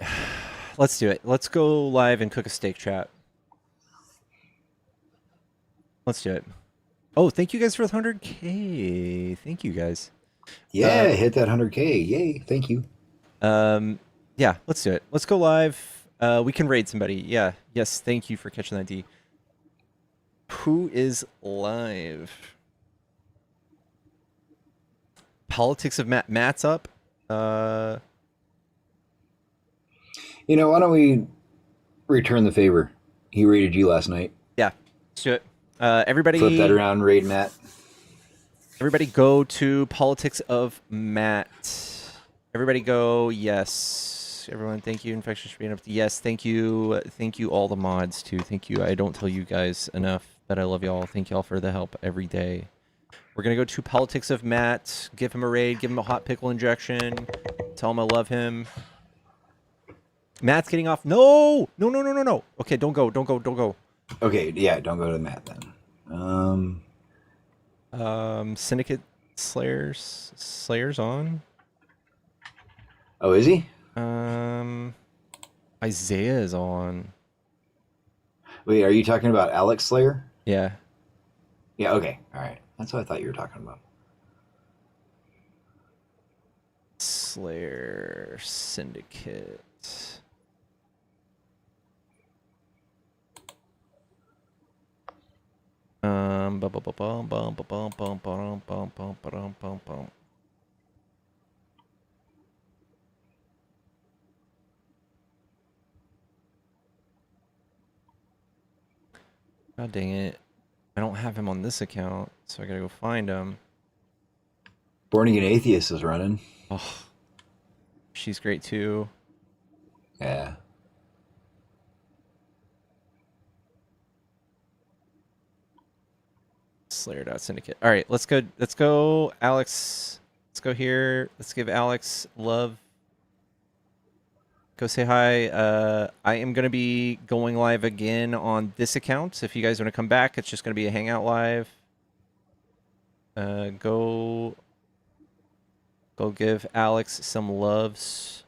Let's do it. Let's go live and cook a steak, chat. Let's do it. Oh, thank you guys for the 100K. Thank you guys. Yeah, hit that 100K. Yay. Thank you. Yeah, let's do it. Let's go live. We can raid somebody. Yeah. Yes, thank you for catching that D. who is live? Politics of Matt. Matt's up. Why don't we return the favor? He raided you last night. Yeah, let's do it. Everybody Flip that around, raid Matt. Everybody go to Politics of Matt. Everybody go, yes. Everyone, thank you. Infectious for being up to yes. Thank you. Thank you all the mods too. Thank you. I don't tell you guys enough that I love y'all. Thank y'all for the help every day. We're gonna go to Politics of Matt. Give him a raid. Give him a hot pickle injection. Tell him I love him. Matt's getting off. No! No, no, no, no, no. Okay, don't go. Don't go. Don't go. Okay, yeah, don't go to Matt then. Syndicate Slayer's on. Oh, is he? Isaiah is on. Wait, are you talking about Alex Slayer? Yeah. Yeah, okay. All right. That's what I thought you were talking about. Slayer Syndicate. God dang it. I don't have him on this account, so I gotta go find him. Born Again Atheist is running. Oh, she's great too. Yeah. Slayer.syndicate. All right, let's go, Alex. Let's go here. Let's give Alex love. Go say hi. I am going to be going live again on this account. If you guys want to come back, it's just going to be a hangout live. Go give Alex some loves.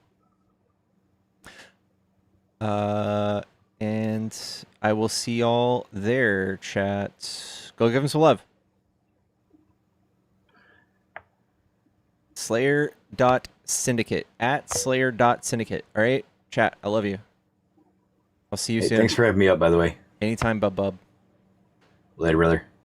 And I will see y'all there, chat. Go give him some love. Slayer.syndicate. At Slayer.syndicate. All right, chat. I love you. I'll see you soon. Thanks for having me up, by the way. Anytime, bub. Later, brother.